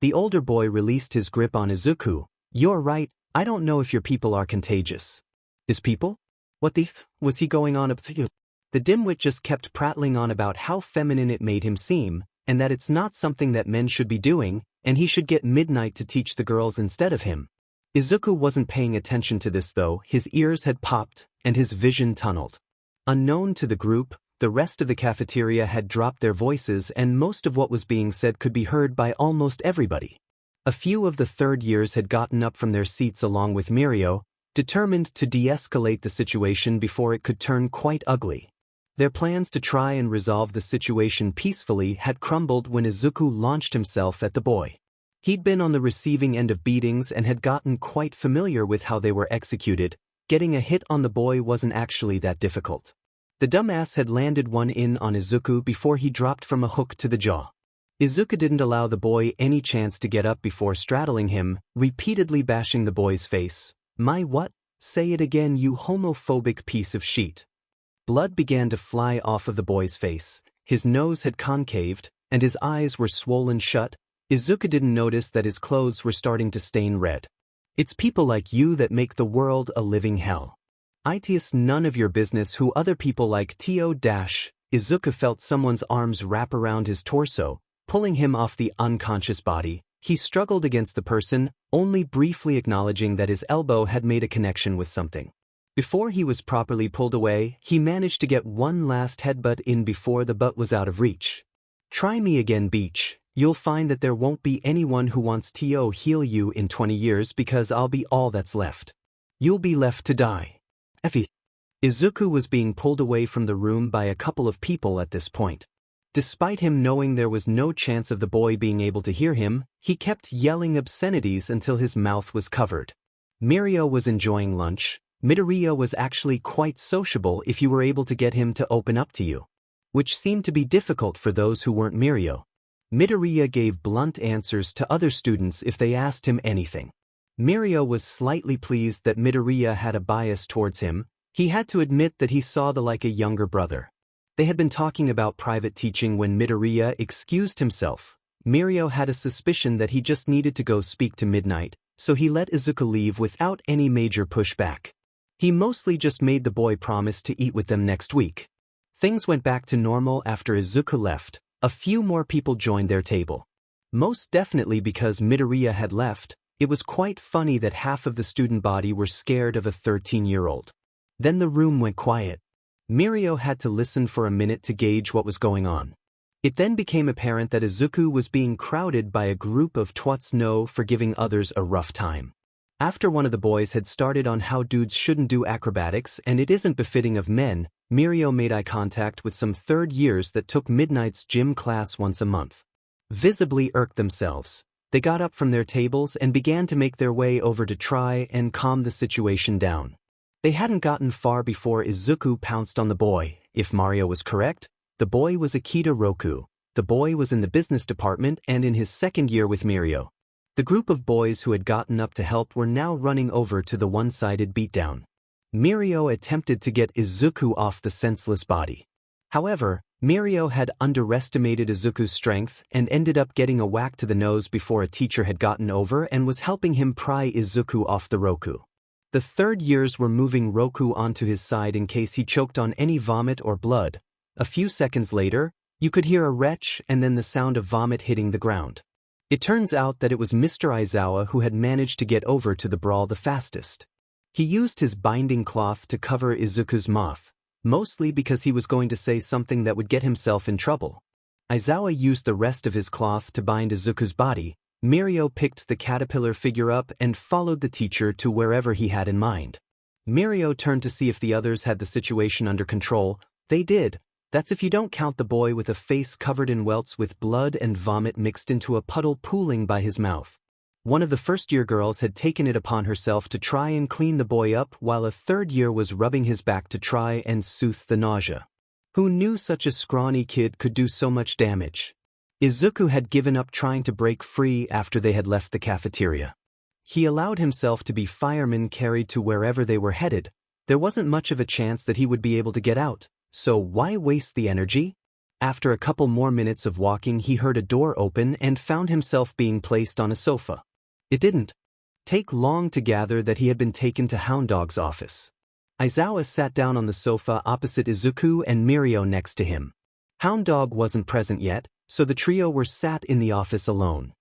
[SPEAKER 1] The older boy released his grip on Izuku. You're right, I don't know if your people are contagious. His people? What the f was he going on about? The dimwit just kept prattling on about how feminine it made him seem, and that it's not something that men should be doing, and he should get Midnight to teach the girls instead of him. Izuku wasn't paying attention to this though. His ears had popped, and his vision tunneled. Unknown to the group, the rest of the cafeteria had dropped their voices and most of what was being said could be heard by almost everybody. A few of the third years had gotten up from their seats along with Mirio, determined to de-escalate the situation before it could turn quite ugly. Their plans to try and resolve the situation peacefully had crumbled when Izuku launched himself at the boy. He'd been on the receiving end of beatings and had gotten quite familiar with how they were executed. Getting a hit on the boy wasn't actually that difficult. The dumbass had landed one in on Izuku before he dropped from a hook to the jaw. Izuku didn't allow the boy any chance to get up before straddling him, repeatedly bashing the boy's face. My what? Say it again, you homophobic piece of shit. Blood began to fly off of the boy's face. His nose had concaved, and his eyes were swollen shut. Izuku didn't notice that his clothes were starting to stain red. It's people like you that make the world a living hell. It's none of your business who other people like T.O. Izuku felt someone's arms wrap around his torso, pulling him off the unconscious body. He struggled against the person, only briefly acknowledging that his elbow had made a connection with something. Before he was properly pulled away, he managed to get one last headbutt in before the butt was out of reach. Try me again, Beach. You'll find that there won't be anyone who wants to heal you in 20 years because I'll be all that's left. You'll be left to die. Effie. Izuku was being pulled away from the room by a couple of people at this point. Despite him knowing there was no chance of the boy being able to hear him, he kept yelling obscenities until his mouth was covered. Mirio was enjoying lunch. Midoriya was actually quite sociable if you were able to get him to open up to you, which seemed to be difficult for those who weren't Mirio. Midoriya gave blunt answers to other students if they asked him anything. Mirio was slightly pleased that Midoriya had a bias towards him. He had to admit that he saw the like a younger brother. They had been talking about private teaching when Midoriya excused himself. Mirio had a suspicion that he just needed to go speak to Midnight, so he let Izuku leave without any major pushback. He mostly just made the boy promise to eat with them next week. Things went back to normal after Izuku left. A few more people joined their table. Most definitely because Midoriya had left. It was quite funny that half of the student body were scared of a 13-year-old. Then the room went quiet. Mirio had to listen for a minute to gauge what was going on. It then became apparent that Izuku was being crowded by a group of twats known for giving others a rough time. After one of the boys had started on how dudes shouldn't do acrobatics and it isn't befitting of men, Mirio made eye contact with some third years that took Midnight's gym class once a month. Visibly irked themselves, they got up from their tables and began to make their way over to try and calm the situation down. They hadn't gotten far before Izuku pounced on the boy. If Mario was correct, the boy was Akita Roku. The boy was in the business department and in his second year with Mirio. The group of boys who had gotten up to help were now running over to the one-sided beatdown. Mirio attempted to get Izuku off the senseless body. However, Mirio had underestimated Izuku's strength and ended up getting a whack to the nose before a teacher had gotten over and was helping him pry Izuku off the Roku. The third years were moving Roku onto his side in case he choked on any vomit or blood. A few seconds later, you could hear a retch and then the sound of vomit hitting the ground. It turns out that it was Mr. Aizawa who had managed to get over to the brawl the fastest. He used his binding cloth to cover Izuku's mouth, mostly because he was going to say something that would get himself in trouble. Aizawa used the rest of his cloth to bind Izuku's body. Mirio picked the caterpillar figure up and followed the teacher to wherever he had in mind. Mirio turned to see if the others had the situation under control. They did. That's if you don't count the boy with a face covered in welts with blood and vomit mixed into a puddle pooling by his mouth. One of the first-year girls had taken it upon herself to try and clean the boy up while a third year was rubbing his back to try and soothe the nausea. Who knew such a scrawny kid could do so much damage? Izuku had given up trying to break free after they had left the cafeteria. He allowed himself to be fireman carried to wherever they were headed. There wasn't much of a chance that he would be able to get out, so why waste the energy? After a couple more minutes of walking, he heard a door open and found himself being placed on a sofa. It didn't take long to gather that he had been taken to Hound Dog's office. Aizawa sat down on the sofa opposite Izuku and Mirio next to him. Hound Dog wasn't present yet, so the trio were sat in the office alone.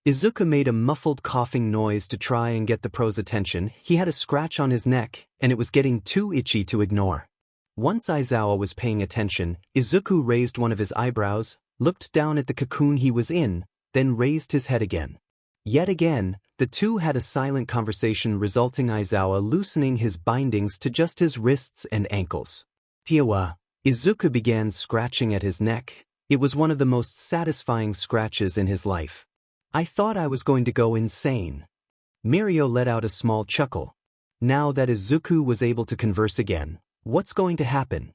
[SPEAKER 1] Izuku made a muffled coughing noise to try and get the pro's attention. He had a scratch on his neck, and it was getting too itchy to ignore. Once Aizawa was paying attention, Izuku raised one of his eyebrows, looked down at the cocoon he was in, then raised his head again. Yet again, the two had a silent conversation, resulting Aizawa loosening his bindings to just his wrists and ankles. Tiawa. Izuku began scratching at his neck. It was one of the most satisfying scratches in his life. I thought I was going to go insane. Mirio let out a small chuckle. Now that Izuku was able to converse again, what's going to happen?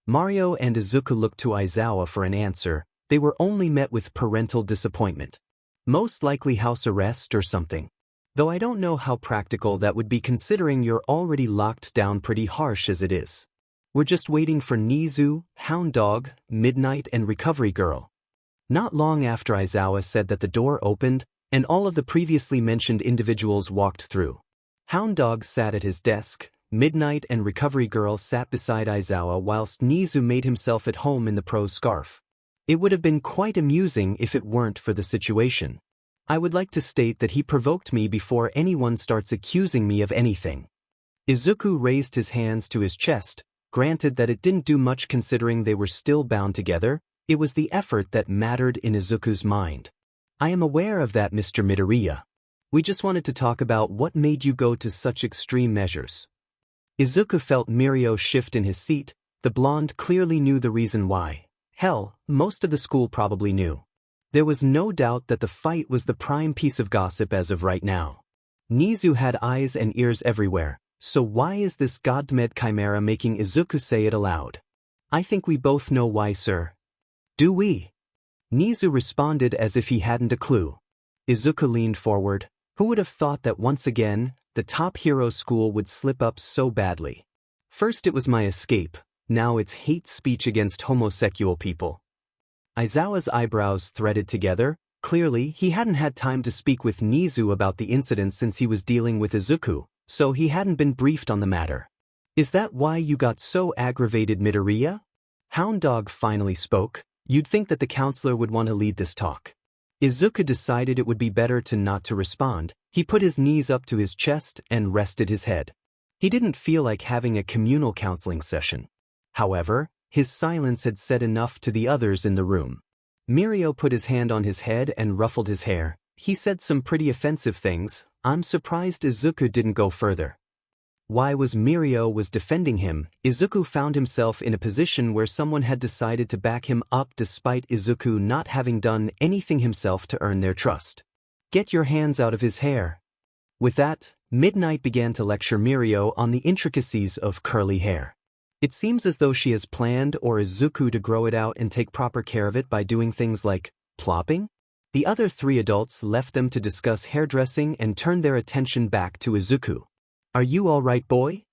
[SPEAKER 1] Mario and Izuku looked to Aizawa for an answer. They were only met with parental disappointment. Most likely house arrest or something. Though I don't know how practical that would be considering you're already locked down pretty harsh as it is. We're just waiting for Nizu, Hound Dog, Midnight and Recovery Girl. Not long after Aizawa said that the door opened, and all of the previously mentioned individuals walked through. Hound Dog sat at his desk, Midnight and Recovery Girl sat beside Aizawa whilst Nizu made himself at home in the pro's scarf. It would have been quite amusing if it weren't for the situation. I would like to state that he provoked me before anyone starts accusing me of anything. Izuku raised his hands to his chest. Granted that it didn't do much considering they were still bound together, it was the effort that mattered in Izuku's mind. I am aware of that, Mr. Midoriya. We just wanted to talk about what made you go to such extreme measures. Izuku felt Mirio shift in his seat. The blonde clearly knew the reason why. Hell, most of the school probably knew. There was no doubt that the fight was the prime piece of gossip as of right now. Nizu had eyes and ears everywhere, so why is this Godmed Chimera making Izuku say it aloud? I think we both know why, sir. Do we? Nizu responded as if he hadn't a clue. Izuku leaned forward. Who would have thought that once again, the top hero school would slip up so badly? First it was my escape, now it's hate speech against homosexual people. Aizawa's eyebrows threaded together. Clearly, he hadn't had time to speak with Nizu about the incident since he was dealing with Izuku, so he hadn't been briefed on the matter. Is that why you got so aggravated, Midoriya? Hound Dog finally spoke. You'd think that the counselor would want to lead this talk. Izuku decided it would be better to not to respond. He put his knees up to his chest and rested his head. He didn't feel like having a communal counseling session. However, his silence had said enough to the others in the room. Mirio put his hand on his head and ruffled his hair. He said some pretty offensive things. I'm surprised Izuku didn't go further. Why was Mirio defending him? Izuku found himself in a position where someone had decided to back him up despite Izuku not having done anything himself to earn their trust. Get your hands out of his hair. With that, Midnight began to lecture Mirio on the intricacies of curly hair. It seems as though she has planned or Izuku to grow it out and take proper care of it by doing things like plopping. The other three adults left them to discuss hairdressing and turned their attention back to Izuku. Are you all right, boy?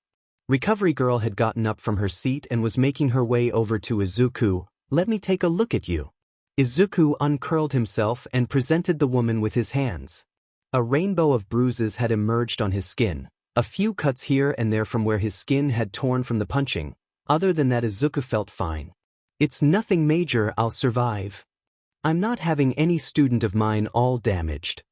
[SPEAKER 1] Recovery Girl had gotten up from her seat and was making her way over to Izuku. Let me take a look at you. Izuku uncurled himself and presented the woman with his hands. A rainbow of bruises had emerged on his skin, a few cuts here and there from where his skin had torn from the punching. Other than that, Izuku felt fine. It's nothing major, I'll survive. I'm not having any student of mine all damaged.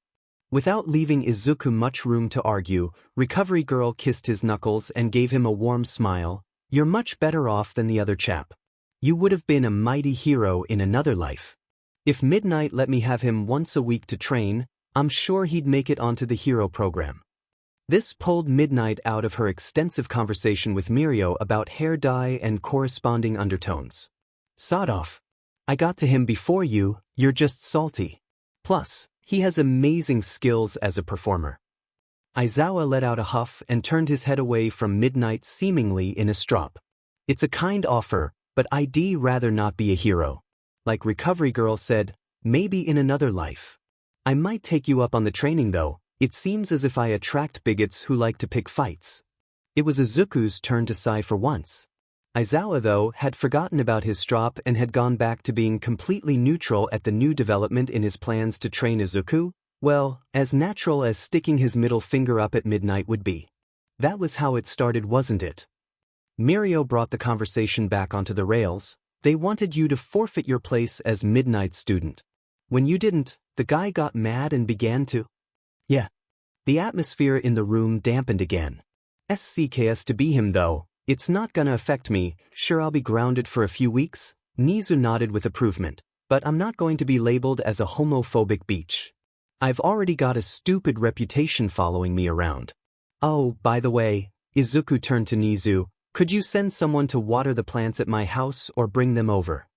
[SPEAKER 1] Without leaving Izuku much room to argue, Recovery Girl kissed his knuckles and gave him a warm smile. You're much better off than the other chap. You would have been a mighty hero in another life. If Midnight let me have him once a week to train, I'm sure he'd make it onto the hero program. This pulled Midnight out of her extensive conversation with Mirio about hair dye and corresponding undertones. Sod off. I got to him before you, you're just salty. Plus, he has amazing skills as a performer. Aizawa let out a huff and turned his head away from Midnight seemingly in a strop. It's a kind offer, but I'd rather not be a hero. Like Recovery Girl said, maybe in another life. I might take you up on the training though. It seems as if I attract bigots who like to pick fights. It was Izuku's turn to sigh for once. Aizawa, though, had forgotten about his strop and had gone back to being completely neutral at the new development in his plans to train Izuku. Well, as natural as sticking his middle finger up at Midnight would be. That was how it started, wasn't it? Mirio brought the conversation back onto the rails. They wanted you to forfeit your place as Midnight's student. When you didn't, the guy got mad and began to... Yeah. The atmosphere in the room dampened again. SCKS to be him though, it's not gonna affect me. Sure, I'll be grounded for a few weeks. Nizu nodded with approval. But I'm not going to be labeled as a homophobic beach. I've already got a stupid reputation following me around. Oh, by the way, Izuku turned to Nizu, could you send someone to water the plants at my house or bring them over?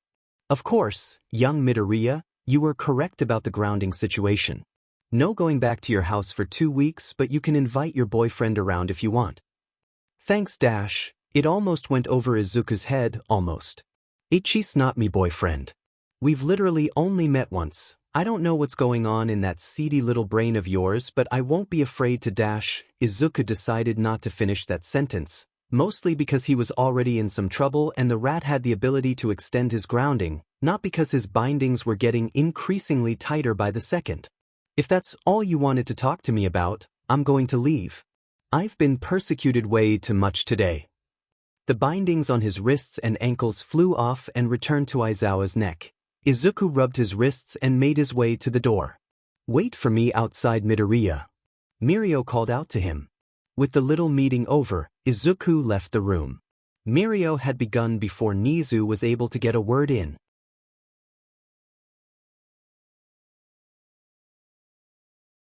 [SPEAKER 1] Of course, young Midoriya, you were correct about the grounding situation. No going back to your house for 2 weeks, but you can invite your boyfriend around if you want. Thanks, Dash. It almost went over Izuku's head, almost. Ichi's not me boyfriend. We've literally only met once. I don't know what's going on in that seedy little brain of yours, but I won't be afraid to dash. Izuku decided not to finish that sentence, mostly because he was already in some trouble and the rat had the ability to extend his grounding, not because his bindings were getting increasingly tighter by the second. If that's all you wanted to talk to me about, I'm going to leave. I've been persecuted way too much today. The bindings on his wrists and ankles flew off and returned to Aizawa's neck. Izuku rubbed his wrists and made his way to the door. Wait for me outside, Midoriya. Mirio called out to him. With the little meeting over, Izuku left the room. Mirio had begun before Nizu was able to get a word in.